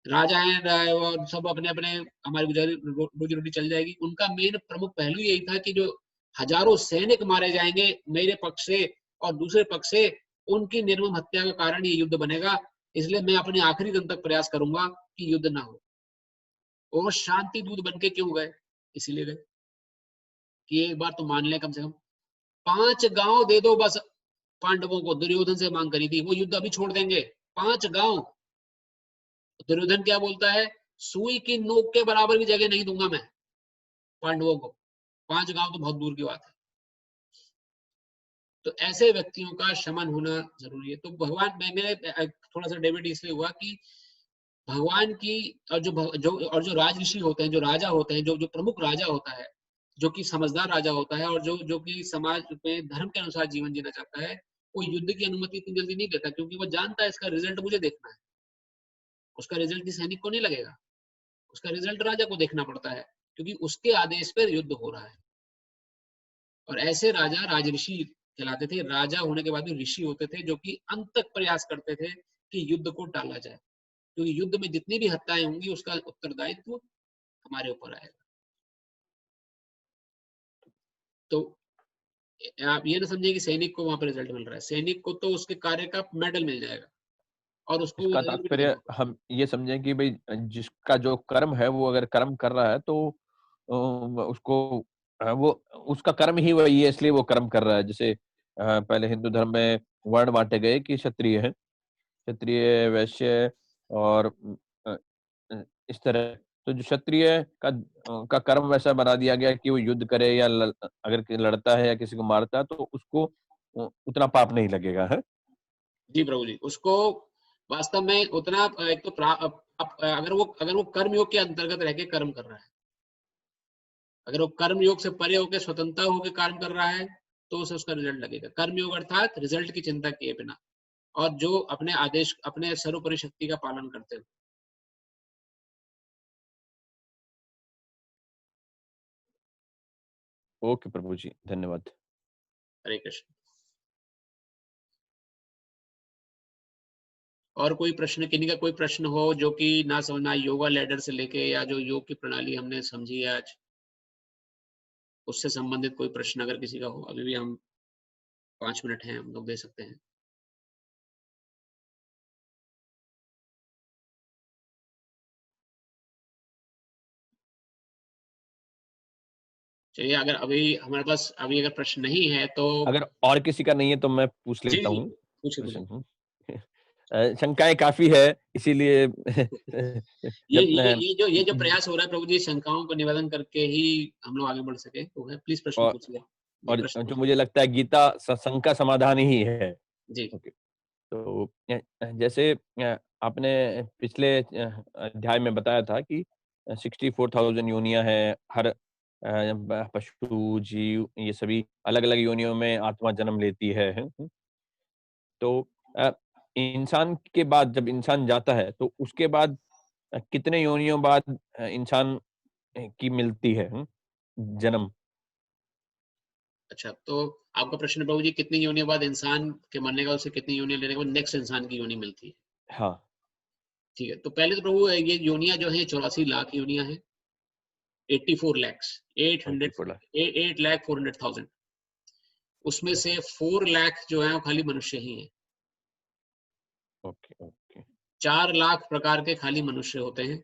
राजा हैं और सब अपने अपने हमारी रोजी रोटी चल जाएगी। उनका मेन प्रमुख पहलू यही था कि जो हजारों सैनिक मारे जाएंगे मेरे पक्ष से और दूसरे पक्ष से, उनकी निर्मम हत्या का कारण ये युद्ध बनेगा, इसलिए मैं अपने आखिरी दिन तक प्रयास करूंगा कि युद्ध ना हो। और शांति दूत बन के क्यों गए? इसीलिए गए कि एक बार तो मान ले, कम से कम 5 गांव दे दो बस पांडवों को। दुर्योधन से मांग करी थी, वो युद्ध अभी छोड़ देंगे, 5 गांव। दुर्योधन क्या बोलता है? सुई की नोक के बराबर भी जगह नहीं दूंगा मैं पांडवों को, 5 गांव तो बहुत दूर की बात है। तो ऐसे व्यक्तियों का शमन होना जरूरी है। तो भगवान, मेरे थोड़ा सा डेविड इसलिए हुआ कि भगवान की और जो राज ऋषि होते हैं, जो राजा होते हैं, जो प्रमुख राजा होता है, जो कि समझदार राजा होता है और जो कि समाज में धर्म के अनुसार जीवन जीना चाहता है, वो युद्ध की अनुमति इतनी जल्दी नहीं देता, क्योंकि वो जानता है इसका रिजल्ट मुझे देखना है। उसका रिजल्ट किसी सैनिक को नहीं लगेगा, उसका रिजल्ट राजा को देखना पड़ता है, क्योंकि उसके आदेश पर युद्ध हो रहा है। और ऐसे राजा राजऋषि कहलाते थे। राजा होने के बाद भी ऋषि होते थे, जो कि अंत तक प्रयास करते थे कि युद्ध को टाला जाए, क्योंकि युद्ध में जितनी भी हत्याएं होंगी उसका उत्तरदायित्व हमारे ऊपर आएगा। तो आप ये ना समझिए कि सैनिक को वहां पर रिजल्ट मिल रहा है, सैनिक को तो उसके कार्य का मेडल मिल जाएगा और उसको वो इसका रिजल्ट भी तात्पर्य देना होगा। हम ये समझें कि भाई जिसका जो कर्म है वो अगर कर्म कर रहा है तो उसको वो उसका कर्म ही वही है, इसलिए वो कर्म कर रहा है। जैसे पहले हिंदू धर्म में वर्ण बांटे गए कि क्षत्रिय है, क्षत्रिय, वैश्य और अ, इस तरह। तो जो क्षत्रिय का कर्म वैसा बना दिया गया कि वो युद्ध करे या अगर लड़ता है या किसी को मारता है तो उसको उतना पाप नहीं लगेगा है। जी प्रभु जी, उसको वास्तव में उतना एक तो अगर वो कर्म योग के अंतर्गत रह के कर्म कर रहा है, अगर वो कर्म योग से परे होकर स्वतंत्रता होकर कार्य कर रहा है, तो उसे उसका रिजल्ट लगेगा। कर्म योग अर्थात रिजल्ट की चिंता किए बिना, और जो अपने आदेश, अपने सर्वोपरि शक्ति का पालन करते हैं। ओके प्रभु जी, धन्यवाद। हरे कृष्ण। और कोई प्रश्न, किन्हीं का कोई प्रश्न हो जो कि ना समझना, योगा लैडर से लेके या जो योग की प्रणाली हमने समझी है आज, उससे संबंधित कोई प्रश्न अगर किसी का हो, अभी भी हम 5 मिनट हैं, हम लोग दे सकते हैं। चलिए, अगर अभी हमारे पास अभी अगर प्रश्न नहीं है तो अगर और किसी का नहीं है तो मैं पूछ जी लेता जी, हूँ पूछिए प्रश्न। पूछिए। शंकाएं काफी है, इसीलिए जब ये जो प्रयास हो रहा है प्रभु जी, शंकाओं को निवेदन करके ही हम लोग आगे बढ़ सके, तो है प्लीज प्रश्न और पूछिए। जी और प्रश्न जो पूछिए। मुझे लगता है गीता सत्संग का समाधान ही है। जी ओके। तो जैसे आपने पिछले अध्याय में बताया था कि 64,000 योनियां हैं, हर पशु जीव ये सभी अलग अलग योनियों में आत्मा जन्म लेती है। तो अ, इंसान के बाद जब इंसान जाता है तो उसके बाद कितने योनियों बाद इंसान की मिलती है जन्म। अच्छा, तो आपका प्रश्न प्रभु जी, कितनी योनियों बाद इंसान के मरने का उसे कितनी योनियां लेने के बाद नेक्स्ट इंसान की योनि मिलती है? हाँ। ठीक है, तो पहले तो प्रभु ये योनियां जो है 84 लाख योनियां हैं। 84 lakhs 800 84 लाख। 8 lakh 400,000। उसमें से 4 लाख जो है वो खाली मनुष्य ही हैं। Okay okay. 4 लाख प्रकार के खाली मनुष्य होते हैं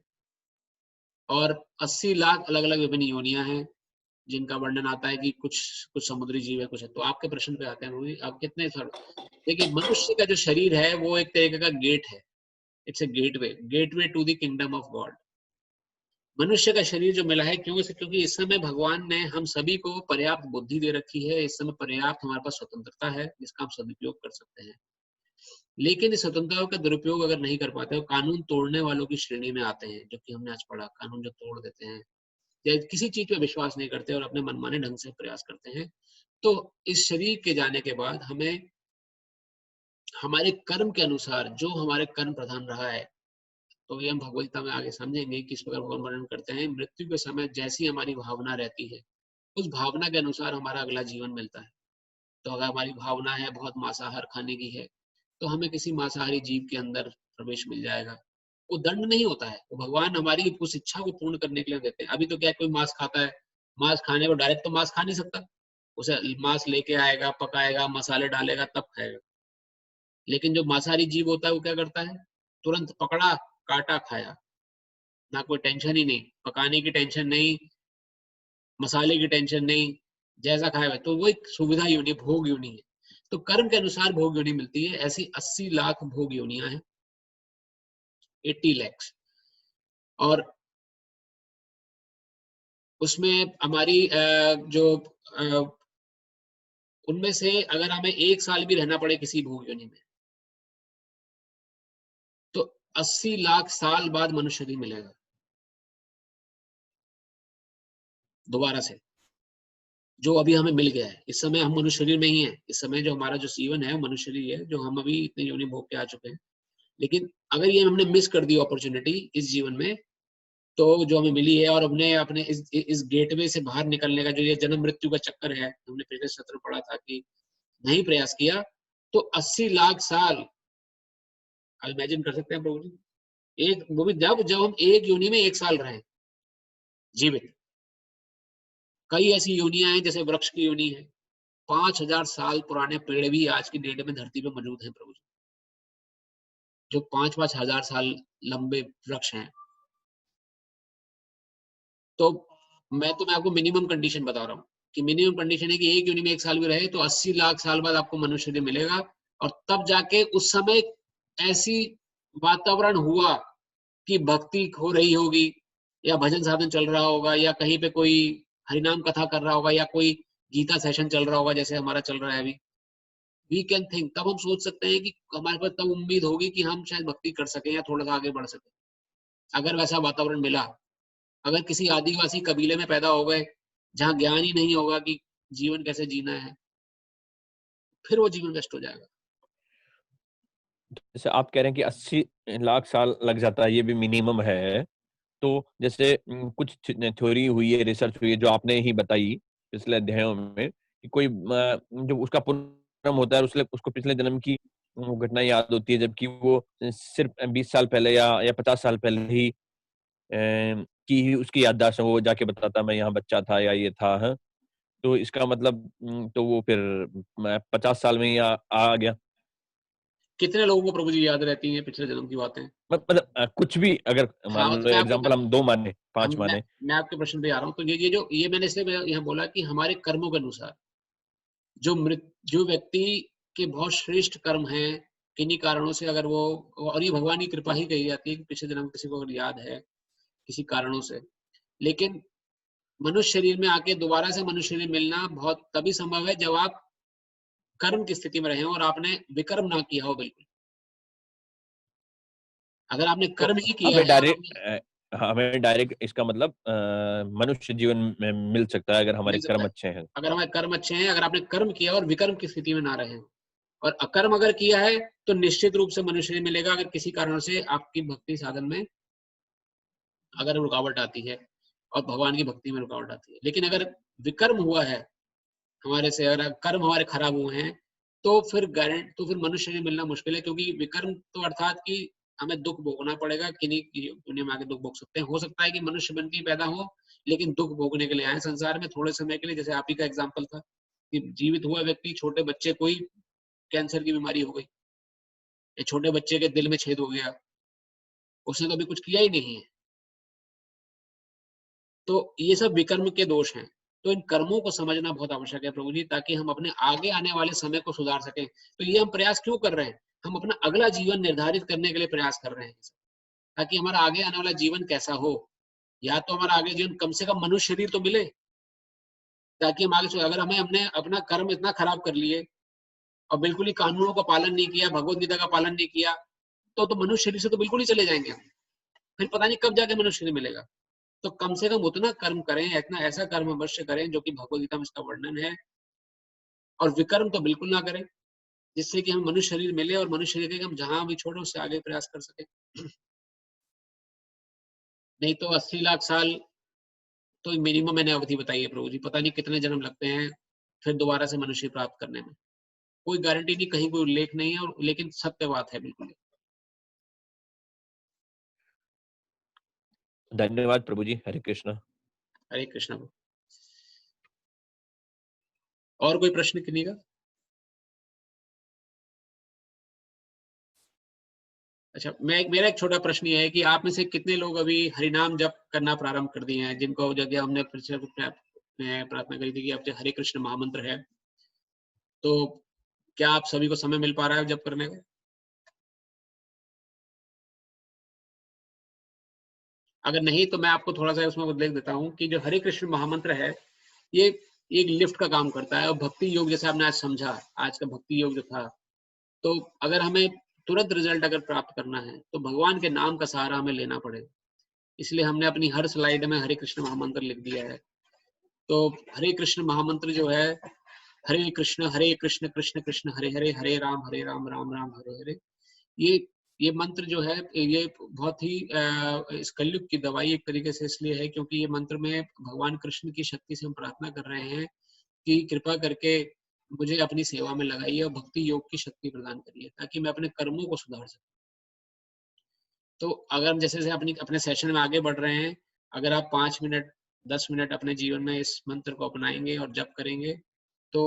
और 80 लाख अलग अलग विभिन्न योनियां हैं, जिनका वर्णन आता है कि कुछ कुछ समुद्री जीव है, कुछ है। तो आपके प्रश्न पे आते हैं प्रभु जी, आप कितने सर। देखिए, मनुष्य का जो शरीर है वो एक तरीके का गेट है। It's a gateway to the kingdom of God. मनुष्य का शरीर जो मिला है, क्योंकि इस समय भगवान ने हम सभी को पर्याप्त बुद्धि दे रखी है, इस समय पर्याप्त हमारे पास स्वतंत्रता है जिसका हम सदुपयोग कर सकते हैं। लेकिन इस स्वतंत्रता का दुरुपयोग अगर नहीं कर पाते, तो कानून तोड़ने वालों की श्रेणी में आते हैं, जो कि हमने आज पढ़ा। कानून जो तोड़ देते हैं या किसी चीज पे विश्वास नहीं करते और अपने मनमाने ढंग से प्रयास करते हैं, तो इस शरीर के जाने के बाद हमें हमारे कर्म के अनुसार, जो हमारे कर्म प्रधान रहा है, तो ये हम भगवत गीता में आगे समझेंगे किस प्रकार भगवान वर्णन करते हैं। मृत्यु के समय जैसी हमारी भावना रहती है, उस भावना के अनुसार हमारा अगला जीवन मिलता है। तो अगर हमारी भावना है बहुत मांसाहार खाने की है, तो हमें किसी मांसाहारी जीव के अंदर प्रवेश मिल जाएगा। वो दंड नहीं होता है, वो भगवान हमारी उस इच्छा को पूर्ण करने के लिए देते हैं। अभी तो क्या है, कोई मांस खाता है, मांस खाने को डायरेक्ट तो मांस खा नहीं सकता, उसे मांस लेके आएगा, पकाएगा, मसाले डालेगा, तब खाएगा। लेकिन जो मांसाहारी जीव होता है वो क्या करता है, तुरंत पकड़ा, काटा, खाया, ना कोई टेंशन ही नहीं, पकाने की टेंशन नहीं, मसाले की टेंशन नहीं, जैसा खाएगा। तो वो एक सुविधा योनि, भोग योनि है। तो कर्म के अनुसार भोग योनि मिलती है। ऐसी 80 लाख भोग योनियां हैं, 80 lakhs। और उसमें हमारी जो उनमें से अगर हमें 1 साल भी रहना पड़े किसी भोग योनि में, तो 80 लाख साल बाद मनुष्य शरीर मिलेगा दोबारा से, जो अभी हमें मिल गया है। इस समय हम मनुष्य शरीर में ही हैं। इस समय जो हमारा जो जीवन है मनुष्य शरीर है, जो हम अभी इतने योनि भोग के आ चुके हैं। लेकिन अगर ये हमने मिस कर दी अपॉर्चुनिटी इस जीवन में, तो जो हमें मिली है, और हमने अपने इस गेटवे से बाहर निकलने का जो ये जन्म मृत्यु का चक्कर है, हमने पिछले सत्र पढ़ा था कि नहीं प्रयास किया, तो 80 लाख साल आप इमेजिन कर सकते हैं प्रभु जी, एक वो भी जब हम एक योनि में 1 साल रहे जीवित। कई ऐसी योनियां हैं जैसे वृक्ष की योनि है, 5000 साल पुराने पेड़ भी आज की डेट में धरती पे मौजूद हैं प्रभु जी, जो 5-5 हजार साल लंबे वृक्ष हैं। तो मैं आपको मिनिमम कंडीशन बता रहा हूँ कि मिनिमम कंडीशन है कि एक योनि में 1 साल भी रहे तो 80 लाख साल बाद आपको मनुष्य शरीर मिलेगा, और तब जाके उस समय ऐसी वातावरण हुआ कि भक्ति हो रही होगी, या भजन साधन चल रहा होगा, या कहीं पे कोई हरिनाम कथा कर रहा होगा, या कोई गीता सेशन चल रहा होगा जैसे हमारा चल रहा है अभी। वी कैन थिंक, तब हम सोच सकते हैं कि हमारे पास तब उम्मीद होगी कि हम शायद भक्ति कर सकें या थोड़ा सा आगे बढ़ सकें, अगर वैसा वातावरण मिला। अगर किसी आदिवासी कबीले में पैदा हो गए जहाँ ज्ञान ही नहीं होगा कि जीवन कैसे जीना है, फिर वो जीवन वेस्ट हो जाएगा। जैसे आप कह रहे हैं कि 80 लाख साल लग जाता है, ये भी मिनिमम है। तो जैसे कुछ थ्योरी हुई है, रिसर्च हुई है, जो आपने ही बताई पिछले अध्यायों में, कि कोई जो उसका पुनर्जन्म होता है, उसको पिछले जन्म की वो घटना याद होती है, जबकि वो सिर्फ 20 साल पहले या 50 साल पहले ही की उसकी याददाश्त है, वो जाके बताता मैं यहाँ बच्चा था या ये था, हाँ? तो इसका मतलब तो वो फिर 50 साल में ही आ गया। कितने लोगों को प्रभु जी याद रहती हैं पिछले जन्म की बातें? मतलब कुछ भी, अगर मान हाँ, लो तो मैं आपको एग्जांपल हम 2 माने, 5 माने। मैं आपके प्रश्न पे आ रहा हूँ। तो ये मैंने इसलिए यहाँ बोला कि हमारे कर्मों के अनुसार जो व्यक्ति के बहुत श्रेष्ठ कर्म हैं, किन्हीं कारणों से अगर वो, और ये भगवान की कृपा ही कही जाती है कि पिछले जन्म किसी को अगर याद है किसी कारणों से, लेकिन मनुष्य शरीर में आके दोबारा से मनुष्य शरीर मिलना बहुत तभी संभव है जब आप कर्म की स्थिति में रहे और आपने विकर्म ना किया हो बिल्कुल। अगर आपने तो कर्म ही किया हमें है और आपने हमें डायरेक्ट इसका मतलब मनुष्य जीवन में मिल सकता है अगर हमारे मिल सकता कर्म है। अच्छे हैं। अगर हमारे कर्म अच्छे हैं, अगर आपने कर्म किया और विकर्म की स्थिति में ना रहे, और अकर्म अगर किया है तो निश्चित रूप से मनुष्य शरीर मिलेगा, अगर किसी कारण से आपकी भक्ति साधन में अगर रुकावट आती है और भगवान की भक्ति में रुकावट आती है। लेकिन अगर विकर्म हुआ है हमारे से, अगर कर्म हमारे खराब हुए हैं, तो फिर मनुष्य शरीर मिलना मुश्किल है, क्योंकि विकर्म तो अर्थात कि हमें दुख भोगना पड़ेगा। किन्हीं दुनिया में आके दुख भोग सकते हैं। हो सकता है कि मनुष्य बन के ही पैदा हो, लेकिन दुख भोगने के लिए आए संसार में थोड़े समय के लिए, जैसे आप ही का एग्जाम्पल था कि जीवित हुआ व्यक्ति, छोटे बच्चे को ही कैंसर की बीमारी हो गई, या छोटे बच्चे के दिल में छेद हो गया, उसने तो अभी कुछ किया ही नहीं है। तो ये सब विकर्म के दोष हैं। तो इन कर्मों को समझना बहुत आवश्यक है प्रभु जी, ताकि हम अपने आगे आने वाले समय को सुधार सकें। तो ये हम प्रयास क्यों कर रहे हैं? हम अपना अगला जीवन निर्धारित करने के लिए प्रयास कर रहे हैं, ताकि हमारा आगे आने वाला जीवन कैसा हो। या तो हमारा आगे जीवन कम से कम मनुष्य शरीर तो मिले, ताकि हम आगे, अगर हमने अपना कर्म इतना खराब कर लिए और बिल्कुल ही कानूनों का पालन नहीं किया, भगवत गीता का पालन नहीं किया, तो मनुष्य शरीर से तो बिल्कुल ही चले जाएंगे हम। फिर पता नहीं कब जाके मनुष्य शरीर मिलेगा। तो कम से कम उतना कर्म करें, इतना ऐसा कर्म अवश्य करें जो कि भगवत गीता में इसका वर्णन है, और विकर्म तो बिल्कुल ना करें, जिससे कि हम मनुष्य शरीर मिले और मनुष्य शरीर के हम जहां भी छोड़े उससे आगे प्रयास कर सके। नहीं तो 80 लाख साल तो मिनिमम मैंने अवधि बताई है प्रभु जी। पता नहीं कितने जन्म लगते हैं फिर दोबारा से मनुष्य प्राप्त करने में। कोई गारंटी नहीं, कहीं कोई उल्लेख नहीं है, और लेकिन सत्य बात है बिल्कुल। धन्यवाद प्रभु जी। हरे कृष्णा। हरे कृष्णा। और कोई प्रश्न किन्हीं का? अच्छा, मेरा एक छोटा प्रश्न ये है कि आप में से कितने लोग अभी हरिनाम जप करना प्रारंभ कर दिए हैं, जिनको जगह हमने प्रार्थना करी थी कि अब हरे कृष्ण महामंत्र है, तो क्या आप सभी को समय मिल पा रहा है जप करने का? अगर नहीं तो मैं आपको थोड़ा सा उसमें उल्लेख देता हूँ कि जो हरे कृष्ण महामंत्र है, ये एक लिफ्ट का काम करता है। और भक्ति योग जैसे आपने आज समझा, आज का भक्ति योग जो था, तो अगर हमें तुरंत रिजल्ट अगर प्राप्त करना है तो भगवान के नाम का सहारा हमें लेना पड़ेगा। इसलिए हमने अपनी हर स्लाइड में हरे कृष्ण महामंत्र लिख दिया है। तो हरे कृष्ण महामंत्र जो है, हरे कृष्ण कृष्ण कृष्ण हरे हरे, हरे राम राम राम हरे हरे, ये मंत्र जो है ये बहुत ही इस कलयुग की दवाई एक तरीके से इसलिए है क्योंकि ये मंत्र में भगवान कृष्ण की शक्ति से हम प्रार्थना कर रहे हैं कि कृपा करके मुझे अपनी सेवा में लगाइए और भक्ति योग की शक्ति प्रदान करिए ताकि मैं अपने कर्मों को सुधार सकूं। तो अगर हम जैसे अपने सेशन में आगे बढ़ रहे हैं, अगर आप 5 मिनट 10 मिनट अपने जीवन में इस मंत्र को अपनाएंगे और जप करेंगे तो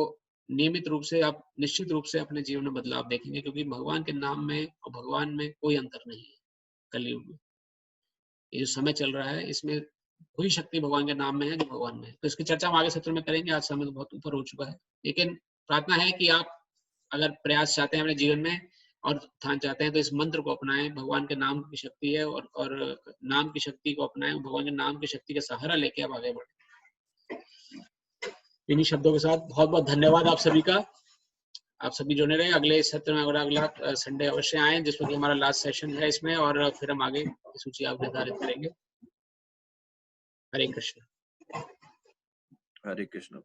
नियमित रूप से आप निश्चित रूप से अपने जीवन में बदलाव देखेंगे, क्योंकि भगवान के नाम में और भगवान में कोई अंतर नहीं है। कलयुग में ये जो समय चल रहा है इसमें वही शक्ति भगवान के नाम में है जो भगवान में है। तो इसकी चर्चा हम आगे सत्र में करेंगे, आज समय तो बहुत ऊपर हो चुका है। लेकिन प्रार्थना है कि आप अगर प्रयास चाहते हैं अपने जीवन में और ध्यान चाहते हैं तो इस मंत्र को अपनाएं। भगवान के नाम की शक्ति है और नाम की शक्ति को अपनाएं, भगवान के नाम की शक्ति का सहारा लेके आप आगे बढ़ें। इन्हीं शब्दों के साथ बहुत बहुत धन्यवाद आप सभी का। आप सभी जुड़े रहे। अगले सत्र में अगला संडे अवश्य आए जिसमें कि हमारा लास्ट सेशन है इसमें, और फिर हम आगे की सूची आप निर्धारित करेंगे। हरे कृष्ण। हरे कृष्ण।